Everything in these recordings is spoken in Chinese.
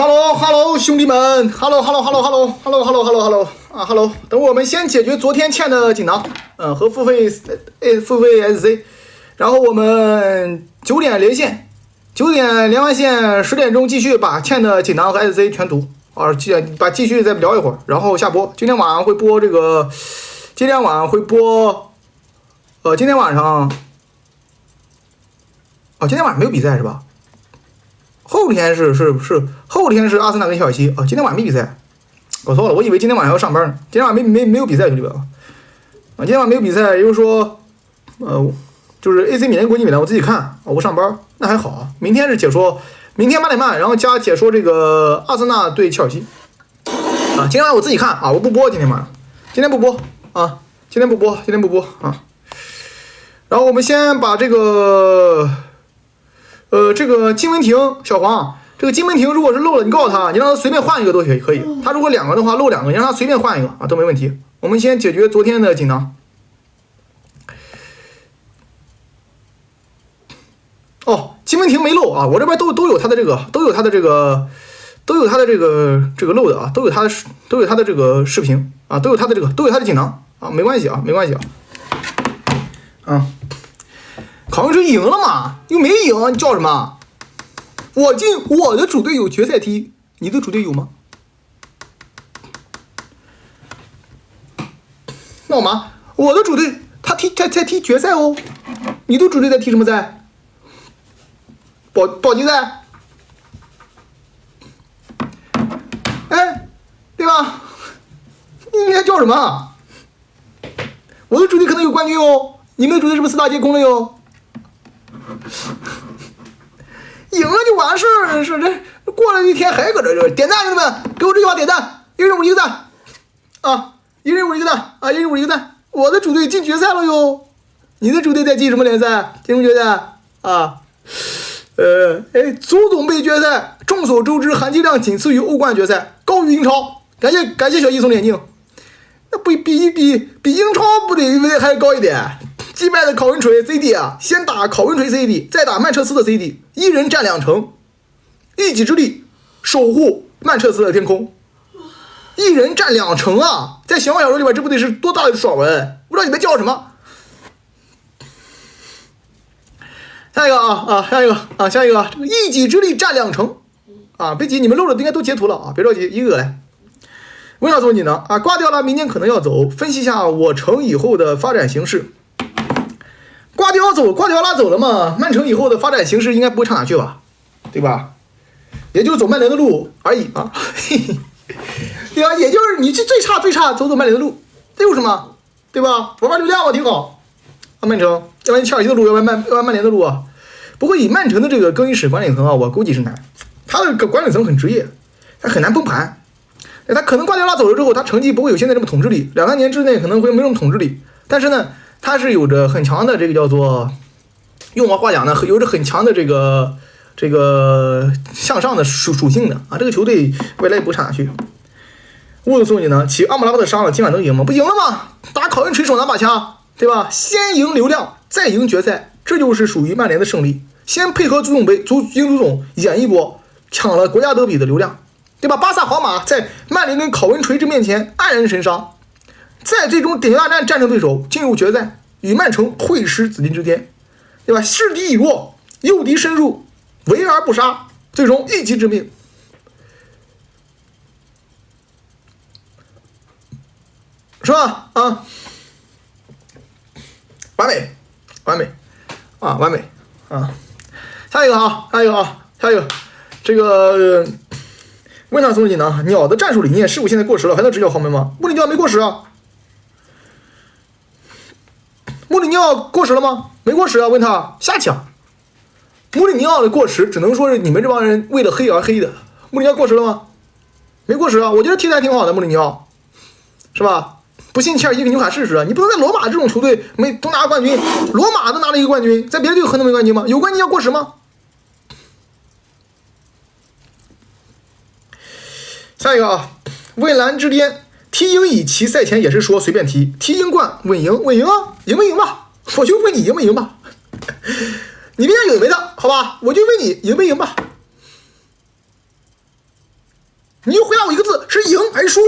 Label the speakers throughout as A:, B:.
A: Hello，兄弟们 ，Hello，啊 ，Hello，等我们先解决昨天欠的锦囊，和付费 SC， 然后我们9点连线，9点连完线，10点钟继续把欠的锦囊和 SC 全读，继续再聊一会儿，然后下播。今天晚上会播这个，今天晚上会播，今天晚上，今天晚上没有比赛是吧？后天是后天是阿森纳跟切尔西啊，今天晚上没比赛，搞错了，我以为今天晚上要上班呢。今天晚上没有比赛，兄弟们啊，今天晚上没有比赛，也就是说，就是 AC 米兰国际米兰我自己看啊，我上班那还好啊。明天是解说，明天8点半，然后加解说这个阿森纳对切尔西啊。今天晚上我自己看啊，我不播，今天晚上，今天不播啊，今天不播啊。然后我们先把这个。这个金文婷小黄，这个金文婷如果是漏了，你告诉他，你让他随便换一个都可以。他如果2个的话，漏2个，你让他随便换一个啊，都没问题。我们先解决昨天的锦囊。金文婷没漏啊，我这边都有他的这个漏的啊，都有他的这个视频啊，都有他的锦囊啊，没关系啊。考文垂赢了嘛？又没赢，你叫什么？我的主队有决赛踢，你的主队有吗？闹嘛？我的主队他在踢决赛哦，你的主队在踢什么赛？保级赛？哎，对吧？你应该叫什么？我的主队可能有冠军哦，你们的主队是不是4大皆空了哟？赢了就完事儿，是这过了一天还搁这点赞，兄弟们，给我这句话点赞，一人5个赞啊，一人5个赞啊，一人5个赞。我的主队进决赛了哟，你的主队在进什么联赛？进什么决赛啊？足总杯决赛，众所周知，含金量仅次于欧冠决赛，高于英超。感谢小易送的眼镜，那不比英超不得还高一点？击败的考文垂 CD 啊，先打考文垂 CD， 再打曼彻斯特 CD， 一人占2城，一己之力守护曼彻斯特的天空，一人占2城啊！在闲话小说里边，这不得是多大的爽文？不知道你们叫什么？下一个，这个一己之力占2城啊！别急，你们漏了应该都截图了啊，别着急，一个来。问到说你呢啊，瓜迪奥拉明年可能要走，分析一下我城以后的发展形势。瓜迪奥拉走了嘛？曼城以后的发展形势应该不会差哪去吧，对吧？也就是走曼联的路而已啊，对吧？也就是你最差走曼联的路，这有什么？对吧？玩流量嘛，挺好。曼城要玩切尔西的路，要玩曼联的路啊。不过以曼城的这个更衣室管理层啊，我估计是难。他的管理层很职业，他很难崩盘。他可能瓜迪奥拉走了之后，他成绩不会有现在这么统治力，2-3年之内可能会没这么统治力，但是呢。他是有着很强的这个叫做，用我话讲呢，有着很强的这个向上的属性的啊。这个球队未来也不差哪去。沃送你呢，起阿姆拉巴特伤了，今晚能赢吗？不赢了吗？打考文垂手拿把掐，对吧？先赢流量，再赢决赛，这就是属于曼联的胜利。先配合足总杯，赢足总演一波，抢了国家德比的流量，对吧？巴萨、皇马在曼联跟考文垂之面前黯然神伤。在最终点球大战战胜对手，进入决赛，与曼城会师紫禁之巅，对吧？势敌已弱，诱敌深入，围而不杀，最终一击致命，是吧？啊，完美啊，完美啊！下一个，这个问他送锦囊，鸟的战术理念是否现在过时了？还能执教豪门吗？穆里尼奥没过时啊。穆里尼奥过时了吗？没过时啊！问他瞎讲。穆里尼奥的过时只能说是你们这帮人为了黑而黑的。穆里尼奥过时了吗？没过时啊！我觉得踢得还挺好的，穆里尼奥，是吧？不信切尔西跟纽卡试试啊！你不能在罗马这种球队都拿冠军，罗马都拿了一个冠军，在别的队可能没冠军吗？有冠军要过时吗？下一个啊，蔚蓝之巅。踢英乙其赛前也是说随便踢英冠稳赢啊，赢不赢吧？我就问你赢不赢吧？你别有没的好吧？我就问你赢不赢吧？你就回答我一个字，是赢还是输？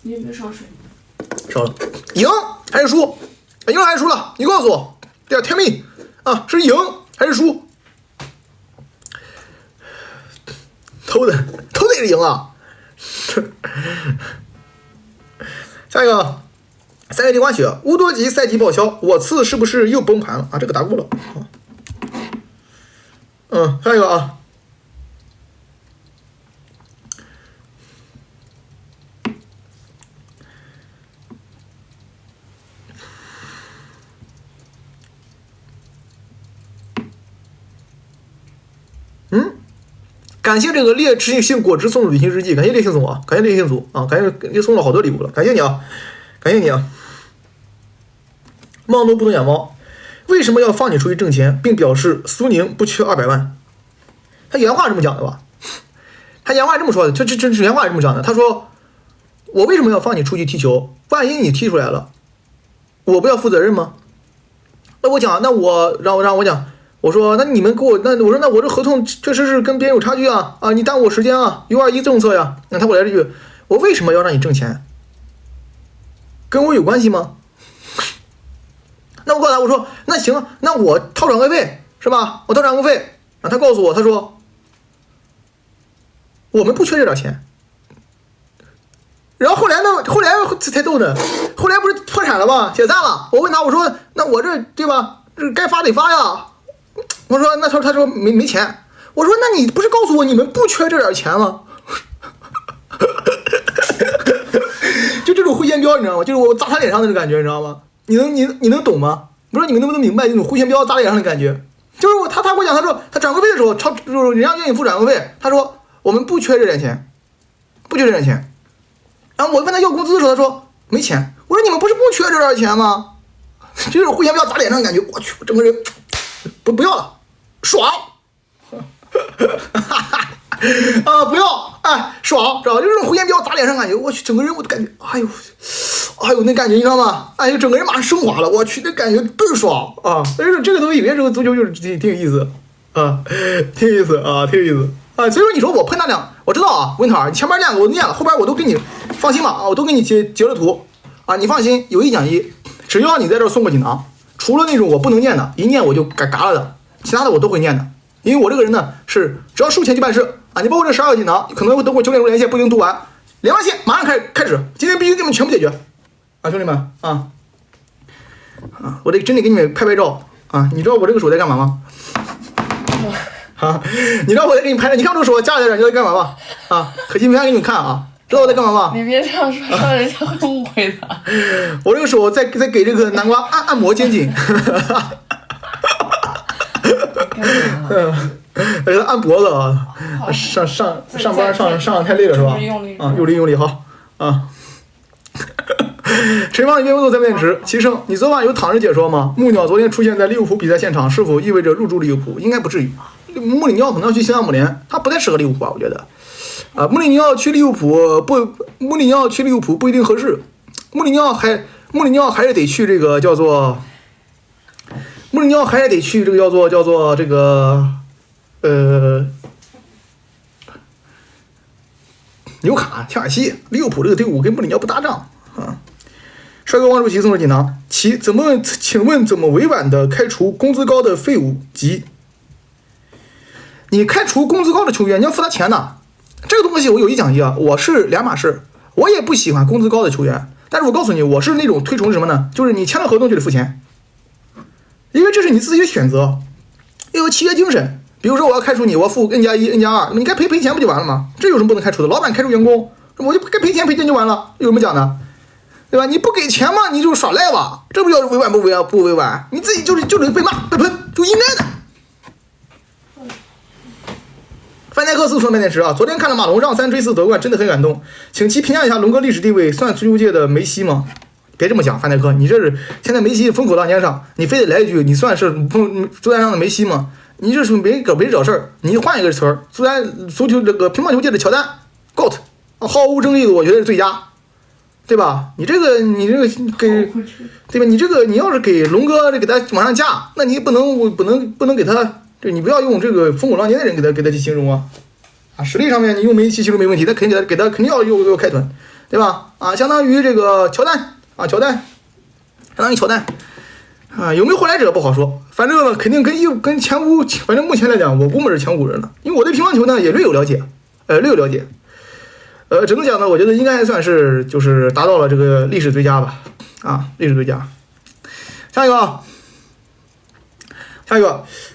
B: 你有没有烧水？
A: 少了，赢还是输？赢了还是输了？你告诉我，对啊，天命啊，是赢还是输？偷的也是赢啊！下一个，赛季地瓜雪，乌多吉赛季报销，我次是不是又崩盘了啊？这个答过了。下一个啊。感谢这个烈吃性果汁送的旅行日记，感谢烈性组啊，感谢烈性组啊，感谢又送了好多礼物了，感谢你啊，感谢你啊。梦都不懂养猫，为什么要放你出去挣钱，并表示苏宁不缺200万？他原话这么讲的吧？他原话这么说的，这原话这么讲的。他说：“我为什么要放你出去踢球？万一你踢出来了，我不要负责任吗？”那我讲，那我让我讲。我说那你们给我我说那我这合同确实是跟别人有差距啊你耽误我时间啊，U21政策呀。那他给我来这句，我为什么要让你挣钱？跟我有关系吗？那我告诉他，我说那行，那我掏转会费是吧？我掏转会费他告诉我，他说我们不缺这点钱。然后后来才逗呢，后来不是破产了吗？解散了。我问他，我说那我这对吧？这该发得发呀。我说那他说没钱。我说那你不是告诉我你们不缺这点钱吗？就这种会先标你知道吗？就是我砸他脸上的那种感觉你知道吗？你能懂吗？不知道你们能不能明白那种会先标砸脸上的感觉？就是他跟我讲，他说他转会费的时候就是人家愿意付转会费，他说我们不缺这点钱，不缺这点钱。然后我问他要工资的时候，他说没钱。我说你们不是不缺这点钱吗？就是互相不要砸脸上的感觉。我去，我整个人不要了，爽。不要，爽，知道吧？就是互相不要砸脸上的感觉。我去，整个人我感觉，哎呦，那感觉你知道吗？整个人马上升华了。我去，那感觉倍儿爽啊！所以说这个东西，别说足球就是挺有意思啊，挺有意思啊，挺有意思啊。所以说你说我喷他俩，我知道啊，文涛，你前面2个我念了，后边我都给你放心吧啊，我都给你截了图啊，你放心，有1讲1，只要你在这送过锦囊，除了那种我不能念的，一念我就嘎了的，其他的我都会念的，因为我这个人呢是只要收钱就办事啊。你包括这12个锦囊，可能会等我9点钟连线不一定读完，连完线马上开始，今天必须给你们全部解决啊，兄弟们啊！我得真得给你们拍照啊！你知道我这个手在干嘛吗？你知道我在给你拍照，你看这个手夹在这，你知道在干嘛吗？可惜没法给你们看啊！知道我在干嘛吗？
B: 你别这样说，让人家会误会的。
A: 我这个手在给这个南瓜按摩肩颈。给他按脖子啊！上班上太累了是吧？用力好啊！陈芳，你别问我在面值。齐胜，你昨晚有躺着解说吗？木鸟昨天出现在利物浦比赛现场，是否意味着入驻利物浦？应该不至于。穆里尼奥可能要去西汉姆联，他不太适合利物浦啊，我觉得。穆里尼奥去利物浦不一定合适。穆里尼奥还是得去这个叫做这个纽卡、切尔西、利物浦这个队伍跟穆里尼奥不搭档啊。帅哥王主席送了锦囊，请问怎么委婉的开除工资高的废物及？你开除工资高的球员，你要付他钱的。这个东西我有1讲1啊，我是2码事。我也不喜欢工资高的球员，但是我告诉你，我是那种推崇什么呢？就是你签了合同就得付钱，因为这是你自己的选择，要有契约精神。比如说我要开除你，我付 N+1、N+2， 你该赔钱不就完了吗？这有什么不能开除的？老板开除员工，我就该赔钱就完了，有什么讲的？对吧？你不给钱嘛，你就耍赖吧，这不叫委婉不委婉？你自己就是被骂被喷，就应该的。范戴克斯说麦电池啊，昨天看了马龙让3追4夺冠，真的很感动，请其评价一下龙哥历史地位，算足球界的梅西吗？别这么讲，范戴克，你这是现在梅西风口浪尖上，你非得来一句你算是足坛上的梅西吗？你这是没找事儿，你换一个词儿，足球这个乒乓球界的乔丹 GOAT， 毫无争议的，我觉得是最佳。对吧？你这个给，对吧？你要是给龙哥给他往上架，那你不能给他，对，你不要用这个风口浪尖的人给他去形容啊。实力上面你用梅西形容没问题，他肯定给他肯定要开团，对吧？相当于这个乔丹，相当于乔丹。有没有后来者不好说，反正呢肯定跟前五，反正目前来讲我估摸是前5人了，因为我对乒乓球呢也略有了解，只能讲呢，我觉得应该还算是就是达到了这个历史最佳吧，历史最佳。下一个，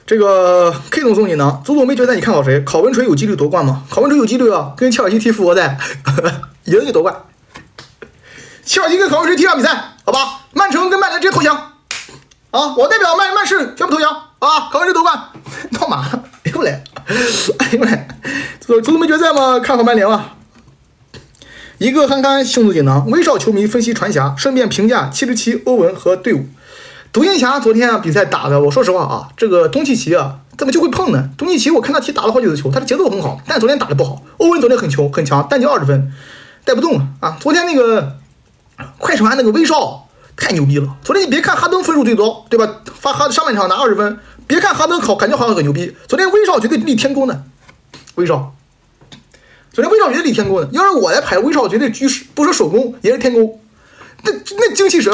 A: 这个 K 总送你呢，足总杯决赛你看好谁？考文垂有几率夺冠吗？考文垂有几率啊，跟切尔西踢复活赛，赢就夺冠。切尔西跟考文垂踢场比赛，好吧？曼城跟曼联直接投降。我代表曼市全部投降考文垂夺冠，闹马了，又来，足总杯决赛嘛，看好曼联嘛。一个憨憨胸子锦囊，威少球迷分析传侠，顺便评价77欧文和队伍。独行侠昨天比赛打的，我说实话这个东契奇怎么就会碰呢？东契奇我看他打了好几次球，他的节奏很好，但昨天打得不好。欧文昨天很强，单节20分，带不动了昨天那个快船那个威少太牛逼了。昨天你别看哈登分数最高，对吧？上半场拿20分，别看哈登感觉好像很牛逼，昨天威少绝对立天宫的，昨天威少绝对立天宫的。要是我来排，威少绝对居士，不说手工也是天宫。那精气神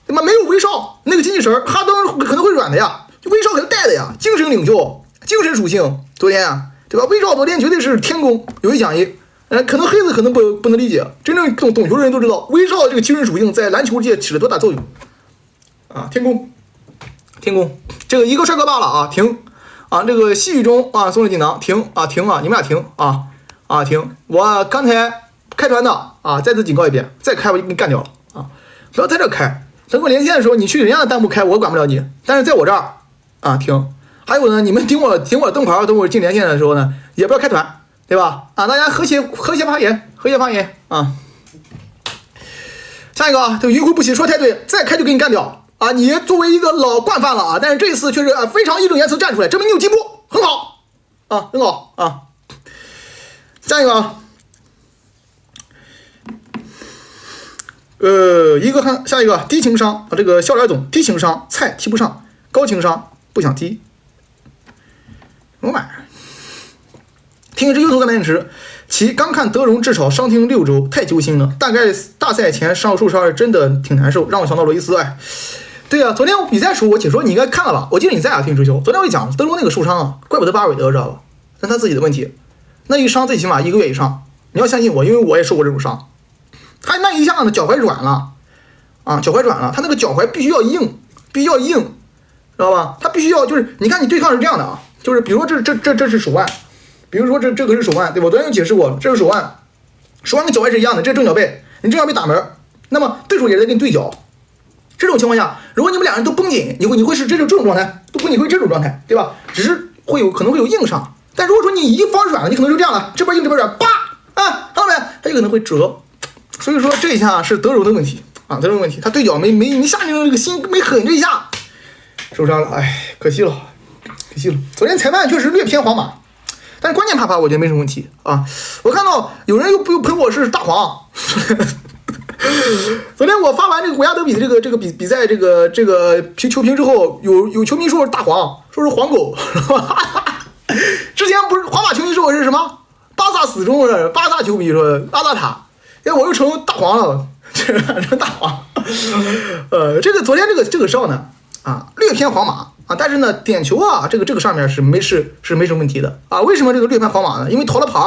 A: 他妈没有威少那个精气神，哈登可能会软的呀，威少给他带的呀，精神领袖，精神属性。昨天对吧？威少昨天绝对是天宫，有一讲一。可能黑子可能不能理解，真正懂球的人都知道，威少这个精神属性在篮球界起了多大作用天宫，这个一个帅哥罢了停这个细雨中送了锦囊停你们俩停停，我刚才开团的再次警告一遍，再开我就给你干掉了不要在这开。等我连线的时候，你去人家的弹幕开，我管不了你。但是在我这儿停。还有呢，你们顶我灯牌，等我进连线的时候呢，也不要开团，对吧？大家和谐发言下一个这个鱼回不起说太对，再开就给你干掉你作为一个老惯犯了但是这一次确实非常义正言辞站出来，证明你有进步，很好很好下一个下一个低情商这个笑脸总低情商菜踢不上，高情商不想踢，什么玩意儿？听一支优头在蓝池，其刚看德容至少伤停6周，太揪心了。大概大赛前受伤真的挺难受，让我想到罗伊斯。对昨天我比赛的时候我解说你应该看了吧？我记得你在听直球。昨天我就讲德容那个受伤怪不得巴韦德知道吧？那他自己的问题，那一伤最起码1个月以上。你要相信我，因为我也受过这种伤。他那一下呢，脚踝软了他那个脚踝必须要硬，知道吧？他必须要就是你看你对抗是这样的就是比如说这是手腕。比如说这个是手腕，对吧？我昨天就解释过了，这是手腕跟脚踝是一样的，这是正脚背，你正脚背打门，那么对手也在跟你对脚。这种情况下，如果你们两人都绷紧，你会是这种状态，你会这种状态，对吧？只是可能会有硬伤。但如果说你一方软了，你可能就这样了，这边硬这边软，看到没？它有可能会折。所以说这一下是德容的问题德容问题，他对脚没下面那个心没狠这一下，受伤了，可惜了。昨天裁判确实略偏皇马。但是关键啪我觉得没什么问题我看到有人又喷我是大黄昨天我发完这个国家德比的这个比赛这个球评之后，有球迷说是大黄，说是黄狗之前不是皇马球迷说我是什么巴萨死忠，巴萨球迷说阿扎塔，我又成大黄了，这大黄这个昨天这个哨呢略偏皇马但是呢点球这个上面是没什么问题的为什么这个略偏皇马呢？因为逃了牌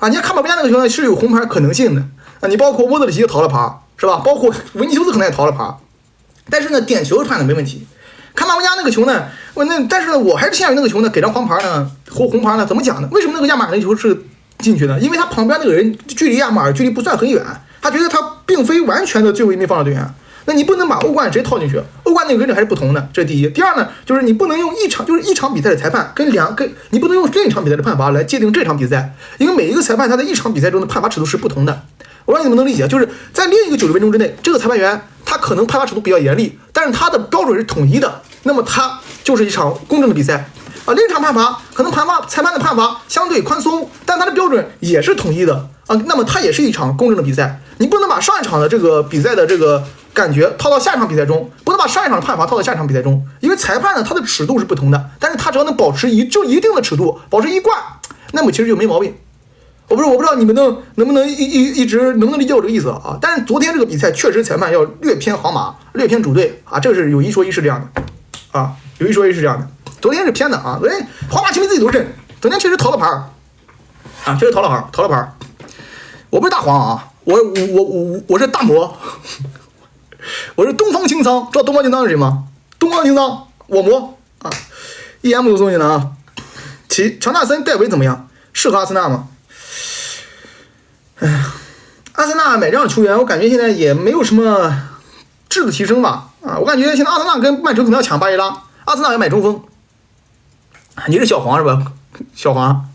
A: 你看卡马布加那个球呢是有红牌可能性的你包括沃德里奇也逃了牌是吧？包括维尼修斯可能也逃了牌，但是呢点球判的没问题。卡马布加那个球呢但是呢我还是倾向于那个球呢给张黄牌呢或红牌呢，怎么讲呢？为什么那个亚马尔那球是进去的？因为他旁边那个人距离亚马尔距离不算很远，他觉得他并非完全的最为没防守队员。那你不能把欧冠直接套进去，欧冠那个规则还是不同的，这是第一。第二呢，就是你不能用一场比赛的裁判你不能用另一场比赛的判罚来界定这场比赛，因为每一个裁判他在一场比赛中的判罚尺度是不同的。我让你们能理解，就是在另一个90分钟之内，这个裁判员他可能判罚尺度比较严厉，但是他的标准是统一的，那么他就是一场公正的比赛。临场判罚可能裁判的判罚相对宽松，但他的标准也是统一的啊。那么它也是一场公正的比赛，你不能把上一场的这个比赛的这个感觉套到下一场比赛中，不能把上一场的判罚套到下一场比赛中，因为裁判呢他的尺度是不同的，但是他只要能保持一定的尺度，保持一贯，那么其实就没毛病。我不知道你们能不能一直能不能理解我这个意思啊？但是昨天这个比赛确实裁判要略偏皇马，略偏主队啊，这个是有一说一是这样的啊，有一说一是这样的。昨天是偏的啊，昨天皇马球迷自己都认，昨天确实逃了牌啊，确实逃了牌。我不是大黄啊，我是大魔，我是东方青苍，知道东方青苍是谁吗？东方青苍，我魔啊 ，EM 有东西呢啊。乔纳森戴维怎么样？适合阿森纳吗？阿森纳买这样的球员，我感觉现在也没有什么质的提升吧啊，我感觉现在阿森纳跟曼城可能要抢巴伊拉，阿森纳要买中锋。你是小黄是吧？小黄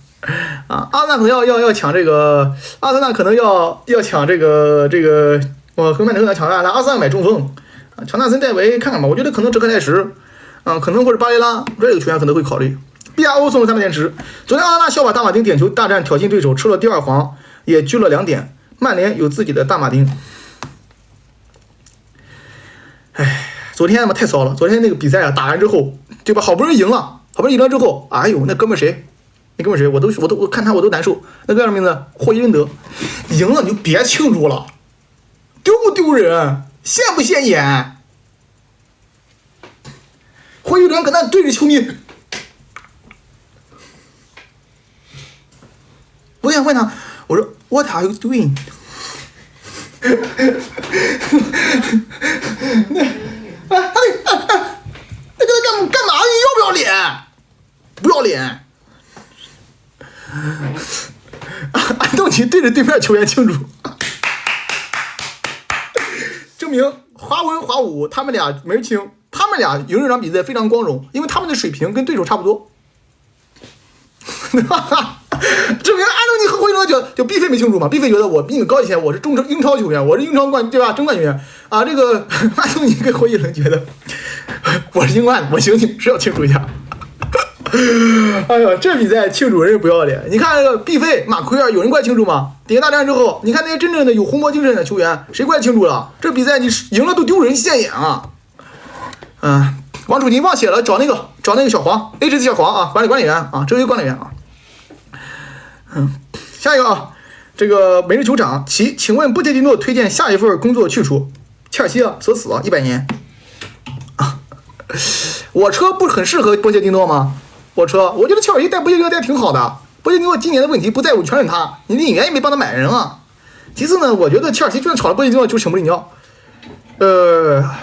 A: 啊，阿森纳可能要抢这个，阿森纳可能要抢这个，我和曼城要抢阿森纳买中锋啊，乔纳森戴维看看吧，我觉得可能哲科泰什啊，可能或者巴雷拉这个球员可能会考虑。BRO 送了3点值。昨天阿森纳笑把大马丁点球大战挑衅对手，吃了第2黄，也拘了2点。曼联有自己的大马丁。哎，昨天他妈太骚了！昨天那个比赛啊，打完之后，对吧？好不容易赢了之后，哎呦，那哥们谁？那哥们谁？我看他我都难受。那个叫什么名字？霍伊伦德。赢了你就别庆祝了，丢不丢人？现不现眼？霍伊伦搁那对着球迷。我想问他，我说 What are you doing？ 那个干嘛？你要不要脸？不要脸！安东尼对着对面球员庆祝，证明华文华武他们俩门清，他们俩赢这场比赛非常光荣，因为他们的水平跟对手差不多。证明安东尼和霍伊伦就毕费没庆祝嘛，毕费觉得我比你高一些，我是英超球员，我是英超对吧？争冠球员啊，这个安东尼跟霍伊伦觉得我是英冠，我行是要庆祝一下。哎呦，这比赛庆祝人是不要脸！你看这个毕费、马奎尔，有人过来庆祝吗？顶级大战之后，你看那些真正的有红魔精神的球员，谁过来庆祝了？这比赛你赢了都丢人现眼啊！王楚宁忘写了，找那个小黄 ，H 小黄啊，管理员啊，这位管理员啊。下一个啊，这个每日酋长请问波切蒂诺推荐下一份工作去处？切尔西啊，锁死啊，100年啊。我车不很适合波切蒂诺吗？我觉得切尔西带波切蒂诺带挺好的。波切蒂诺今年的问题不在乎全是他，你领员也没帮他买人啊。其次呢，我觉得切尔西就算炒了波切蒂诺就请不里尼奥。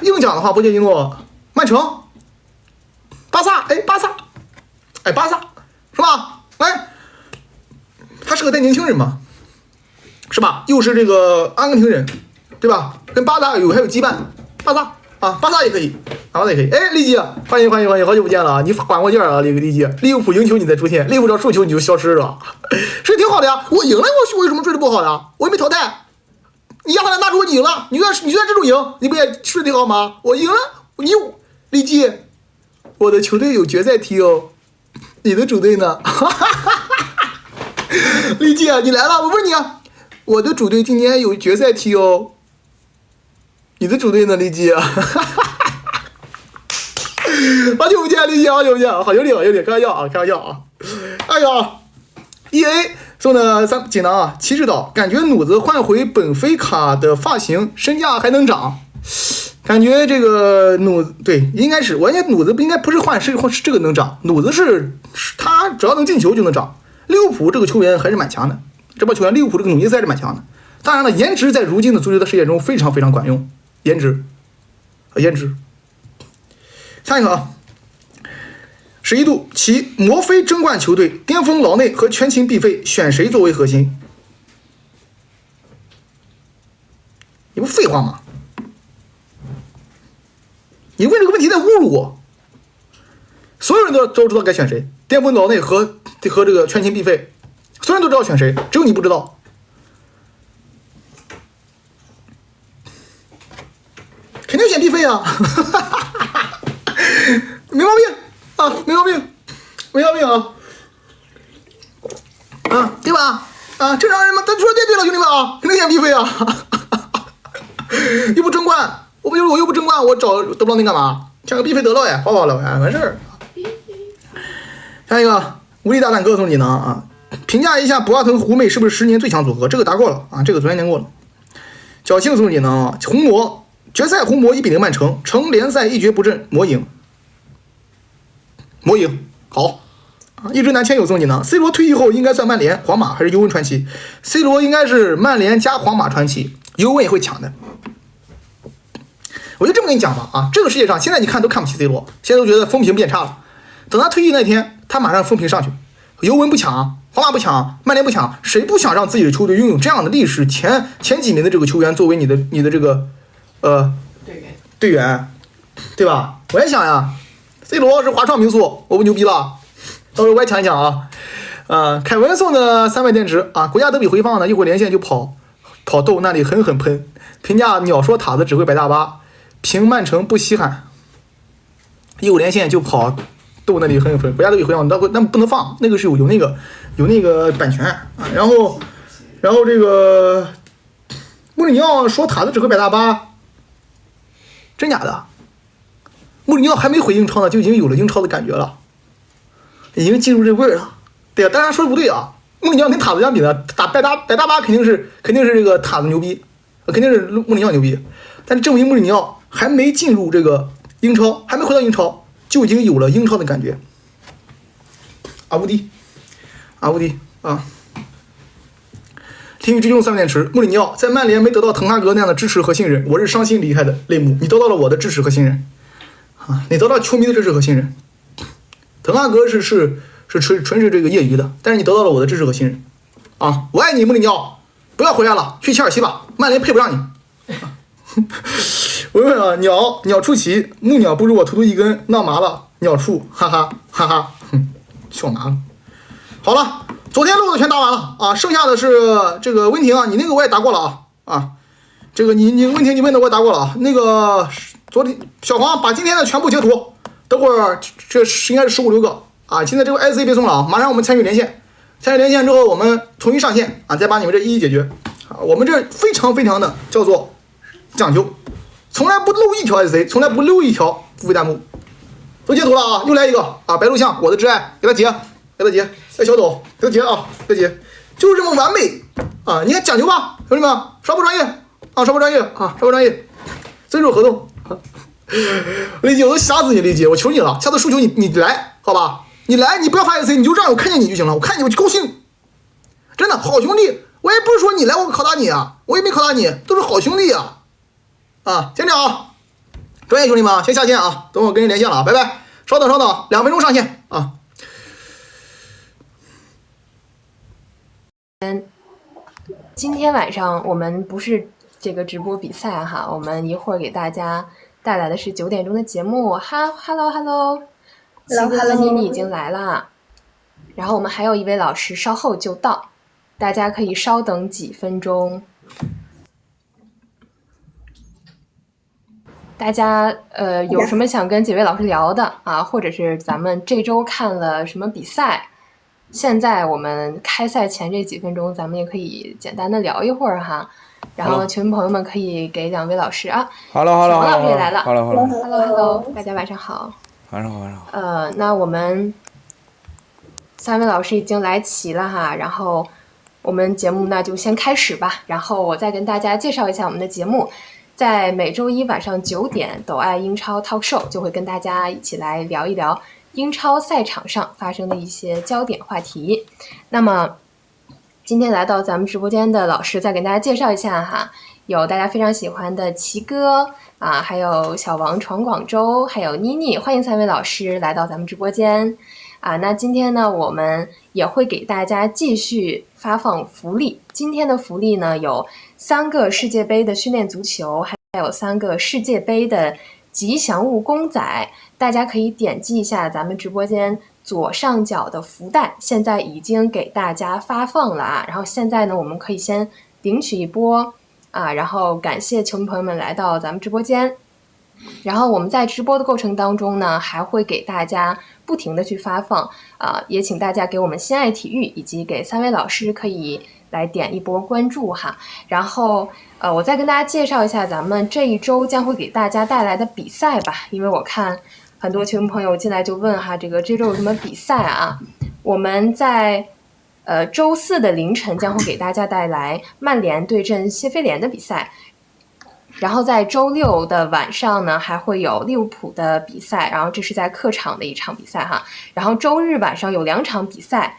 A: 硬讲的话，波切蒂诺、曼城、巴萨是吧？他适合带年轻人嘛，是吧？又是这个阿根廷人，对吧？跟巴萨还有羁绊，巴萨也可以，哎，利基，欢迎，好久不见了，你缓过劲儿了，利基，利物浦赢球你再出现，利物浦要输球你就消失了，是挺好的呀。我赢了，我为什么追的不好呀？我也没淘汰，你亚特兰大如果你赢了，你就在这种赢，你不也睡得挺好吗？我赢了，利基，我的球队有决赛踢哦，你的主队呢？利基啊，你来了，我问你啊，我的主队今年有决赛踢哦，你的主队呢，利基啊？好久不见，利基，好久不见，好有点，开玩笑啊！哎呀 ，EA 送的锦囊啊，旗帜岛，感觉弩子换回本菲卡的发型，身价还能涨。感觉这个对，应该是，我感觉弩子不应该不是换，是这个能涨，弩子是他只要能进球就能涨。利物浦这个球员还是蛮强的，这波球员利物浦这个努涅斯还是蛮强的。当然了，颜值在如今的足球的世界中非常非常管用，颜值。下一个啊，11度，其摩非争冠球队巅峰劳内和全勤必费，选谁作为核心？你不废话吗？你问这个问题在侮辱我。所有人都知道该选谁，巅峰劳内和这个全勤必费，所有人都知道选谁，只有你不知道。肯定选必费啊，没毛病啊，没毛病。没毛病啊，对吧？正常人嘛，他说对了，兄弟们啊，肯定先必飞啊，又不争冠，我又不争冠，我找得不到你干嘛？抢个必飞得了呀，好了，完事儿。下一个无力大胆歌送技能啊，评价一下博阿滕狐媚是不是10年最强组合？这个答过了啊，这个昨天念过了。侥幸送技能啊，红魔决赛红魔1-0曼城，城联赛一蹶不振，魔赢好。一直男签有送技能 ，C 罗退役后应该算曼联、皇马还是尤文传奇 ？C 罗应该是曼联加皇马传奇，尤文也会抢的。我就这么跟你讲吧啊，这个世界上现在你看都看不起 C 罗，现在都觉得风评变差了。等他退役那天，他马上风评上去。尤文不抢，皇马不抢，曼联不抢，谁不想让自己的球队拥有这样的历史前几名的这个球员作为你的这个队员，对吧？我也想呀 ，C 罗是华创名宿，我不牛逼了。到时候我也抢一抢啊！凯文送的300电池啊！国家德比回放呢，一会儿连线就跑豆那里狠喷，评价鸟说塔子只会摆大巴，评曼城不稀罕。一会儿连线就跑豆那里狠喷，国家德比回放那不能放，那个是有那个版权啊。然后这个穆里尼奥说塔子只会摆大巴，真假的？穆里尼奥还没回英超呢，就已经有了英超的感觉了。已经进入这味儿了，对啊，当然说的不对啊。穆里尼奥跟塔子相比呢，摆大巴肯定是这个塔子牛逼，肯定是穆里尼奥牛逼。但证明穆里尼奥还没进入这个英超，还没回到英超，就已经有了英超的感觉。无敌啊！听雨之用3电池，穆里尼奥在曼联没得到滕哈格那样的支持和信任，我是伤心离开的泪目。你得到了我的支持和信任啊，你得到球迷的支持和信任。滕哈格是纯是这个业余的，但是你得到了我的支持和信任，啊，我爱你穆里尼奥，不要回来了，去切尔西吧，曼联配不上你。我问啊，鸟出奇，木鸟不如我图一根，闹麻了，鸟畜，哈哈，笑麻了。好了，昨天漏的全答完了啊，剩下的是这个温婷啊，你那个我也答过了啊，这个你温婷你问的我也答过了啊，那个昨天小黄把今天的全部截图。等会儿这应该是15、16个啊！现在这个 IC 别送了啊！马上我们参与连线之后，我们重新上线啊，再把你们这一一解决啊！我们这非常的叫做讲究，从来不漏一条 IC， 从来不漏一条付费弹幕。都截图了啊！又来一个啊！白鹿巷，我的挚爱，给他截。哎，小抖，给他截啊！给他截，就是这么完美啊！你看讲究吧，兄弟们，刷不专业啊？刷不专业，遵守合同。丽姐，我都吓死你，丽姐，我求你了，下次输球你来，好吧？你来，你不要发 IC， 你就让我看见你就行了，我看见我就高兴。真的，好兄弟，我也不是说你来我拷打你啊，我也没拷打你，都是好兄弟啊！先这样啊，专业兄弟们先下线啊，等我跟人连线了啊，拜拜，稍等，2分钟上线啊。
C: 今天晚上我们不是这个直播比赛哈，我们一会儿给大家带来的是9点钟的节目。Hello，七哥和妮妮已经来了，然后我们还有一位老师稍后就到，大家可以稍等几分钟。大家有什么想跟几位老师聊的啊？或者是咱们这周看了什么比赛？现在我们开赛前这几分钟，咱们也可以简单的聊一会儿哈。然后群朋友们可以给2位老师啊。
D: Hello，
C: 王老师也来了。
D: Hello，
C: 大家晚上好。
D: 晚上好。
C: 那我们3位老师已经来齐了哈，然后我们节目那就先开始吧。然后我再跟大家介绍一下我们的节目，在每周一晚上9点，抖爱英超 Talk Show 就会跟大家一起来聊一聊英超赛场上发生的一些焦点话题。那么今天来到咱们直播间的老师再给大家介绍一下哈，有大家非常喜欢的齐哥啊，还有小王闯广州，还有妮妮，欢迎3位老师来到咱们直播间啊。那今天呢，我们也会给大家继续发放福利。今天的福利呢，有3个世界杯的训练足球，还有3个世界杯的吉祥物公仔，大家可以点击一下咱们直播间左上角的福袋，现在已经给大家发放了啊。然后现在呢，我们可以先领取一波啊，然后感谢球迷朋友们来到咱们直播间。然后我们在直播的过程当中呢，还会给大家不停的去发放也请大家给我们心爱体育以及给3位老师可以来点一波关注哈。然后我再跟大家介绍一下咱们这一周将会给大家带来的比赛吧，因为我看很多球迷朋友进来就问哈，这周有什么比赛啊？我们在周4的凌晨将会给大家带来曼联对阵谢菲联的比赛，然后在周6的晚上呢还会有利物浦的比赛，然后这是在客场的一场比赛哈。然后周日晚上有2场比赛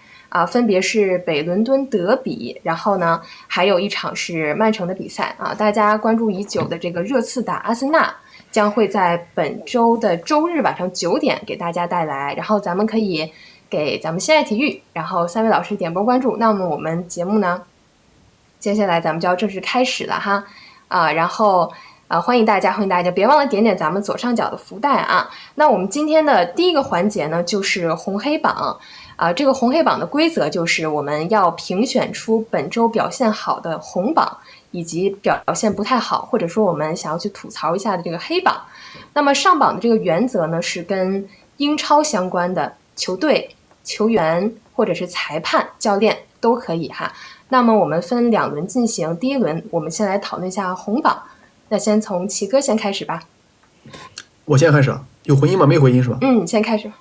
C: 分别是北伦敦德比，然后呢还有一场是曼城的比赛大家关注已久的这个热刺打阿森纳将会在本周的周日晚上9点给大家带来，然后咱们可以给咱们心爱体育，然后3位老师点播关注。那么我们节目呢，接下来咱们就要正式开始了哈然后欢迎大家别忘了点咱们左上角的福袋啊。那我们今天的第一个环节呢，就是红黑榜这个红黑榜的规则就是我们要评选出本周表现好的红榜，以及表现不太好或者说我们想要去吐槽一下的这个黑榜。那么上榜的这个原则呢，是跟英超相关的球队、球员或者是裁判、教练都可以哈。那么我们分2轮进行，第一轮我们先来讨论一下红榜。那先从齐哥先开始吧。
A: 我先开始，有回音吗？没回音是吧？
C: 先开始。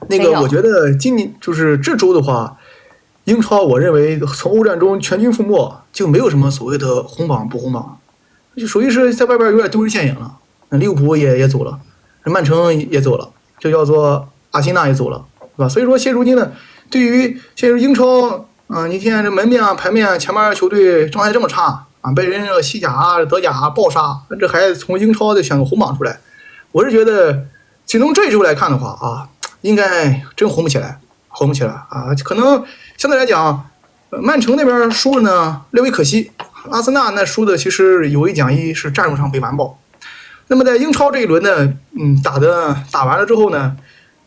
A: 那个我觉得今年就是这周的话，英超我认为从欧战中全军覆没，就没有什么所谓的红榜不红榜，就属于是在外边有点丢人现眼了。那利物浦也走了，曼城也走了，就叫做阿森纳也走了，对吧？所以说现如今呢，对于现在英超你看这门面牌面前面球队状态这么差被人西甲德甲暴杀，这还从英超再选个红榜出来，我是觉得就从这一周来看的话应该真红不起来可能相对来讲曼城那边输了呢略微可惜，阿森纳那输的其实有一讲一是战术上被完爆。那么在英超这一轮呢打完了之后呢，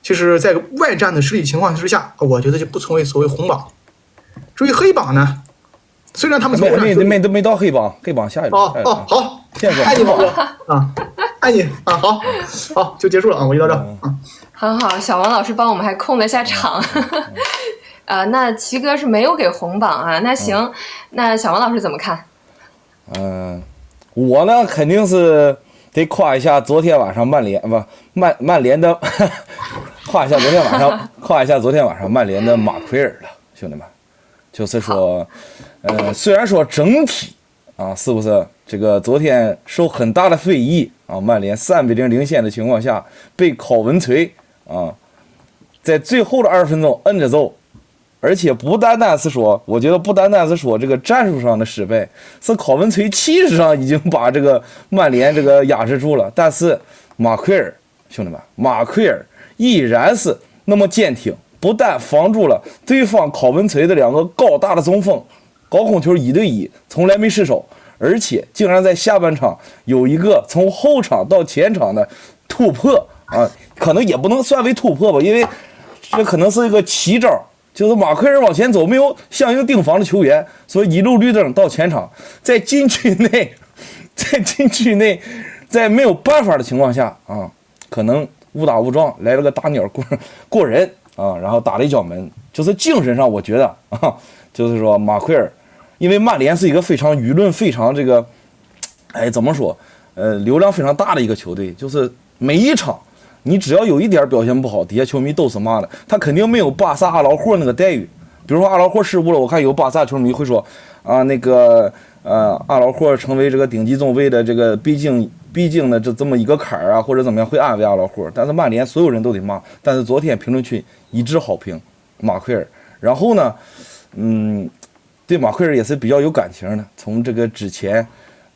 A: 其实在外战的实力情况之下，我觉得就不成为所谓红榜。至于黑榜呢，虽然他们
D: 没到黑榜下一轮
A: 好，爱你宝哥爱你好就结束了我就到这
C: 很好，小王老师帮我们还控了一下场那齐哥是没有给红榜那行那小王老师怎么看？
D: 我呢肯定是得夸一下昨天晚上曼联的夸一下昨天晚上曼联的马奎尔了，兄弟们，就是说虽然说整体是不是这个昨天受很大的非议曼联3-0领先的情况下被考文垂在最后的20分钟摁着走，而且不单单是说，我觉得不单单是说这个战术上的失败，是考文垂气势上已经把这个曼联这个压制住了，但是马奎尔兄弟们，马奎尔依然是那么坚挺，不但防住了对方考文垂的2个高大的中锋，高空球1对1从来没失手，而且竟然在下半场有一个从后场到前场的突破可能也不能算为突破吧，因为这可能是一个奇招，就是马奎尔往前走，没有相应盯防的球员，所以一路绿灯到前场，在禁区内，在没有办法的情况下可能误打误撞来了个大鸟过人然后打了一脚门，就是精神上我觉得就是说马奎尔，因为曼联是一个非常舆论非常这个怎么说流量非常大的一个球队，就是每一场你只要有一点表现不好，底下球迷都是骂的，他肯定没有巴萨阿劳霍那个待遇。比如说阿劳霍失误了，我看有巴萨球迷会说那个阿劳霍成为这个顶级中卫的这个毕竟的这么一个坎儿或者怎么样会安慰阿劳霍，但是曼联所有人都得骂，但是昨天评论区一致好评马奎尔。然后呢对马奎尔也是比较有感情的，从这个之前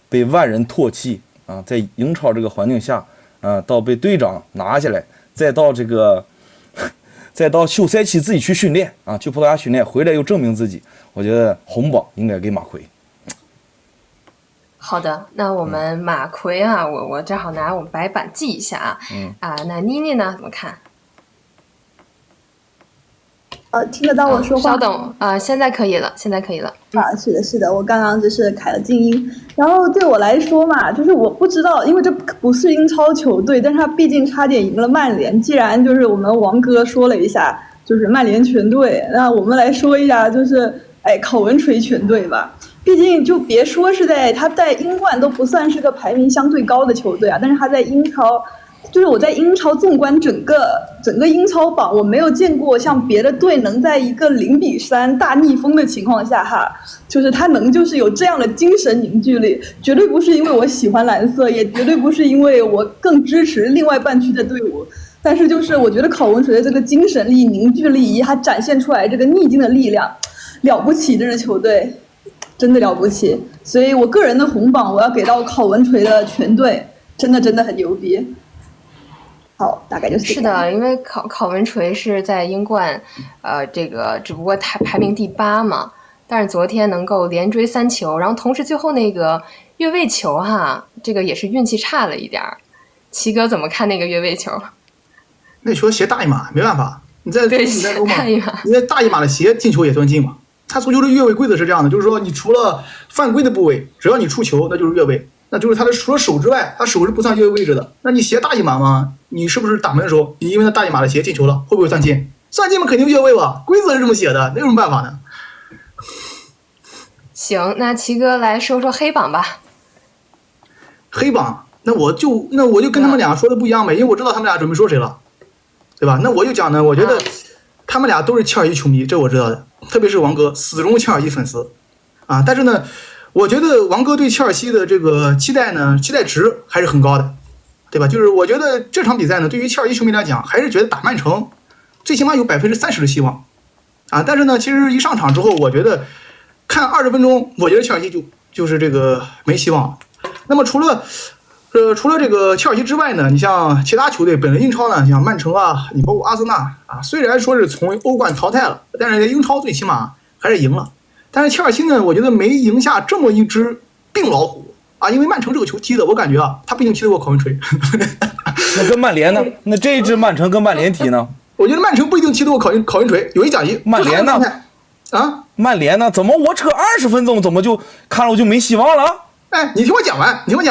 D: 被万人唾弃在英超这个环境下到被队长拿下来，再到休赛期自己去训练去葡萄牙训练，回来又证明自己，我觉得红榜应该给马奎。
C: 好的，那我们马奎我正好拿我们白板记一下那妮妮呢怎么看？
E: 听得到我说话？
C: 稍等啊，现在可以了，现在可以了。
E: 啊，是的，是的，我刚刚就是开了静音。然后对我来说嘛，就是我不知道，因为这不是英超球队，但是他毕竟差点赢了曼联。既然就是我们王哥说了一下，就是曼联全队，那我们来说一下，就是考文锤全队吧。毕竟就别说是他在英冠都不算是个排名相对高的球队啊，但是他在英超。就是我在英超纵观整个英超榜，我没有见过像别的队能在一个0-3大逆风的情况下哈，就是他能就是有这样的精神凝聚力，绝对不是因为我喜欢蓝色，也绝对不是因为我更支持另外半区的队伍，但是就是我觉得考文锤的这个精神力、凝聚力以及他展现出来这个逆境的力量，了不起，这支球队真的了不起，所以我个人的红榜我要给到考文锤的全队，真的很牛逼。好，大概就是这个。
C: 是的，因为考文锤是在英冠，这个只不过他排名第8嘛，但是昨天能够连追3球，然后同时最后那个越位球哈，这个也是运气差了一点儿。齐哥怎么看那个越位球？
A: 那球鞋大一码，没办法，你在欧嘛，你在大一码的鞋进球也算进嘛。他足球的越位规则是这样的，就是说你除了犯规的部位，只要你触球，那就是越位。那就是他的除了手之外，他手是不算越位位置的。那你鞋大一码嘛，你是不是打门的时候，你因为他大一码的鞋进球了，会不会算进？算进嘛，肯定越位吧，规则是这么写的，那有什么办法呢？
C: 行，那齐哥来说说黑榜吧。
A: 黑榜，那我就跟他们俩说的不一样呗，因为我知道他们俩准备说谁了，对吧？那我就讲呢，我觉得他们俩都是切尔西球迷，这我知道的，特别是王哥，死忠切尔西粉丝啊。但是呢，我觉得王哥对切尔西的这个期待值还是很高的，对吧？就是我觉得这场比赛呢，对于切尔西球迷来讲，还是觉得打曼城最起码有30%的希望啊。但是呢，其实一上场之后，我觉得看20分钟，我觉得切尔西就是这个没希望。那么除了这个切尔西之外呢，你像其他球队，本轮英超呢，像曼城啊，你包括阿森纳啊，虽然说是从欧冠淘汰了，但是英超最起码还是赢了。但是切尔西呢，我觉得没赢下这么一只病老虎啊，因为曼城这个球踢的，我感觉啊，他不一定踢得过考文锤。
D: 那跟曼联呢？那这一支曼城跟曼联踢呢？
A: 我觉得曼城不一定踢得过考文锤，有一讲一。
D: 曼联呢？
A: 啊，
D: 曼联呢？怎么我扯20分钟，怎么就看了我就没希望了？
A: 哎，你听我讲完啊，你听我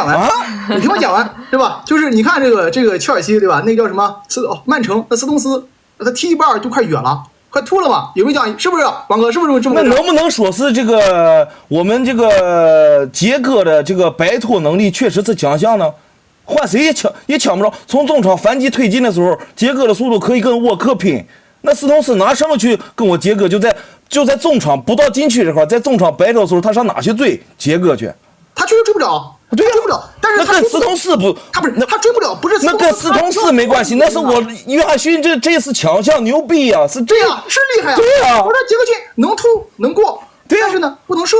A: 讲完，对吧？就是你看这个切尔西，对吧？那叫什么曼城，那斯通斯，他踢一半就快哕了，快吐了嘛？有没有讲？是不是王哥？是不是这么？
D: 那能不能说是这个我们这个杰哥的这个摆脱能力确实是强项呢？换谁也抢不着。从中场反击推进的时候，杰哥的速度可以跟沃克拼。那斯通斯拿什么去跟我杰哥？就在中场不到禁区这块，在中场摆脱的时候，他上哪去追杰哥去？
A: 他确实追不了，对，追不了。但是
D: 那跟斯通斯不，
A: 他追不了，不是
D: 那跟斯通斯没关系，那是我约翰逊这次强项牛逼啊，是这样，
A: 是厉害啊。
D: 对啊，
A: 我说杰克逊能突能过，
D: 对，
A: 但是呢不能射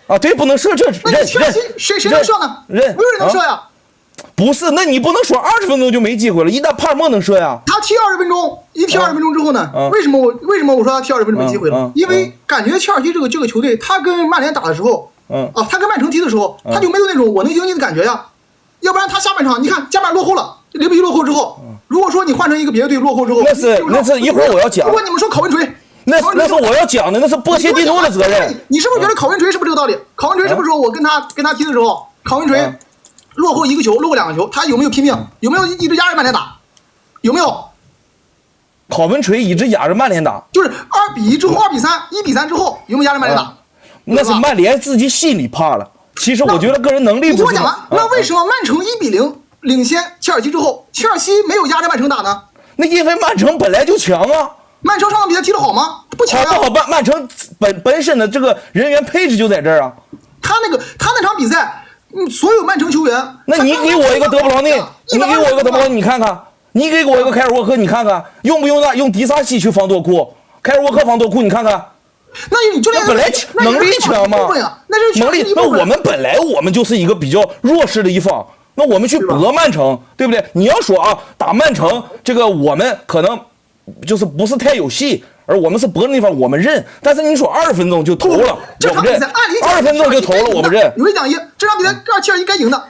D: 啊，对，不能射，这
A: 那切尔西谁能射呢？没有人能射呀。
D: 不是，那你不能说20分钟就没机会了，一旦帕尔默能射呀。
A: 他踢20分钟，一踢20分钟之后呢，为什么我说他踢20分钟没机会了？因为感觉切尔西这个球队，他跟曼联打的时候。他跟曼城踢的时候，他就没有那种我能赢你的感觉呀。要不然他下半场，你看加半落后了，0-1落后之后，如果说你换成一个别的队落后之后，
D: 那是一会儿我要讲。
A: 如果你们说考文锤，
D: 那是我要讲的，那是波切蒂诺的责任。
A: 你是不是觉得考文锤是不是这个道理？考文锤是不是说我跟他踢的时候，考文锤落后1个球，落后2个球，他有没有拼命？有没有一直压着曼联打？有没有？
D: 考文锤一直压着曼联打，
A: 就是2-1之后2-3，1-3之后有没有压着曼联打？
D: 那是曼联自己心里怕了。其实我觉得个人能力不是。
A: 你听我讲完，那为什么曼城1-0领先切尔西之后，切尔西没有压着曼城打呢？
D: 那因为曼城本来就强啊。
A: 曼城上场比赛踢得好吗？不强啊。
D: 好不好？曼城本身的这个人员配置就在这儿啊。
A: 他那场比赛，所有曼城球员，
D: 那你给我一个德布劳内，你看看，你给我一个凯尔沃克，你看看，用不用迪萨西去防多库？凯尔沃克防多库，你看看。
A: 那你就
D: 本来能力强嘛，
A: 那是
D: 能力。那我们本来就是一个比较弱势的一方，那我们去搏曼城，对不对？你要说啊，打曼城这个我们可能就是不是太有戏，而我们是搏的地方我们认。但是你说20分钟就投了，我们认；20分钟就投了，我们认。
A: 有一讲一，这场比赛切尔西该赢的，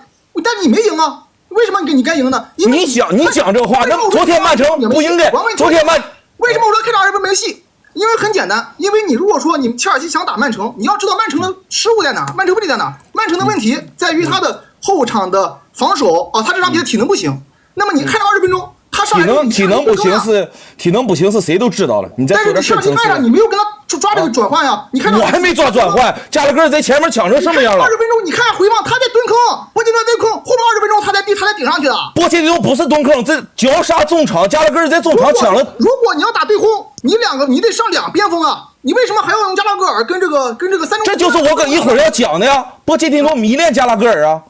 A: 但你没赢啊？为什么你该赢呢？
D: 你讲这话，那昨天曼城不应该，昨天
A: 为什么我说开场20分没戏？因为很简单，因为你如果说你切尔西想打曼城，你要知道曼城的失误在哪，曼城问题在哪？曼城的问题在于他的后场的防守啊，他这场比赛体能不行。那么你看了20分钟，他上来
D: 体能不行是谁都知道了。你再说这事
A: 但是你看上你没有跟他抓这个转换呀？你看
D: 我还没抓转换，加拉格尔在前面抢成什么样了？20
A: 分钟你看回放，他在蹲坑，波切蒂诺在蹲坑，后面20分钟他才顶上去的。
D: 波切蒂诺不是蹲坑，这绞杀中场，加拉格尔在中场抢了。
A: 如果你要打对轰，你得上2边锋啊！你为什么还要用加拉格尔跟这个3中？
D: 这就是我跟一会儿要讲的呀。波切蒂诺迷恋加拉格尔啊，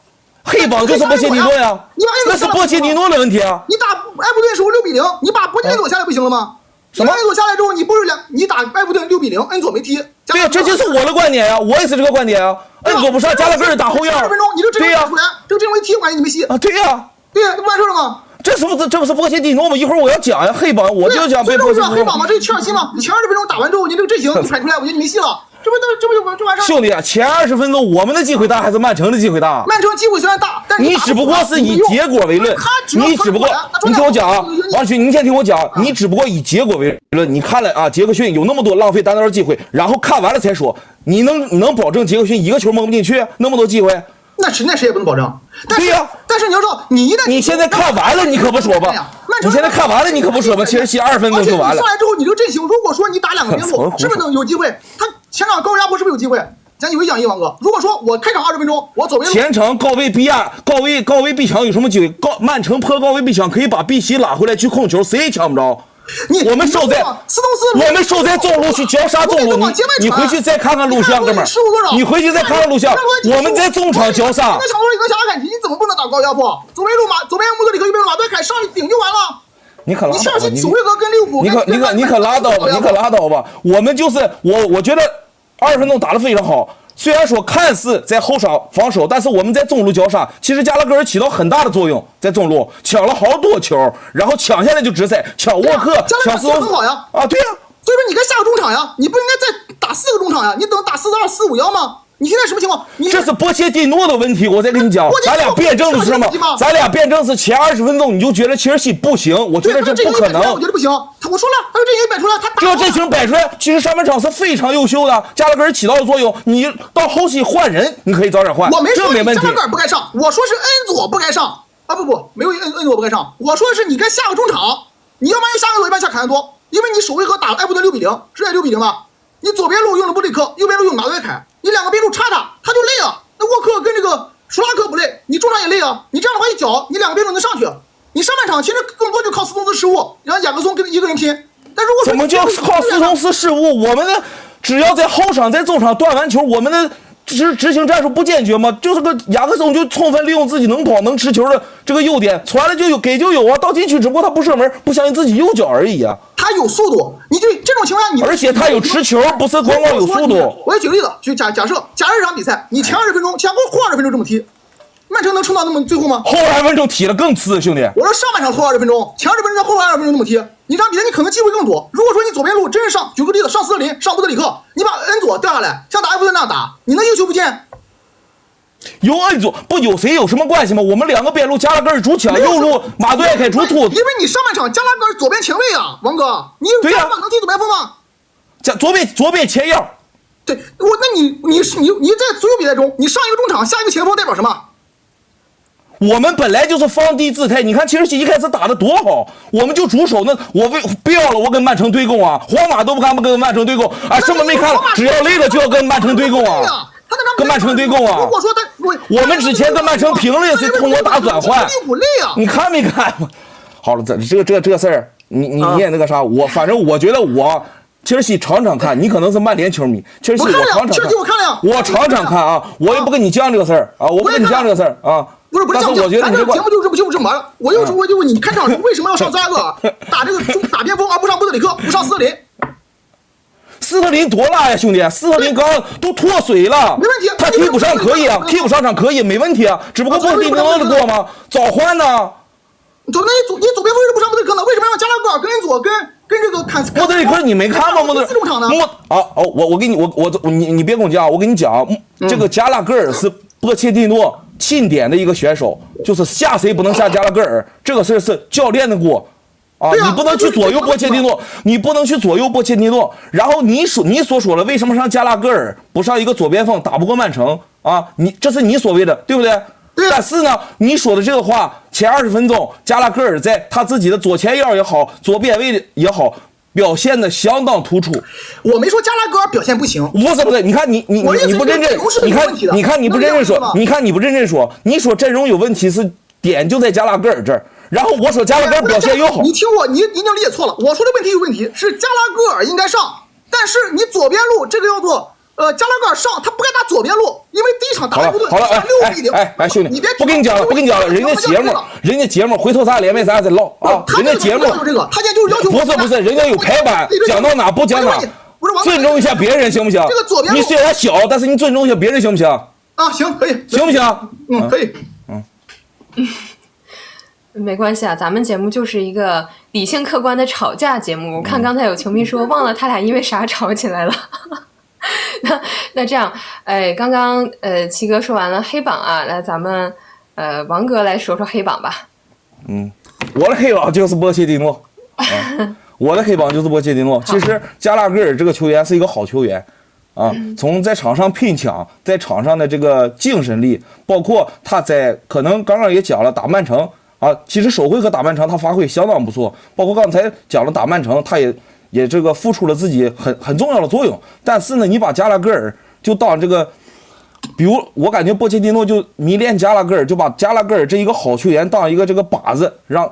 D: 黑帮就是波切蒂诺呀，那是波切蒂诺的问题啊。
A: 你打埃弗顿时候6-0，你把波切蒂诺下来不行了吗？
D: 什么？
A: 恩佐下来之后，你不是你打埃弗顿6-0，恩佐没踢。
D: 对呀，这就是我的观点呀，我也是这个观点啊。恩佐不上，加拉格尔打后腰。
A: 20分钟，你这阵容出来，这个阵容一踢，我感觉你没戏
D: 啊。对呀，
A: 对呀，这不完事了吗？
D: 这不是波切蒂诺吗？一会儿我要讲呀，黑帮，我就讲被波切蒂诺。
A: 黑帮吗？这是切尔西吗？你前20分钟打完之后，你这个阵型你传出来，我觉得你没戏了。这不完事儿。
D: 兄弟，前20分钟我们的机会大还是曼城的机会大？
A: 曼城机会虽然大，但是
D: 你只不过是以结果为论，你只不过你听我讲啊，王旭，你先听我讲，你只不过以结果为论。你看了啊，杰克逊有那么多浪费单刀的机会，然后看完了才说，你能保证杰克逊一个球蒙不进去？那么多机会？
A: 那谁也不能保证。
D: 对呀，
A: 但是你要知道，你
D: 现在看完了，你可不说吧？你现在看完了，你可不说吧？切尔西20分钟就完了。
A: 上来之后，你这个阵型，如果说你打2个边路，是不是能有机会？他前场高位压迫是不是有机会？咱有一讲一，王哥。如果说我开场20分钟，我左边
D: 前场高位逼压，高位逼抢有什么机会？曼城破高位逼抢可以把碧玺拉回来去控球，谁也抢不着。我们守在中路去绞杀中路，你回去再看看录像，哥们儿，你回去再看看录像，我们在中场绞杀。
A: 一个小一个小坎提，你怎么不能打高压迫？左边穆德里克，右边马德凯上去顶就完了。
D: 你可拉倒吧，
A: 你首回合跟利物浦，
D: 你可拉倒吧，我们就是我觉得20分钟打得非常好。虽然说看似在后场防守，但是我们在中路绞杀，其实加拉格尔起到很大的作用，在中路抢了好多球，然后抢下来就直塞，抢沃克，抢斯通斯
A: 好呀，
D: 啊，对呀，
A: 所以说你该下个中场呀，你不应该再打4个中场呀，你等打4-2、4-5-1吗？你现在什么情况？
D: 这是波切蒂诺的问题，我再跟你讲，咱俩辩证的是什么？咱俩辩证是前20分钟你就觉得切尔西不行，我觉得这不可能。
A: 我觉得不行，我说了，他说阵型摆出来，
D: 这阵型摆出来，其实上半场是非常优秀的，加拉格尔起到的作用。你到后期换人，你可以早点换，
A: 我没说
D: 这没问题。
A: 加拉格尔不该上，我说是恩佐不该上啊，不，没有恩佐不该上，我说的是你该下个中场，你要不然就下个左，一般下坎特多，因为你首回合打埃弗顿6-0，是在6-0吧？你左边路用了布里克，右边路用马德凯，你2个边路插他就累啊。那沃克跟这个舒拉克不累，你中场也累啊。你这样的话一搅，你2个边路能上去。你上半场其实更多就靠斯通斯失误，然后雅各松跟一个人拼。但如果
D: 怎么叫靠斯通斯失误？我们的只要在后场在中场断完球，我们的执行战术不坚决吗？就是个雅各松就充分利用自己能跑能持球的这个优点，传了就有给就有啊，到禁区只不过他不射门，不相信自己右脚而已啊。
A: 他有速度，你对这种情况下
D: 而且他有持球，不是光有速度。
A: 我也举个例子，就假设这场比赛，你前20分钟，前后20分钟这么踢，曼城能撑到那么最后吗？
D: 后20分钟踢了更次，兄弟。
A: 我说上半场后20分钟，前20分钟后20分钟那么踢，你这场比赛你可能机会更多。如果说你左边路真是上，举个例子，上斯特林，上布德里克，你把恩佐调下来，像打埃弗顿那样打，你能一个球不进？
D: 有恩佐不有谁有什么关系吗？我们2个边路加拉格尔主抢，右路马杜埃凯主突。
A: 因为你上半场加拉格尔左边前卫啊，王哥，你
D: 对呀，
A: 能踢左边锋吗？
D: 左边前腰。
A: 对，那你在所有比赛中，你上一个中场，下一个前锋代表什么？
D: 我们本来就是放低姿态，你看切尔西一开始打得多好，我们就主守那不要了，我跟曼城对攻啊，皇马都不敢跟曼城对攻啊，什么没看，只要累了就要跟曼城对攻啊。跟曼城对攻啊！
A: 如果说
D: 我们之前跟曼城平了也是通过打转换，你看没看？好了，这事儿，你也那个啥，反正我觉得我切尔西场场看，你可能是曼联球迷，切尔西我场场看，我场场看啊，我也不跟你犟这个事儿啊，我不跟你犟这个事儿啊。
A: 不是，
D: 但是我觉得你这
A: 节目就这么完了。我就问你看场为什么要上扎克打这个打边锋，而不上布德里克，不上斯特林？
D: 斯特林多拉呀，兄弟！斯特林刚都脱水了，
A: 没问题。
D: 他踢不上可以啊，踢不上场可以，没问题啊。只不过波蒂诺的过吗？早换呢。
A: 你左边锋是不上布德里克呢？为什么让加拉格尔跟恩佐跟这个坎斯？
D: 布德里克你没看吗？4
A: 中场呢？
D: 我给你你别跟我讲，我跟你讲，这个加拉格尔是波切蒂诺钦点的一个选手，就是下谁不能下加拉格尔，这个事是教练的锅。啊，你不能去左右波切蒂诺，你不能去左右波切蒂诺。然后你所说了，为什么上加拉格尔不上一个左边锋打不过曼城啊？这是你所谓的，对不对？
A: 对。
D: 但是呢，你说的这个话，前20分钟加拉格尔在他自己的左前腰也好，左边位也好，表现的相当突出。
A: 我没说加拉格尔表现不行，
D: 不是，你看你不认真，你看你不认真说，你说阵容有问题是点就在加拉格尔这儿。然后我说加拉格尔表现又好，
A: 你听我，你理解错了。我说的问题有问题，是加拉格尔应该上，但是你左边路这个叫做加拉格尔上，他不该打左边路，因为第一场打埃弗顿
D: 好了，6-0。兄弟，不跟你讲了，人家节目，回头咱俩连麦咱俩再唠啊。人家节目
A: 这个，他现在就是要求
D: 不是，人家有排版，讲到哪不讲哪，尊重一下别人行不行？
A: 这个左边路
D: 你虽然小，但是你尊重一下别人行不行？
A: 啊，行，可以，
D: 行不行？
A: 可以，
C: 没关系啊，咱们节目就是一个理性客观的吵架节目。我看刚才有球迷说忘了他俩因为啥吵起来了。那这样，刚刚七哥说完了黑榜啊，来咱们王哥来说说黑榜吧。
D: 我的黑榜就是波切蒂诺，我的黑榜就是波切蒂诺。其实加拉格尔这个球员是一个好球员。从在场上拼抢，在场上的这个精神力，包括他在可能刚刚也讲了打曼城啊，其实首回合打曼城他发挥相当不错，包括刚才讲了打曼城，他也这个付出了自己很重要的作用。但是呢，你把加拉格尔就当这个，比如我感觉波切蒂诺就迷恋加拉格尔，就把加拉格尔这一个好球员当一个这个靶子，让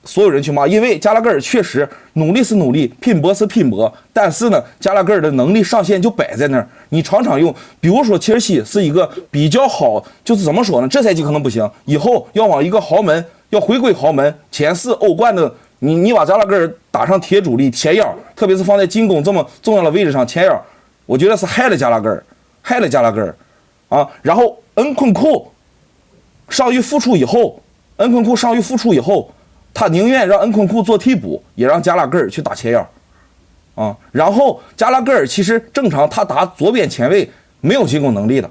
D: 所有人去骂。因为加拉格尔确实努力是努力，拼搏是拼搏，但是呢，加拉格尔的能力上限就摆在那儿。你场场用，比如说切尔西是一个比较好，就是怎么说呢？这赛季可能不行，以后要往一个豪门，要回归豪门，前4欧冠的，你把加拉格尔打上铁主力前腰，特别是放在进攻这么重要的位置上前腰，我觉得是害了加拉格尔。啊，然后恩昆库伤愈复出以后，他宁愿让恩昆库做替补，也让加拉格尔去打前腰，啊，然后加拉格尔其实正常他打左边前卫没有进攻能力的，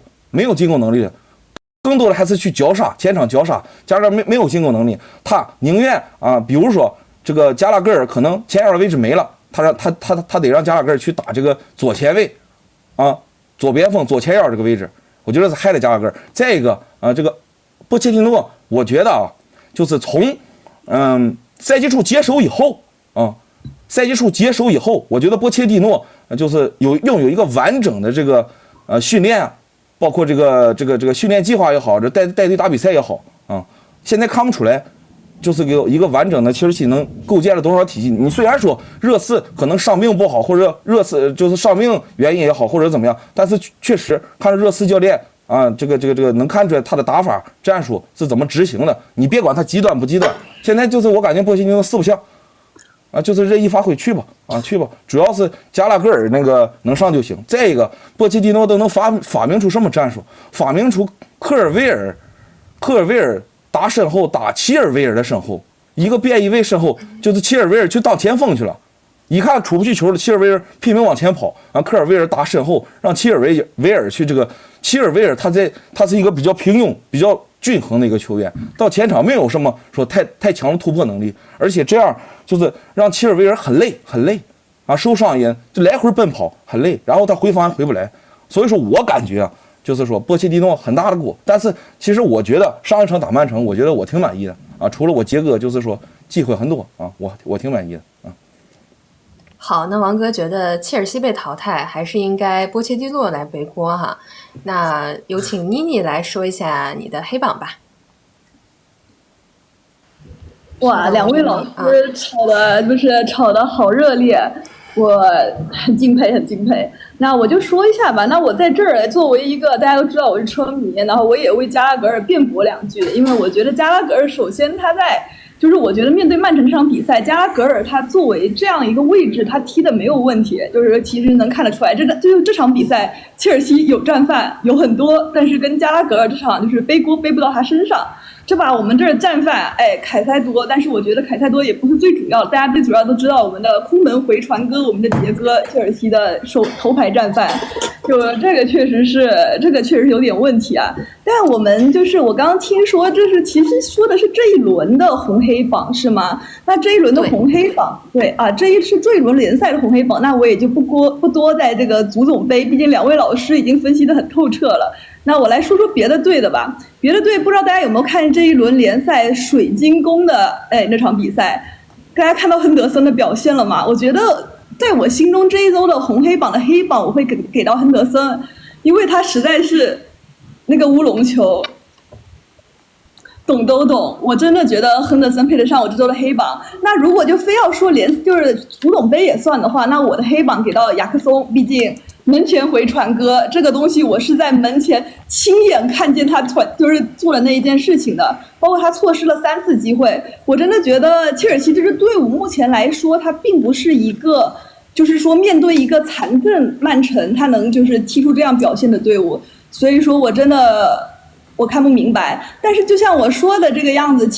D: 更多的还是去绞杀前场绞杀，加上没有进攻能力，他宁愿啊，比如说这个加拉格尔可能前腰的位置没了，他得让加拉格尔去打这个左前卫，啊，左边锋左前腰这个位置。我觉得是害了加拉格尔。再一个这个波切蒂诺，我觉得啊，就是从赛季初接手以后，我觉得波切蒂诺就是拥有一个完整的这个训练啊，包括这个训练计划也好，这带队打比赛也好啊，现在看不出来。就是有一个完整的切尔西能构建了多少体系？你虽然说热刺可能伤病不好，或者热刺就是伤病原因也好，或者怎么样，但是确实看着热刺教练啊，这个能看出来他的打法战术是怎么执行的。你别管他极端不极端，现在就是我感觉波切蒂诺四不像啊，就是任意发挥去吧，主要是加拉格尔那个能上就行。再一个，波切蒂诺都能发明出什么战术？发明出科尔维尔。打身后打齐尔维尔的身后，一个边翼位身后就是齐尔维尔去当前锋去了，一看出不去球了，齐尔维尔拼命往前跑，科尔维尔打身后，让齐尔维尔去这个齐尔维尔他是一个比较平庸、比较均衡的一个球员，到前场没有什么说太强的突破能力，而且这样就是让齐尔维尔很累啊，受伤也就来回奔跑很累，然后他回防还回不来，所以说我感觉就是说波切蒂诺很大的锅，但是其实我觉得上一场打曼城，我觉得我挺满意的啊，除了我杰哥就是说机会很多啊，我挺满意的啊。
C: 好，那王哥觉得切尔西被淘汰还是应该波切蒂诺来背锅哈？那有请妮妮来说一下你的黑榜吧。
E: 哇，两位老师吵得好热烈，我很敬佩。那我就说一下吧。那我在这儿作为一个大家都知道我是车迷，然后我也为加拉格尔辩驳2句，因为我觉得加拉格尔首先他在就是我觉得面对曼城这场比赛，加拉格尔他作为这样一个位置，他踢的没有问题，就是其实能看得出来，这场比赛切尔西有战犯有很多，但是跟加拉格尔这场就是背锅背不到他身上。这把我们这儿战犯，凯塞多，但是我觉得凯塞多也不是最主要，大家最主要都知道我们的空门回传哥，我们的杰哥，切尔西的头牌战犯，就这个确实是有点问题啊。但我们就是我刚刚听说，这是其实说的是这一轮的红黑榜是吗？那这一轮的红黑榜，对啊，这一轮联赛的红黑榜，那我也就不多在这个足总杯，毕竟两位老师已经分析得很透彻了。那我来说说别的队的吧。别的队不知道大家有没有看这一轮联赛水晶宫的那场比赛？大家看到亨德森的表现了吗？我觉得在我心中这一周的红黑榜的黑榜，我会给到亨德森，因为他实在是那个乌龙球。懂都懂，我真的觉得亨德森配得上我这周的黑榜。那如果就非要说就是足总杯也算的话，那我的黑榜给到雅克松，毕竟门前回传哥这个东西，我是在门前亲眼看见他就是做了那一件事情的，包括他错失了3次机会。我真的觉得切尔西这支队伍目前来说，他并不是一个就是说面对一个残阵曼城，他能就是踢出这样表现的队伍，所以说我看不明白。但是就像我说的这个样子，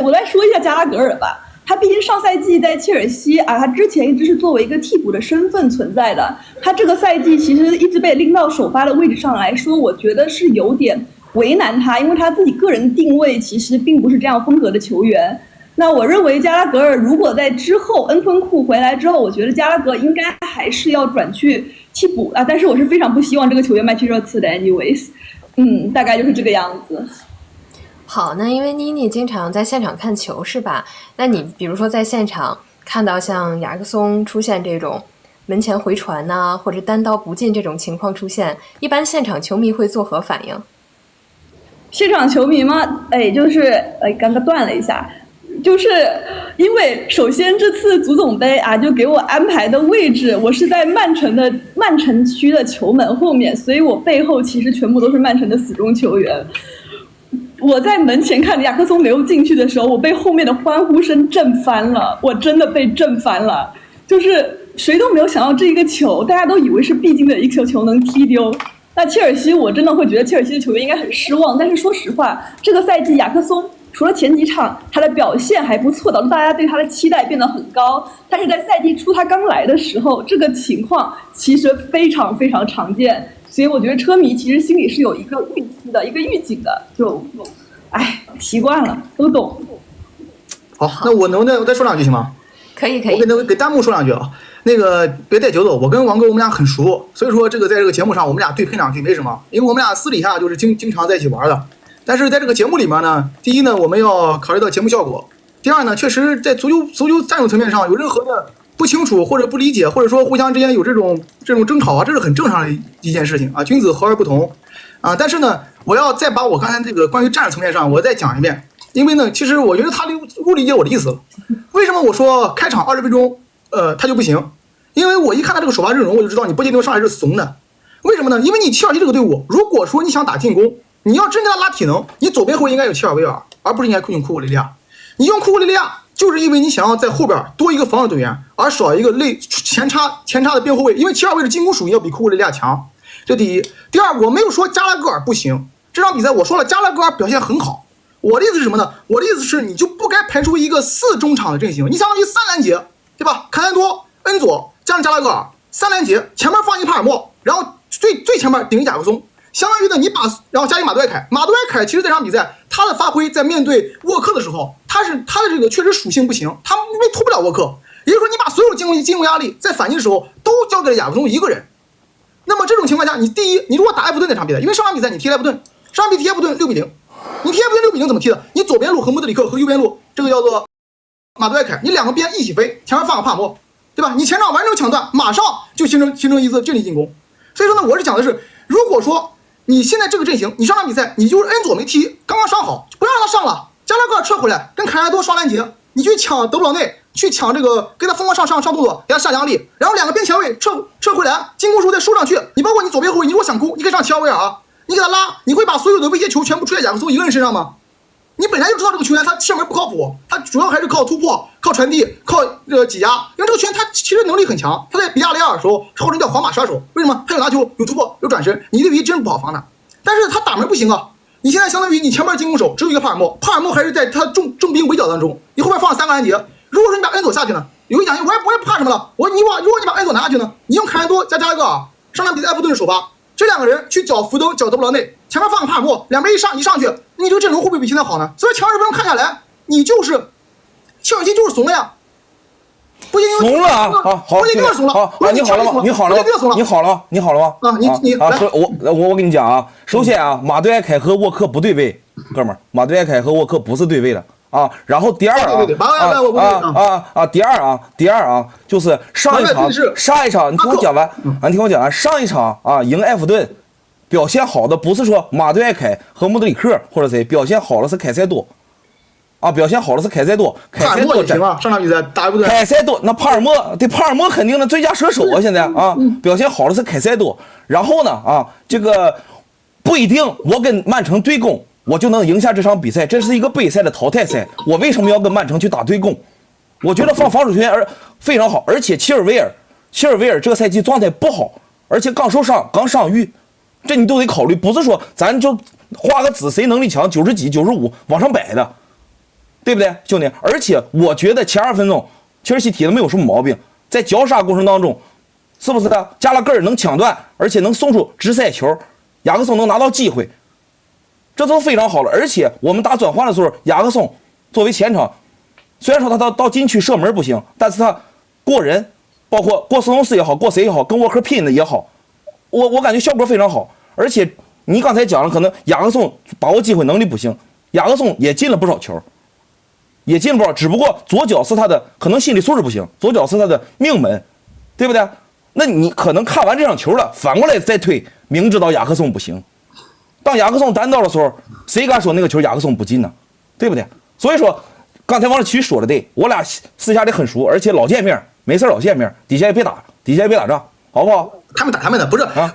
E: 我来说一下加拉格尔吧。他毕竟上赛季在切尔西啊，他之前一直是作为一个替补的身份存在的。他这个赛季其实一直被拎到首发的位置上来说，我觉得是有点为难他，因为他自己个人定位其实并不是这样风格的球员。那我认为加拉格尔如果在之后恩昆库回来之后，我觉得加拉格尔应该还是要转去替补啊。但是我是非常不希望这个球员卖去热刺的 anyways。大概就是这个样子。
C: 好，那因为妮妮经常在现场看球是吧？那你比如说在现场看到像雅克松出现这种门前回传呐，或者单刀不进这种情况出现，一般现场球迷会作何反应？
E: 现场球迷吗？就是刚刚断了一下。就是因为首先这次足总杯啊，就给我安排的位置，我是在曼城区的球门后面，所以我背后其实全部都是曼城的死忠球员。我在门前看雅克松没有进去的时候，我被后面的欢呼声震翻了，我真的被震翻了。就是谁都没有想到这一个球，大家都以为是必进的一个球能踢丢。那切尔西，我真的会觉得切尔西的球员应该很失望。但是说实话，这个赛季雅克松除了前几场他的表现还不错，导致大家对他的期待变得很高，但是在赛季初他刚来的时候，这个情况其实非常非常常见。所以我觉得车迷其实心里是有一个预期的，一个预警的，习惯了，都懂。
A: 好，那我能再说两句行吗？
C: 可以。
A: 我给弹幕说两句啊。那个别带节奏，我跟王哥我们俩很熟，所以说这个在这个节目上我们俩对喷两句没什么，因为我们俩私底下就是经常在一起玩的。但是在这个节目里面呢，第一呢，我们要考虑到节目效果；第二呢，确实在足球战术层面上有任何的不清楚或者不理解，或者说互相之间有这种争吵啊，这是很正常的一件事情啊。君子和而不同啊。但是呢，我要再把我刚才这个关于战术层面上我再讲一遍，因为呢，其实我觉得他不理解我的意思了。为什么我说开场20分钟他就不行？因为我一看他这个首发阵容，我就知道你波切蒂诺上来是怂的。为什么呢？因为你切尔西这个队伍，如果说你想打进攻，你要真跟他拉体能，你左边后卫应该有切尔维尔，而不是应该用库库雷利亚。你用库库雷利亚，就是因为你想要在后边多一个防守队员，而少一个前插的边后卫，因为切尔维尔进攻属性要比库库雷利亚强。这第一。第二，我没有说加拉戈尔不行，这场比赛我说了加拉戈尔表现很好。我的意思是什么呢？我的意思是你就不该排出一个4中场的阵型，你相当于3拦截，对吧？坎恩多、恩佐加上加拉戈尔3拦截，前面放一帕尔默，然后最前面顶一贾克松，相当于呢然后加一马杜埃凯。马杜埃凯其实这场比赛他的发挥在面对沃克的时候，他的这个确实属性不行，他突不了沃克，也就是说你把所有进攻压力在反击的时候都交给了雅克松一个人。那么这种情况下，你如果打埃弗顿那场比赛，因为上场比赛你踢埃弗顿，上场比踢埃弗顿6-0，你踢埃弗顿6-0怎么踢的？你左边路和穆德里克和右边路这个叫做马杜埃凯，你两个边一起飞，前面放个帕默，对吧？你前场完成抢断，马上就形成一次阵地进攻。所以说呢，我是讲的是，如果说你现在这个阵型，你上场比赛你就是恩佐没踢，刚刚伤好，不要让他上了，加拉戈尔撤回来，跟凯莱多双拦截，你去抢德布劳内，去抢这个，给他疯狂上动作，给他上压力，然后两个边前卫撤回来，进攻时候再收上去。你包括你左边后卫，你如果想攻，你可以上齐奥威尔，你给他拉，你会把所有的威胁球全部出在雅克松一个人身上吗？你本来就知道这个球员他射门不靠谱，他主要还是靠突破、靠传递、靠挤压。因为这个球员他其实能力很强，他在比亚雷亚尔的时候号称叫皇马杀手，为什么？他有拿球、有突破、有转身，你一对1真不好防他。但是他打门不行啊。你现在相当于你前面进攻手只有一个帕尔默，帕尔默还是在他重兵围剿当中，你后面放了3个安杰。如果说你把恩佐下去呢，有一讲我也不怕什么了。如果你把恩佐拿下去呢，你用凯恩多加一个上场比赛埃弗顿的首发，这2个人去搅福登搅德布劳内，前面放个帕尔默，两边一上去，你这个阵容会不会比现在好呢？所以前20分钟看下来，你就是切尔西就是怂了呀。不行，
D: 怂了啊！好，
A: 不行就是怂了。
D: 好，你好了吗？你好了吗？
A: 啊，你
D: 啊，我跟你讲啊，首先啊，马对埃凯和沃克不对位，哥们儿，马对埃凯和沃克不是对位的啊。然后第二啊，就是上一场，你听我讲完，上一场啊赢埃弗顿，表现好的不是说马对埃凯和穆德里克或者谁，表现好的是凯塞多。啊，表现好的是凯塞多，
A: 帕尔默也行啊，上场比赛打不对。
D: 凯塞多那帕尔默肯定的最佳射手啊，现在啊，表现好的是凯塞多。然后呢啊，这个不一定我跟曼城对攻，我就能赢下这场比赛，这是一个杯赛的淘汰赛。我为什么要跟曼城去打对攻？我觉得放防守球员非常好，而且切尔维尔这个赛季状态不好，而且刚受伤，刚伤愈，这你都得考虑，不是说咱就画个子谁能力强90几95往上摆的。对不对，兄弟？而且我觉得前2分钟切尔西踢的没有什么毛病，在绞杀过程当中，是不是的？加拉戈尔能抢断，而且能送出直塞球，雅克松能拿到机会，这都非常好了。而且我们打转换的时候，雅克松作为前场，虽然说他到禁区射门不行，但是他过人，包括过斯通斯也好，过谁也好，跟沃克拼的也好，我感觉效果非常好。而且你刚才讲了，可能雅克松把握机会能力不行，雅克松也进了不少球。也进不了，只不过左脚是他的可能心理素质不行，左脚是他的命门，对不对？那你可能看完这场球了，反过来再推，明知道雅克松不行，当雅克松单刀的时候，谁敢说那个球雅克松不进呢？对不对？所以说，刚才王志奇说的对，我俩私下里很熟，而且老见面，没事老见面，底下也别打仗，好不好？
A: 他们的不是啊，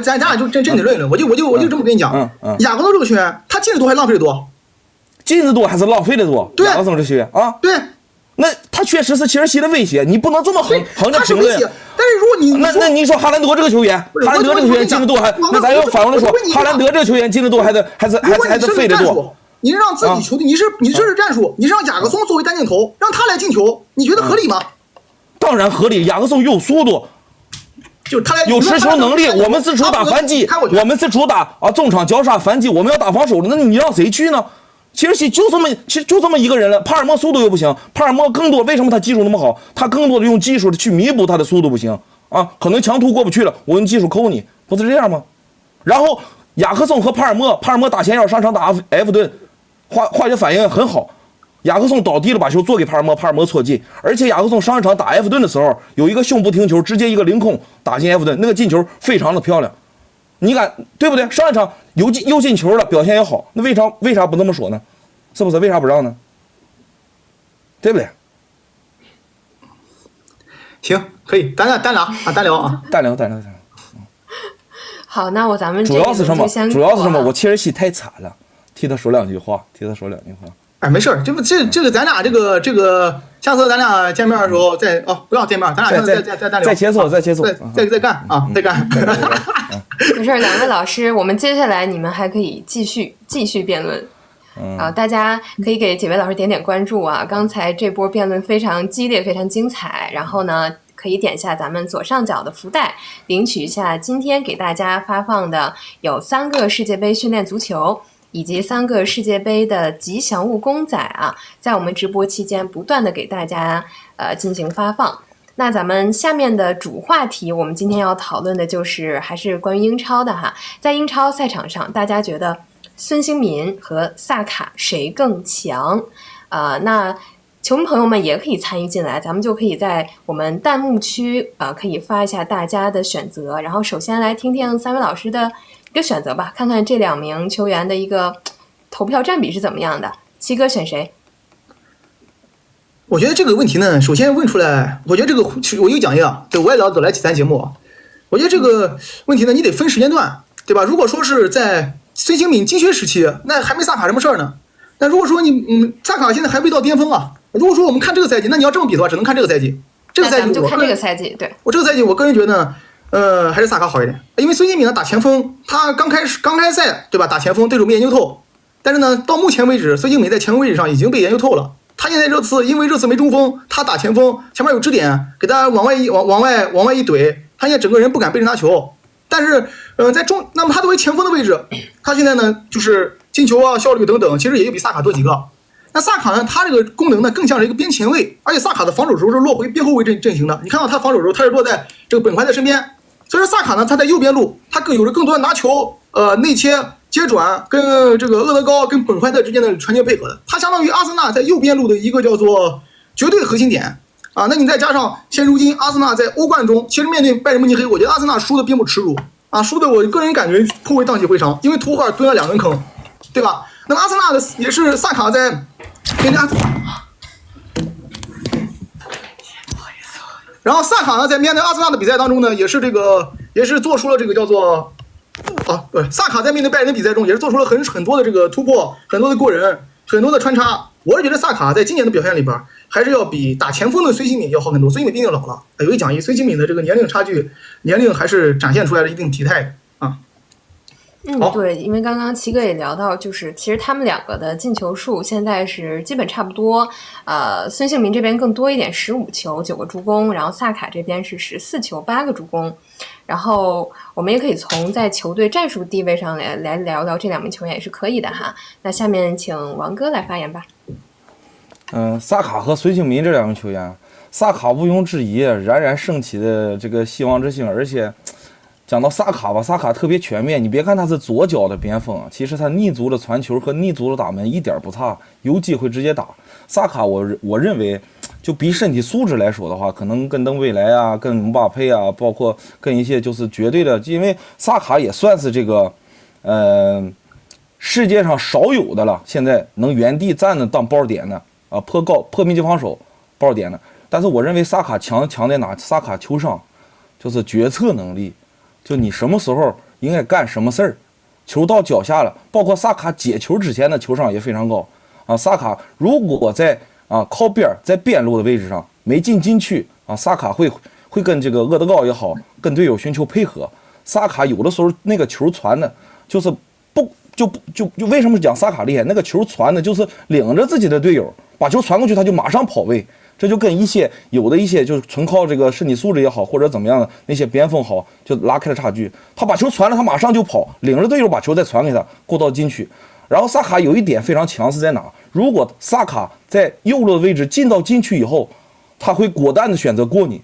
A: 咱俩就真得论一论，我就这么跟你讲，雅克松这个球员，他进的多还浪费的多？
D: 进的多还是浪费的多？
A: 对，
D: 雅克松这球员啊，
A: 对，
D: 那他确实是切尔西的威胁，你不能这么横着评论。
A: 但是如果你
D: 那你说哈兰德这个球员，进的多还，那咱要反过来说，哈兰德这个球员进的多还是费的多？
A: 你是让自己球队，你这是战术，你是让雅克松作为单箭头，让他来进球，你觉得合理吗？
D: 当然合理，雅克松有速度。
A: 就是他
D: 有持球能力，我们是主打反击，我们是主打中场绞杀反击，我们要打防守的，那你让谁去呢？切尔西就这么一个人了，帕尔默速度又不行，帕尔默更多为什么他技术那么好？他更多的用技术去弥补他的速度不行啊，可能强突过不去了，我用技术扣你，不是这样吗？然后雅克松和帕尔默打前腰上场打埃弗顿，化学反应很好，雅克松倒地了把球做给帕尔默错进，而且雅克松上一场打埃弗顿的时候有一个胸部停球，直接一个凌空打进埃弗顿，那个进球非常的漂亮。你敢对不对？上一场又进球了，表现也好，那为啥不这么说呢？是不是？为啥不让呢？对不对？
A: 行，可以，单聊啊，单聊。
C: 好，那咱们
D: 主要是什么？我切尔西太惨了，替他说两句话。
A: 哎，没事儿，这个咱俩这个，下次咱俩见面的时候再不要见面，咱俩再单聊，
D: 再切磋，
A: 再干啊，再干。
C: 没事，两位老师，我们接下来你们还可以继续辩论。大家可以给几位老师点点关注啊！刚才这波辩论非常激烈，非常精彩。然后呢，可以点下咱们左上角的福袋，领取一下今天给大家发放的有3个世界杯训练足球，以及3个世界杯的吉祥物公仔啊，在我们直播期间不断的给大家进行发放。那咱们下面的主话题，我们今天要讨论的就是还是关于英超的哈。在英超赛场上，大家觉得孙兴民和萨卡谁更强？那球迷朋友们也可以参与进来，咱们就可以在我们弹幕区可以发一下大家的选择。然后首先来听听3位老师的一个选择吧，看看这2名球员的一个投票占比是怎么样的。七哥选谁？
A: 我觉得这个问题呢，首先问出来，我觉得这个我又讲一个，对，我也走来咱节目。我觉得这个问题呢，你得分时间段，对吧？如果说是在孙兴敏金靴时期，那还没萨卡什么事儿呢。但如果说你萨卡现在还未到巅峰啊，如果说我们看这个赛季，那你要这么比的话，只能看这个赛季。这个赛季
C: 咱们就看这个赛季，对。
A: 我这个赛季，我个人觉得，还是萨卡好一点，因为孙兴慜呢打前锋，他刚开赛对吧，打前锋对手没研究透，但是呢到目前为止，孙兴慜在前锋位置上已经被研究透了。他现在因为这次没中锋，他打前锋前面有支点，给他往外一怼，他现在整个人不敢背着拿球。但是那么他作为前锋的位置，他现在呢就是进球啊、效率等等，其实也就比萨卡多几个。那萨卡呢，他这个功能呢更像是一个边前卫，而且萨卡的防守时候是落回边后卫阵型的。你看到他防守时候，他是落在这个本怀特身边。所以说萨卡呢，他在右边路，他有着更多的拿球、内切、接转，跟这个厄德高跟本怀特之间的传接配合的。他相当于阿森纳在右边路的一个叫做绝对核心点啊。那你再加上现如今阿森纳在欧冠中，其实面对拜仁慕尼黑，我觉得阿森纳输的并不耻辱啊，输的我个人感觉颇为荡气回肠，因为图赫尔蹲了2个坑，对吧？那么阿森纳的也是萨卡在面对然后萨卡呢，在面对阿森纳的比赛当中呢，也是做出了这个叫做萨卡在面对拜仁的比赛中，也是做出了很多的这个突破，很多的过人，很多的穿插。我是觉得萨卡在今年的表现里边，还是要比打前锋的孙兴慜要好很多。孙兴慜毕竟老了，有一讲一，孙兴慜的这个年龄差距，年龄还是展现出来了一定体态啊。
C: 对，因为刚刚齐哥也聊到，就是其实他们2个的进球数现在是基本差不多。孙兴慜这边更多一点，15球9个助攻，然后萨卡这边是14球8个助攻。然后我们也可以从在球队战术地位上来聊聊这2名球员也是可以的哈。那下面请王哥来发言吧。
D: 萨卡和孙兴慜这2名球员，萨卡毋庸置疑冉冉升起的这个希望之星，而且。讲到萨卡吧，萨卡特别全面。你别看他是左脚的边锋，其实他逆足的传球和逆足的打门一点不差，有机会直接打。萨卡我认为，就比身体素质来说的话，可能跟登贝莱啊、跟姆巴佩啊，包括跟一些就是绝对的，因为萨卡也算是这个，世界上少有的了，现在能原地站着当包点的啊，破密集防守包点的。但是我认为萨卡强在哪？萨卡球商就是决策能力。就你什么时候应该干什么事儿，球到脚下了，包括萨卡解球之前的球商也非常高啊。萨卡如果在靠边在边路的位置上没进禁区啊，萨卡会跟这个厄德高也好，跟队友寻求配合。萨卡有的时候那个球传的，就是就为什么讲萨卡厉害？那个球传的就是领着自己的队友把球传过去，他就马上跑位。这就跟有的一些就是纯靠这个身体素质也好，或者怎么样的那些边锋好，就拉开了差距。他把球传了，他马上就跑，领着队友把球再传给他，过到禁区。然后萨卡有一点非常强是在哪？如果萨卡在右路的位置进到禁区以后，他会果断的选择过你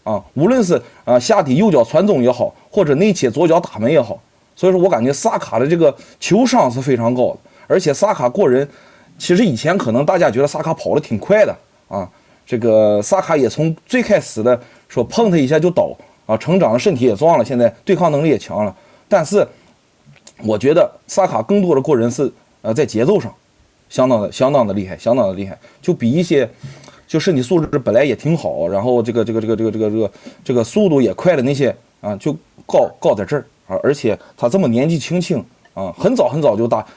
D: 啊！无论是下底右脚传中也好，或者内切左脚打门也好。所以说我感觉萨卡的这个球商是非常高的，而且萨卡过人。其实以前可能大家觉得萨卡跑得挺快的啊，这个萨卡也从最开始的说碰他一下就倒啊，成长的身体也壮了，现在对抗能力也强了。但是我觉得萨卡更多的过人是在节奏上相当的厉害，就比一些就身体素质本来也挺好，然后这个速度也快的那些啊，就高在这儿啊，而且他这么年纪轻啊，很早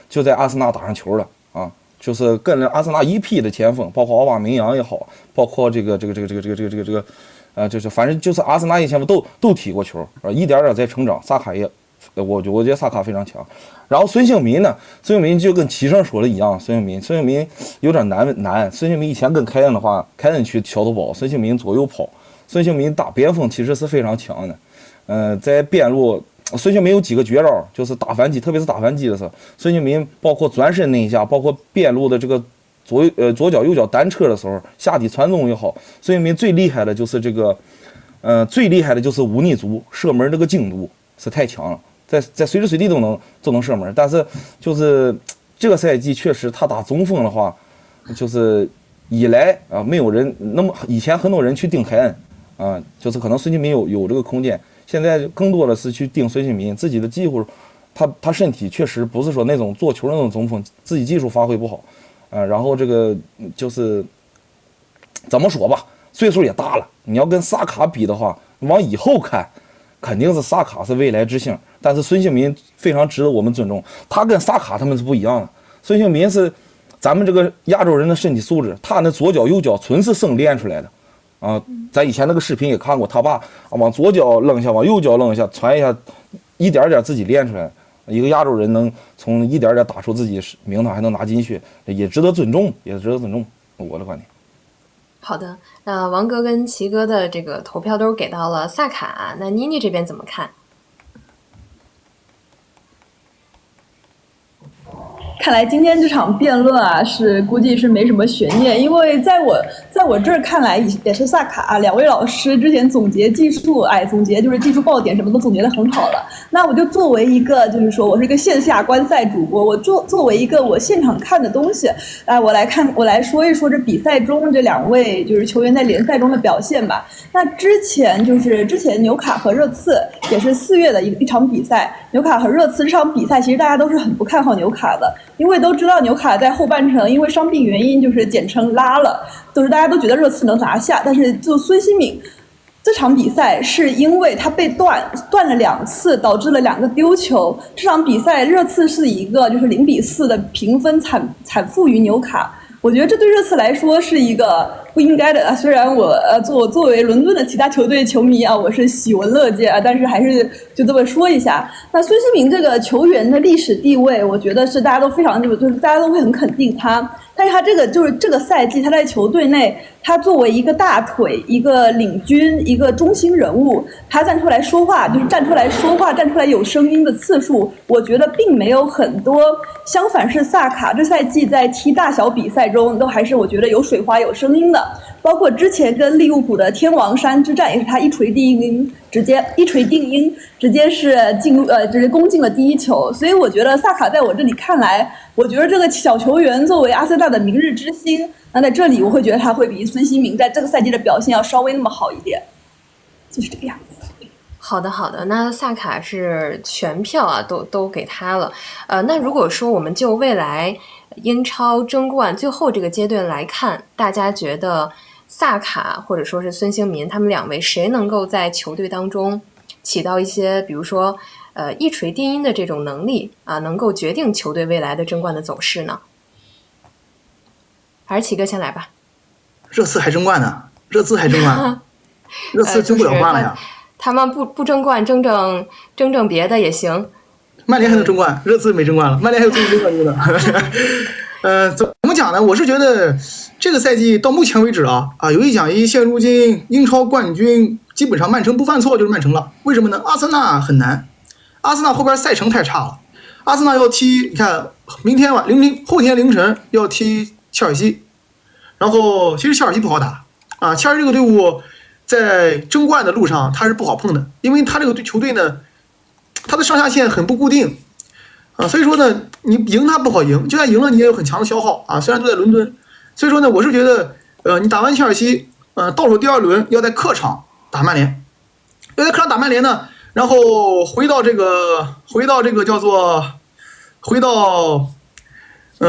D: 就在阿森纳打上球了啊。就是跟着阿森纳一批的前锋，包括奥巴梅扬也好，包括就是反正就是阿森纳一前锋都踢过球，一点点在成长。萨卡也，我觉得萨卡非常强。然后孙兴慜呢，孙兴慜就跟齐胜说的一样，孙兴慜有点难。孙兴慜以前跟凯恩的话，凯恩去小头堡，孙兴慜左右跑，孙兴慜打边锋其实是非常强的。在边路。孙兴慜有几个绝招，就是打反击，特别是打反击的时候，孙兴慜包括转身那一下，包括边路的这个左脚右脚单车的时候，下底传中也好，孙兴慜最厉害的就是无逆足射门这个精度是太强了，在随时随地都能射门。但是就是这个赛季确实他打中锋的话，就是以来啊没有人那么以前很多人去盯凯恩啊，就是可能孙兴慜有这个空间。现在更多的是去盯孙兴慜自己的技术，他身体确实不是说那种做球的那种中锋，自己技术发挥不好，然后这个就是怎么说吧，岁数也大了，你要跟萨卡比的话，往以后看，肯定是萨卡是未来之星，但是孙兴慜非常值得我们尊重，他跟萨卡他们是不一样的，孙兴慜是咱们这个亚洲人的身体素质，他那左脚右脚纯是生练出来的。啊，咱以前那个视频也看过，他爸往左脚扔一下，往右脚扔一下，传一下，一点点自己练出来。一个亚洲人能从一点点打出自己名堂，还能拿金靴，也值得尊重，也值得尊重。我的观点。
C: 好的，那王哥跟齐哥的这个投票都给到了萨卡，那妮妮这边怎么看？
E: 看来今天这场辩论啊，估计是没什么悬念，因为在我这儿看来也是萨卡啊，两位老师之前总结技术，总结就是技术爆点什么都总结得很好了。那我就作为一个就是说我是一个线下观赛主播，我作为一个我现场看的东西，我来说一说这比赛中这两位就是球员在联赛中的表现吧。那之前纽卡和热刺也是4月的一场比赛，纽卡和热刺这场比赛其实大家都是很不看好纽卡的。因为都知道纽卡在后半程因为伤病原因就是简称拉了，大家都觉得热刺能拿下，但是就孙兴敏这场比赛是因为他被断了2次，导致了2个丢球。这场比赛热刺是一个就是0-4的平分惨负于纽卡。我觉得这对热刺来说是一个不应该的虽然我作为伦敦的其他球队球迷我是喜闻乐见但是还是就这么说一下。那孙兴民这个球员的历史地位，我觉得是大家都非常就是大家都会很肯定他。但是他这个赛季他在球队内，他作为一个大腿、一个领军、一个中心人物，他站出来说话，站出来有声音的次数，我觉得并没有很多。相反是萨卡这赛季在踢大小比赛中，都还是我觉得有水花、有声音的。包括之前跟利物浦的天王山之战，也是他一锤定音，直接是直接攻进了第1球。所以我觉得萨卡在我这里看来，我觉得这个小球员作为阿森纳的明日之星，那在这里我会觉得他会比孙兴民在这个赛季的表现要稍微那么好一点，就是这个样子。
C: 好的，那萨卡是全票都给他了。那如果说我们就未来英超争冠最后这个阶段来看，大家觉得萨卡或者说是孙兴民他们2位谁能够在球队当中起到一些比如说一锤定音的这种能力能够决定球队未来的争冠的走势呢？还是齐哥先来吧。
A: 热刺还争冠呢？热刺争不了冠了呀。
C: 他们不争冠，争争别的也行。
A: 曼联还能争冠，热刺没争冠了，曼联还有最后争冠军呢。怎么讲呢？我是觉得这个赛季到目前为止有一讲一，现如今英超冠军基本上曼城不犯错就是曼城了。为什么呢？阿森纳很难，阿森纳后边赛程太差了。阿森纳要踢，你看后天凌晨要踢切尔西，然后其实切尔西不好打切尔西这个队伍在争冠的路上他是不好碰的，因为他这个球队呢，他的上下限很不固定所以说呢，你赢他不好赢，就算赢了你也有很强的消耗虽然都在伦敦，所以说呢，我是觉得你打完切尔西倒数第2轮要在客场打曼联，呢，然后回到这个叫做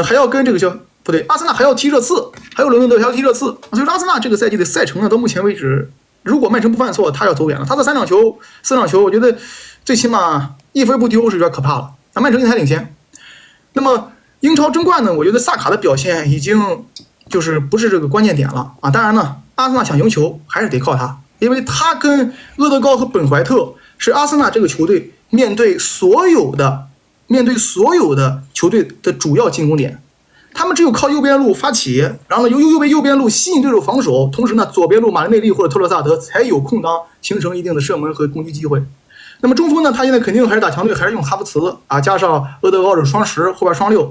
A: 还要跟这个叫不对，阿森纳还要踢热刺，还有伦敦队还要踢热刺，所以说阿森纳这个赛季的赛程呢，到目前为止，如果曼城不犯错，他要走远了。他的4场球，我觉得最起码1分不丢是有点可怕了。曼城还领先。那么英超争冠呢，我觉得萨卡的表现已经就是不是这个关键点了当然呢，阿森纳想赢球还是得靠他，因为他跟厄德高和本怀特是阿森纳这个球队面对所有的球队的主要进攻点。他们只有靠右边路发起，然后呢由右边路吸引对手防守，同时呢左边路马内利或者特洛萨德才有空当形成一定的射门和攻击机会。那么中锋呢，他现在肯定还是打强队，还是用哈弗茨加上厄德高是双10后边双6。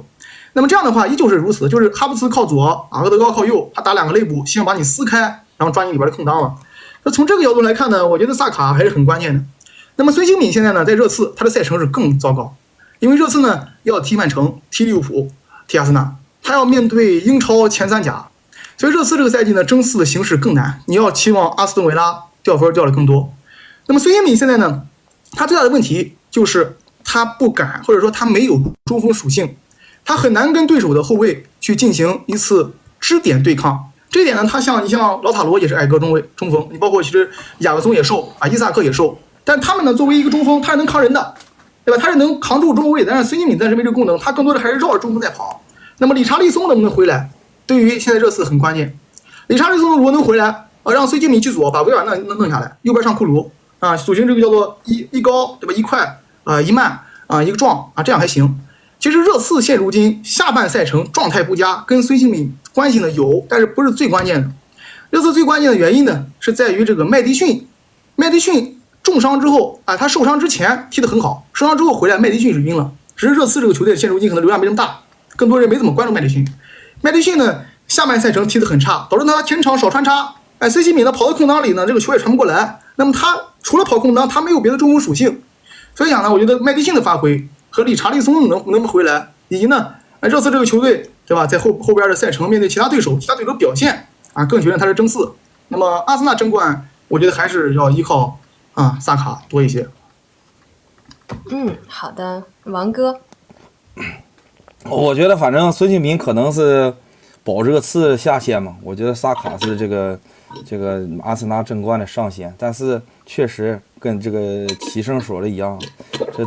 A: 那么这样的话依旧是如此，就是哈弗茨靠左厄德高靠右，他打2个肋部，希望把你撕开，然后抓你里边的空当了。那从这个角度来看呢，我觉得萨卡还是很关键的。那么孙兴敏现在呢在热刺，他的赛程是更糟糕，因为热刺呢要踢曼城、踢利物浦、踢阿森纳，他要面对英超前3甲，所以热刺这个赛季呢争4的形势更难，你要期望阿斯顿维拉掉分掉的更多。那么孙兴敏现在呢，他最大的问题就是他不敢，或者说他没有中锋属性，他很难跟对手的后卫去进行一次支点对抗。这一点呢，你像老塔罗也是矮个中锋，你包括其实雅各松也瘦伊萨克也瘦，但他们呢作为一个中锋，他是能扛人的，对吧？他是能扛住中后卫，但是孙兴敏暂时没这个功能，他更多的还是绕着中锋在跑。那么理查利松能不能回来，对于现在热刺很关键。理查利松如果能回来，让孙兴民去左把维尔纳弄下来，右边上库卢啊，组成这个叫做一高对吧？一快一慢一个壮这样还行。其实热刺现如今下半赛程状态不佳，跟孙兴民关系呢有，但是不是最关键的。热刺最关键的原因呢，是在于这个麦迪逊重伤之后他受伤之前踢得很好，受伤之后回来麦迪逊是晕了。只是热刺这个球队现如今可能流量没这么大，更多人没怎么关注麦迪逊。麦迪逊呢下半赛程踢得很差，导致他前场少穿插。孙兴民呢跑到空当里呢，这个球也传不过来。那么他除了跑空当，他没有别的中锋属性。所以讲呢，我觉得麦迪逊的发挥和理查利松能不能回来，以及呢热刺这个球队对吧，在后边的赛程面对其他对手表现更决定他是争四。那么阿森纳争冠，我觉得还是要依靠萨卡多一些。
C: 好的，王哥。
D: 我觉得反正孙兴民可能是保热刺下限嘛，我觉得萨卡是这个阿森纳争冠的上限，但是确实跟这个齐胜说的一样，这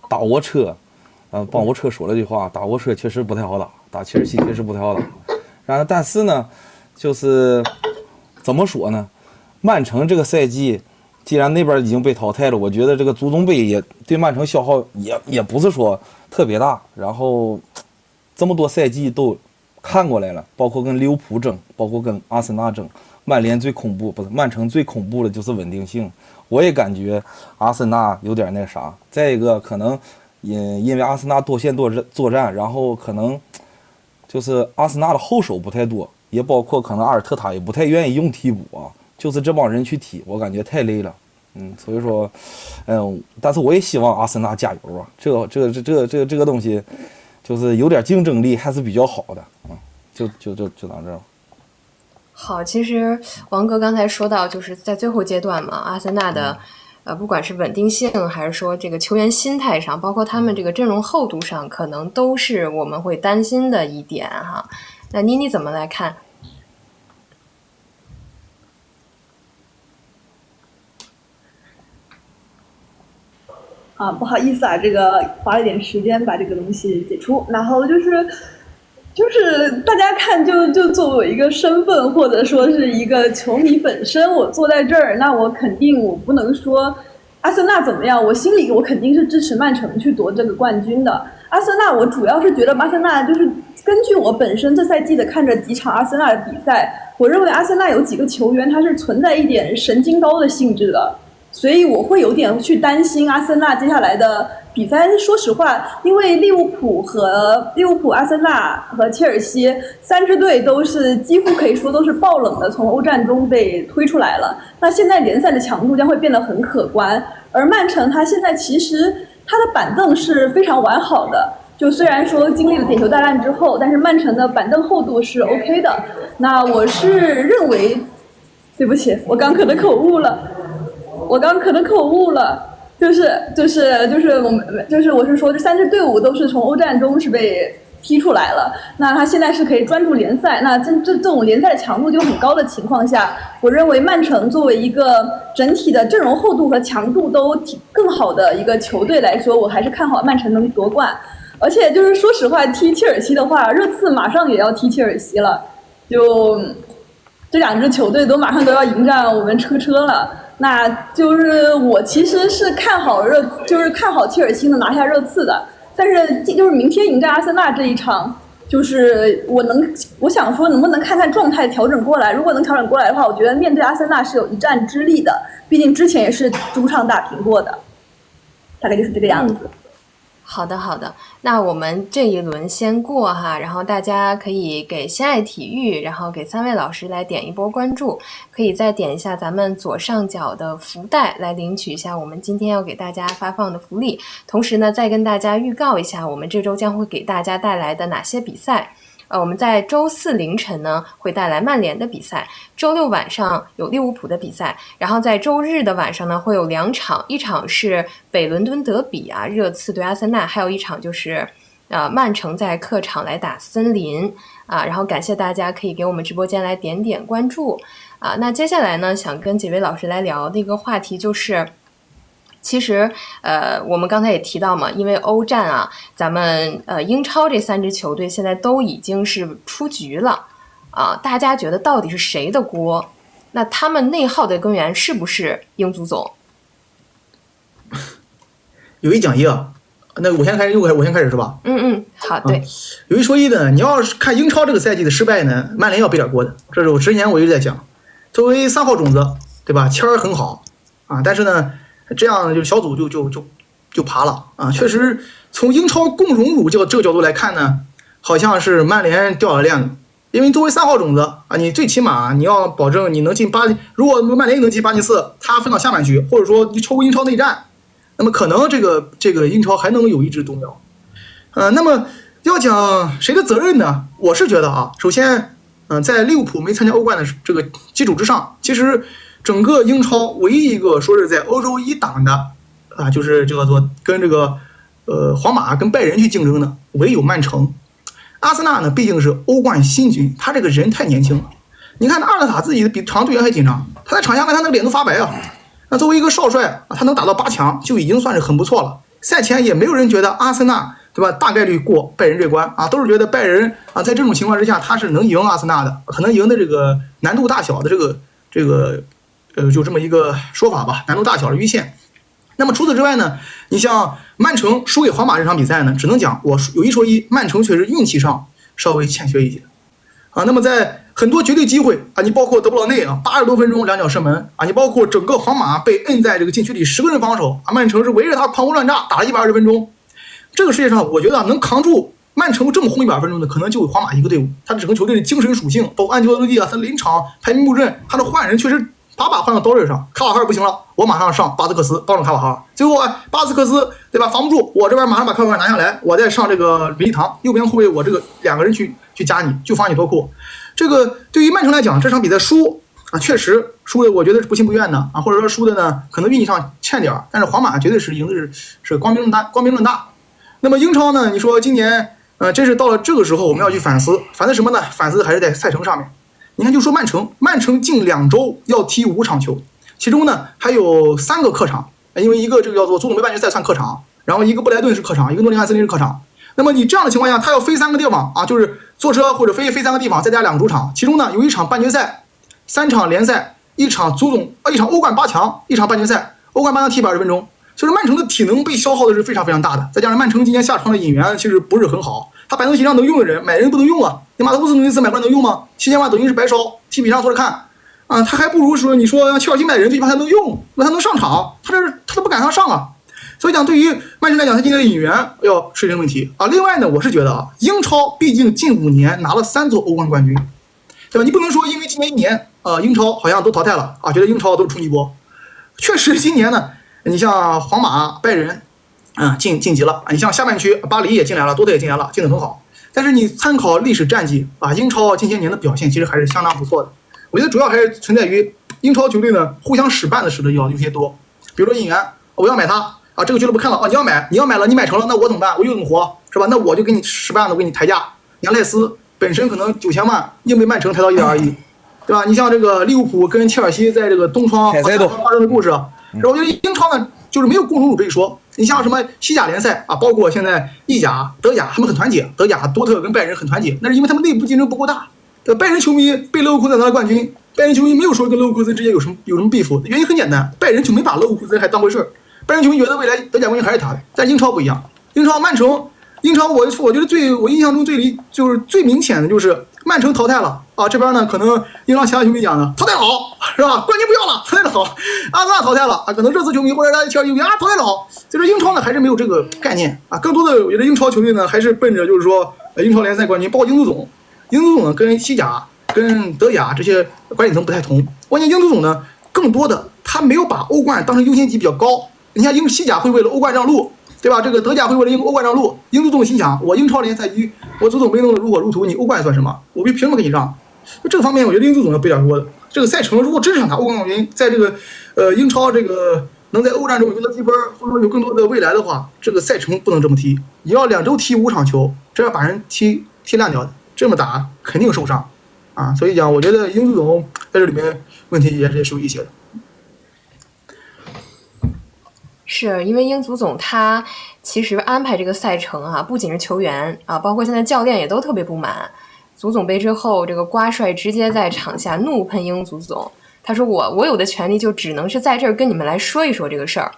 D: 打窝车，帮窝车说了句话，打窝车确实不太好打，打切尔西确实不太好打。然后但是呢，就是怎么说呢，曼城这个赛季既然那边已经被淘汰了，我觉得这个足总杯也对曼城消耗也不是说特别大。然后这么多赛季都看过来了，包括跟利物浦争，包括跟阿森纳争，曼城最恐怖的就是稳定性。我也感觉阿森纳有点那啥。再一个可能因为阿森纳多线作战，然后可能就是阿森纳的后手不太多，也包括可能阿尔特塔也不太愿意用替补就是这帮人去踢，我感觉太累了。所以说，但是我也希望阿森纳加油这个东西，就是有点竞争力还是比较好的就到这儿。
C: 好，其实王哥刚才说到，就是在最后阶段嘛，阿森纳的不管是稳定性，还是说这个球员心态上，包括他们这个阵容厚度上，可能都是我们会担心的一点哈。那妮妮怎么来看？
E: 不好意思这个花了点时间把这个东西解除。然后就是大家看就作为一个身份或者说是一个球迷本身，我坐在这儿，那我肯定我不能说阿森纳怎么样，我心里我肯定是支持曼城去夺这个冠军的。阿森纳我主要是觉得阿森纳就是根据我本身这赛季的看着几场阿森纳的比赛，我认为阿森纳有几个球员他是存在一点神经刀的性质的。所以我会有点去担心阿森纳接下来的比赛。说实话，因为利物浦、阿森纳和切尔西三支队都是几乎可以说都是爆冷的，从欧战中被推出来了。那现在联赛的强度将会变得很可观，而曼城它现在其实它的板凳是非常完好的。就虽然说经历了点球大战之后，但是曼城的板凳厚度是 OK 的。那我是认为，对不起，我刚可能口误了。我是说这三支队伍都是从欧战中是被踢出来了，那他现在是可以专注联赛，那这种联赛强度就很高的情况下，我认为曼城作为一个整体的阵容厚度和强度都更好的一个球队来说，我还是看好曼城能夺冠。而且就是说实话，踢切尔西的话，热刺马上也要踢切尔西了，就这两支球队都马上都要迎战我们车了。那就是我其实是看好切尔西能拿下热刺的，但是就是明天迎战阿森纳这一场，就是我想说能不能看看状态调整过来，如果能调整过来的话，我觉得面对阿森纳是有一战之力的，毕竟之前也是主场打平过的，大概就是这个样子。
C: 好的，那我们这一轮先过哈，然后大家可以给心爱体育，然后给三位老师来点一波关注，可以再点一下咱们左上角的福袋来领取一下我们今天要给大家发放的福利。同时呢，再跟大家预告一下我们这周将会给大家带来的哪些比赛。我们在周四凌晨呢会带来曼联的比赛，周六晚上有利物浦的比赛，然后在周日的晚上呢会有2场，一场是北伦敦德比热刺对阿森纳，还有一场就是曼城在客场来打森林然后感谢大家可以给我们直播间来点点关注那接下来呢想跟几位老师来聊的一个话题就是其实我们刚才也提到嘛，因为欧战咱们英超这3支球队现在都已经是出局了大家觉得到底是谁的锅？那他们内耗的根源是不是英足总？
A: 有一讲一啊，那我先开始，我先开始是吧？
C: 好，对。
A: 有一说一的，你要是看英超这个赛季的失败呢，曼联要背点锅的。这是我之前我一直在讲，作为3号种子，对吧？签儿很好啊，但是呢，这样就小组就爬了啊。确实，从英超共荣辱这个角度来看呢，好像是曼联掉了链子。因为作为3号种子啊，你最起码你要保证你能进8，如果曼联能进8进4，他分到下半区，或者说你超过英超内战，那么可能这个英超还能有一支动摇。那么要讲谁的责任呢？我是觉得啊，首先，在利物浦没参加欧冠的这个基础之上，其实整个英超唯一一个说是在欧洲一档的啊，就是叫做跟这个皇马跟拜仁去竞争的，唯有曼城。阿森纳呢，毕竟是欧冠新军，他这个人太年轻了。你看阿尔塔自己比场上队员还紧张，他在场下看他那个脸都发白啊。那作为一个少帅啊，他能打到8强就已经算是很不错了。赛前也没有人觉得阿森纳对吧大概率过拜仁这关啊，都是觉得拜仁啊在这种情况之下他是能赢阿森纳的，可能赢的这个难度大小的这个就这么一个说法吧，难度大小的阈限。那么除此之外呢，你像曼城输给皇马这场比赛呢，只能讲我有一说一，曼城确实运气上稍微欠缺一些啊。那么在很多绝对机会啊，你包括德布劳内啊，80多分钟2脚射门啊，你包括整个皇马被摁在这个禁区里10个人防守啊，曼城是围着他狂轰乱炸打了120分钟。这个世界上我觉得能扛住曼城这么轰100分钟的，可能就皇马一个队伍。他整个球队的精神属性，包括安切洛蒂啊，他临场排兵布阵，他的换人确实把换到刀刃上。卡瓦哈尔不行了，我马上上巴斯克斯帮助卡瓦哈尔。最后巴斯克斯对吧防不住，我这边马上把卡瓦哈尔拿下来，我再上这个比利唐右边后卫，我这个2个人去夹你，就防你脱裤。这个对于曼城来讲，这场比赛输啊，确实输的我觉得是不情不愿的啊，或者说输的呢可能运气上欠点，但是皇马绝对是赢的是光明正大。那么英超呢，你说今年真是到了这个时候我们要去反思什么呢？反思还是在赛程上面。你看就说曼城近2周要踢5场球，其中呢还有3个客场，因为一个这个叫做足总杯半决赛算客场，然后一个布莱顿是客场，一个诺丁汉森林是客场。那么你这样的情况下，他要飞3个地方啊，就是坐车或者飞3个地方，再加2个主场，其中呢有1场半决赛，3场联赛，1场1场欧冠8强，1场半决赛，欧冠8强踢120分钟。所以说曼城的体能被消耗的是非常非常大的，再加上曼城今年下场的引援其实不是很好，他摆弄席上能用的人买人不能用啊，你马特乌斯努内斯买过来能用吗？7000万等于是白烧，踢比上坐着看啊，他还不如说你说让切尔西买人最起码他能用，那他能上场，他都不敢上啊。所以讲对于曼城来讲，他今年的引援要是一个问题啊。另外呢，我是觉得啊，英超毕竟近5年拿了3座欧冠冠军，对吧？你不能说因为今年1年英超好像都淘汰了啊，觉得英超都是冲击波。确实今年呢，你像皇马、拜仁晋级了，你像下半区巴黎也进来了，多特也进来了，进得很好。但是你参考历史战绩啊，英超近些年的表现其实还是相当不错的。我觉得主要还是存在于英超球队呢互相使绊的使得有些多。比如说引援，我要买他啊，这个俱乐部看了啊，你要买了，你买成了，那我怎么办？我又怎么活是吧？那我就给你使绊子，我给你抬价。你像赖斯本身可能9000万，硬被曼城抬到1.2亿，对吧？你像这个利物浦跟切尔西在这个东窗发生的故事，我觉得英超呢就是没有共荣辱这一说。你像什么西甲联赛啊，包括现在意甲、德甲，他们很团结。德甲多特跟拜仁很团结，那是因为他们内部竞争不够大。拜仁球迷被勒沃库森拿了冠军，拜仁球迷没有说跟勒沃库森之间有什么beef，原因很简单，拜仁就没把勒沃库森还当回事儿。拜仁球迷觉得未来德甲冠军还是他的，但英超不一样。英超我觉得我印象中就是最明显的就是曼城淘汰了啊，这边呢可能英超其他球迷讲呢淘汰好是吧？冠军不要了，淘汰的好。阿森纳淘汰了啊，可能热刺球迷或者切尔西球迷淘汰的好。就是英超呢还是没有这个概念啊，更多的我觉得英超球队呢还是奔着就是说英超联赛冠军，包括英足总呢跟西甲跟德甲这些管理层不太同。关键英足总呢更多的他没有把欧冠当成优先级比较高。你看西甲会为了欧冠让路，对吧？这个德甲会为了欧冠让路，英足总心想我英超联赛我足总杯弄得如火如荼，你欧冠算什么？我凭什么给你让？这个方面我觉得英足总要背点锅的。这个赛程如果真是想打欧冠冠军，在这个英超这个能在欧战中有更多积分，或者说有更多的未来的话，这个赛程不能这么踢。你要2周踢5场球，这要把人踢烂掉的，这么打肯定受伤啊！所以讲，我觉得英足总在这里面问题也是有一些的。
C: 是因为英足总他其实安排这个赛程啊，不仅是球员啊，包括现在教练也都特别不满。足总杯之后，这个瓜帅直接在场下怒喷英足总，他说我有的权利就只能是在这儿跟你们来说一说这个事儿。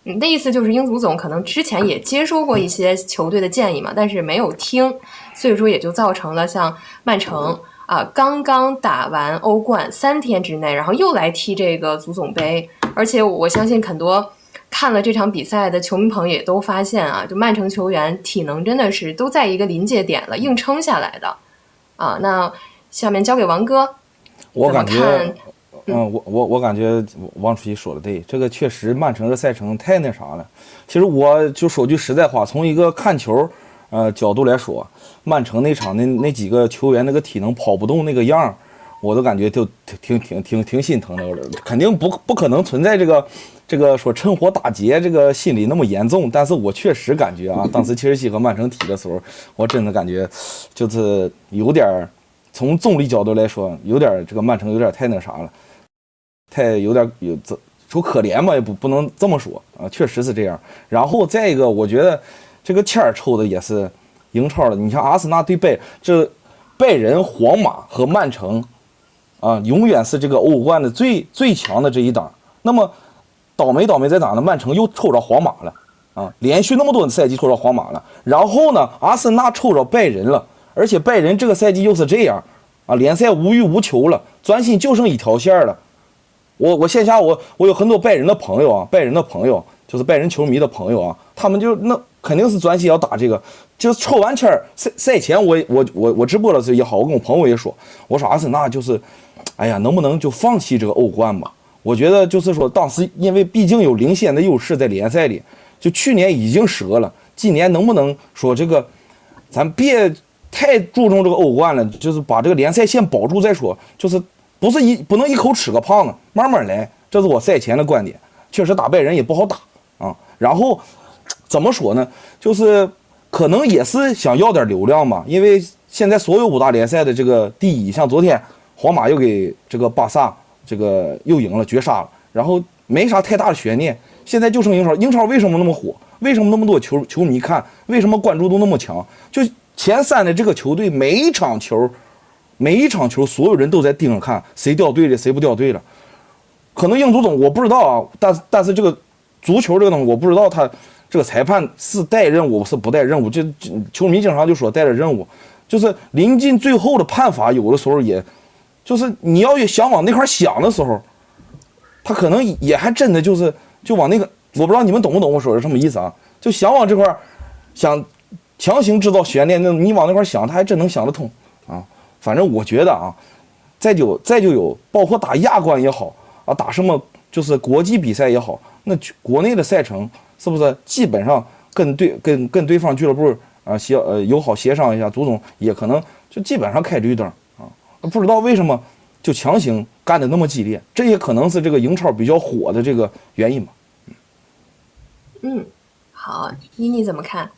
C: 那意思就是英足总可能之前也接收过一些球队的建议嘛，但是没有听，所以说也就造成了像曼城刚刚打完欧冠3天之内，然后又来踢这个足总杯，而且我相信很多看了这场比赛的球迷朋友也都发现就曼城球员体能真的是都在一个临界点了，硬撑下来的那下面交给王哥，
D: 我感觉我感觉王主席说的对，这个确实曼城的赛程太那啥了。其实我就说句实在话，从一个看球角度来说，曼城那场那几个球员那个体能跑不动那个样，我都感觉就挺心疼的。肯定不可能存在这个说趁火打劫这个心理那么严重，但是我确实感觉当时切尔西和曼城踢的时候，我真的感觉就是有点从重力角度来说，有点这个曼城有点太那啥了。太有点说可怜嘛，也不能这么说确实是这样。然后再一个，我觉得这个签儿抽的也是英超的。你像阿森纳对拜仁、皇马和曼城永远是这个欧冠的最强的这一档。那么倒霉在哪呢？曼城又抽着皇马了连续那么多的赛季抽着皇马了。然后呢，阿森纳抽着拜仁了，而且拜仁这个赛季又是这样联赛无欲无求了，专心就剩一条线了。我线下我有很多拜仁的朋友就是拜仁球迷的朋友他们就那肯定是专心要打这个，就是抽完签赛前我直播的时候也好，我跟我朋友也说，我说阿森纳就是哎呀，能不能就放弃这个欧冠吧？我觉得就是说当时因为毕竟有领先的优势在联赛里，就去年已经折了，今年能不能说这个咱别太注重这个欧冠了，就是把这个联赛先保住再说，就是不能一口吃个胖子，慢慢来，这是我赛前的观点。确实打拜仁也不好打然后怎么说呢，就是可能也是想要点流量嘛，因为现在所有5大联赛的这个第一，像昨天皇马又给这个巴萨这个又赢了，绝杀了，然后没啥太大的悬念。现在就剩英超为什么那么火？为什么那么多球迷看？为什么关注度那么强？就前3的这个球队每一场球所有人都在盯着看谁掉队了谁不掉队了。可能英足总我不知道但是这个足球这个东西我不知道他这个裁判是带任务是不带任务，这球迷经常就说带着任务，就是临近最后的判罚有的时候也就是你要想往那块想的时候，他可能也还真的就往那个，我不知道你们懂不懂我说的什么意思就想往这块想强行制造悬念，那你往那块想他还真能想得通反正我觉得再就有包括打亚冠也好打什么就是国际比赛也好，那国内的赛程是不是基本上跟对方俱乐部友好协商一下，足总也可能就基本上开绿灯不知道为什么就强行干得那么激烈，这也可能是这个英超比较火的这个原因吧。
C: 好，你怎么看？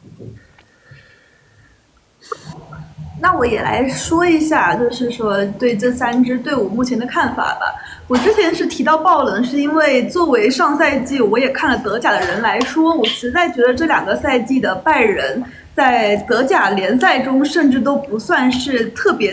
E: 那我也来说一下，就是说对这3支队伍目前的看法吧。我之前是提到爆冷，是因为作为上赛季我也看了德甲的人来说，我实在觉得这2个赛季的拜仁在德甲联赛中甚至都不算是特别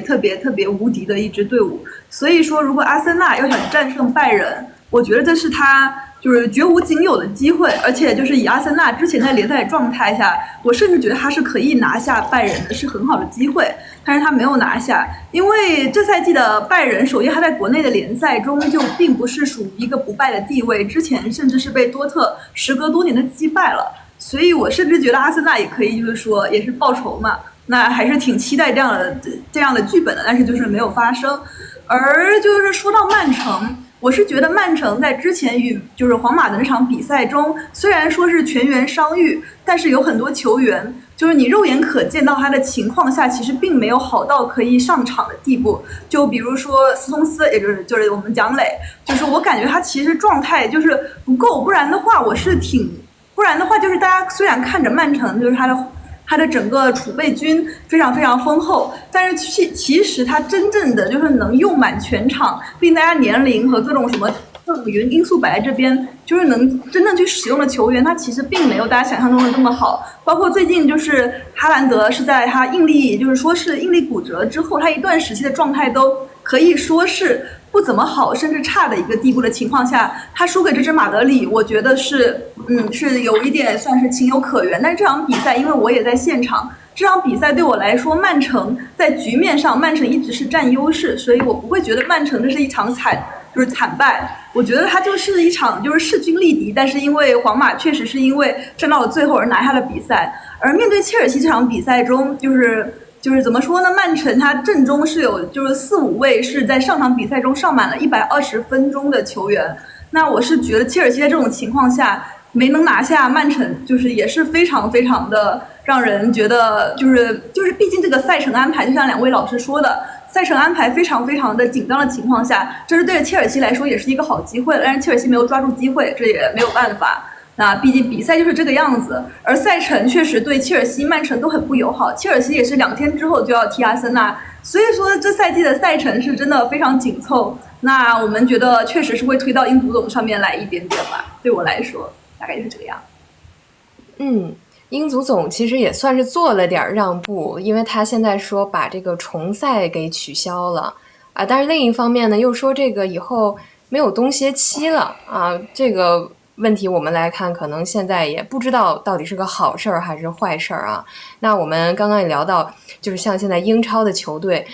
E: 无敌的一支队伍。所以说，如果阿森纳要想战胜拜仁，我觉得这是他就是绝无仅有的机会，而且就是以阿森纳之前的联赛状态下，我甚至觉得他是可以拿下拜仁的，是很好的机会，但是他没有拿下，因为这赛季的拜仁，首先他在国内的联赛中就并不是属于一个不败的地位，之前甚至是被多特时隔多年的击败了，所以我甚至觉得阿森纳也可以，就是说也是报仇嘛，那还是挺期待这样的剧本的，但是就是没有发生。而就是说到曼城，我是觉得曼城在之前与就是皇马的那场比赛中，虽然说是全员伤愈，但是有很多球员就是你肉眼可见到他的情况下，其实并没有好到可以上场的地步。就比如说斯通斯，也就是我们蒋磊，就是我感觉他其实状态就是不够，不然的话就是大家虽然看着曼城就是他的整个储备军非常丰厚，但是其实他真正的就是能用满全场，并大家年龄和各种什么各种因素摆在这边，就是能真正去使用的球员，他其实并没有大家想象中的那么好。包括最近就是哈兰德是在他应力，就是说是应力骨折之后，他一段时期的状态都可以说是不怎么好，甚至差的一个地步的情况下，他输给这支马德里，我觉得是有一点算是情有可原。但是这场比赛，因为我也在现场，这场比赛对我来说，曼城在局面上，曼城一直是占优势，所以我不会觉得曼城这是一场惨败。我觉得它就是一场就是势均力敌，但是因为皇马确实是因为站到了最后而拿下了比赛。而面对切尔西这场比赛中，就是怎么说呢？曼城他阵中是有就是4-5位是在上场比赛中上满了120分钟的球员。那我是觉得切尔西在这种情况下没能拿下曼城，就是也是非常非常的让人觉得就是毕竟这个赛程安排，就像2位老师说的，赛程安排非常非常的紧张的情况下，这是对着切尔西来说也是一个好机会，但是切尔西没有抓住机会，这也没有办法。那毕竟比赛就是这个样子，而赛程确实对切尔西、曼城都很不友好。切尔西也是2天之后就要踢阿森纳，所以说这赛季的赛程是真的非常紧凑。那我们觉得确实是会推到英足总上面来一点点吧，对我来说大概就是这个样。
C: 英足总其实也算是做了点让步，因为他现在说把这个重赛给取消了啊，但是另一方面呢，又说这个以后没有冬歇期了啊，这个问题我们来看，可能现在也不知道到底是个好事儿还是坏事儿啊。那我们刚刚也聊到，就是像现在英超的球队，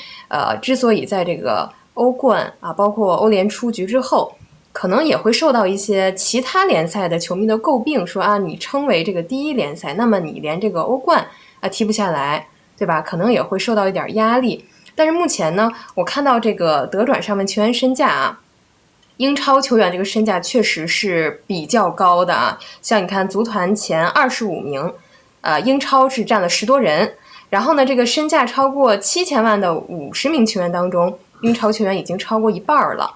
C: 之所以在这个欧冠啊，包括欧联出局之后，可能也会受到一些其他联赛的球迷的诟病，说啊，你称为这个第一联赛，那么你连这个欧冠踢不下来，对吧？可能也会受到一点压力。但是目前呢，我看到这个德转上面球员身价啊，英超球员这个身价确实是比较高的啊。像你看足坛前25名，英超是占了10多人，然后呢，这个身价超过7000万的50名球员当中，英超球员已经超过一半了。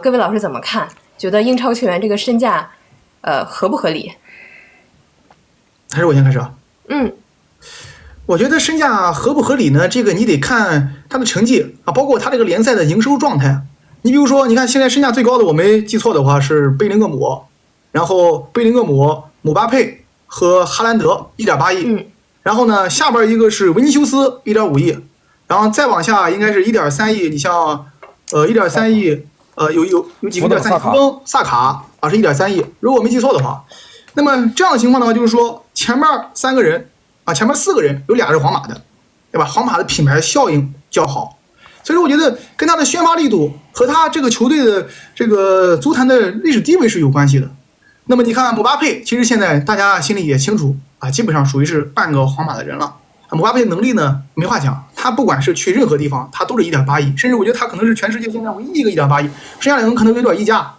C: 各位老师怎么看？觉得英超球员这个身价，合不合理？
A: 还是我先开始啊？我觉得身价合不合理呢？这个你得看他的成绩啊，包括他这个联赛的营收状态。你比如说，你看现在身价最高的，我没记错的话是贝林厄姆，然后贝林厄姆、姆巴佩和哈兰德1.8亿，然后呢下边一个是维尼修斯1.5亿，然后再往下应该是1.3亿。你像1.3亿。有几个1.3亿，福登、萨卡是1.3亿，如果我没记错的话。那么这样的情况的话，就是说前面3个人前面4个人有俩是皇马的，对吧？皇马的品牌效应较好，所以说我觉得跟他的宣发力度和他这个球队的这个足坛的历史地位是有关系的。那么你看姆巴佩，其实现在大家心里也清楚基本上属于是半个皇马的人了。姆巴佩的能力呢没话讲，他不管是去任何地方，他都是1.8亿，甚至我觉得他可能是全世界现在唯一一个1.8亿，剩下两个可能有点溢价。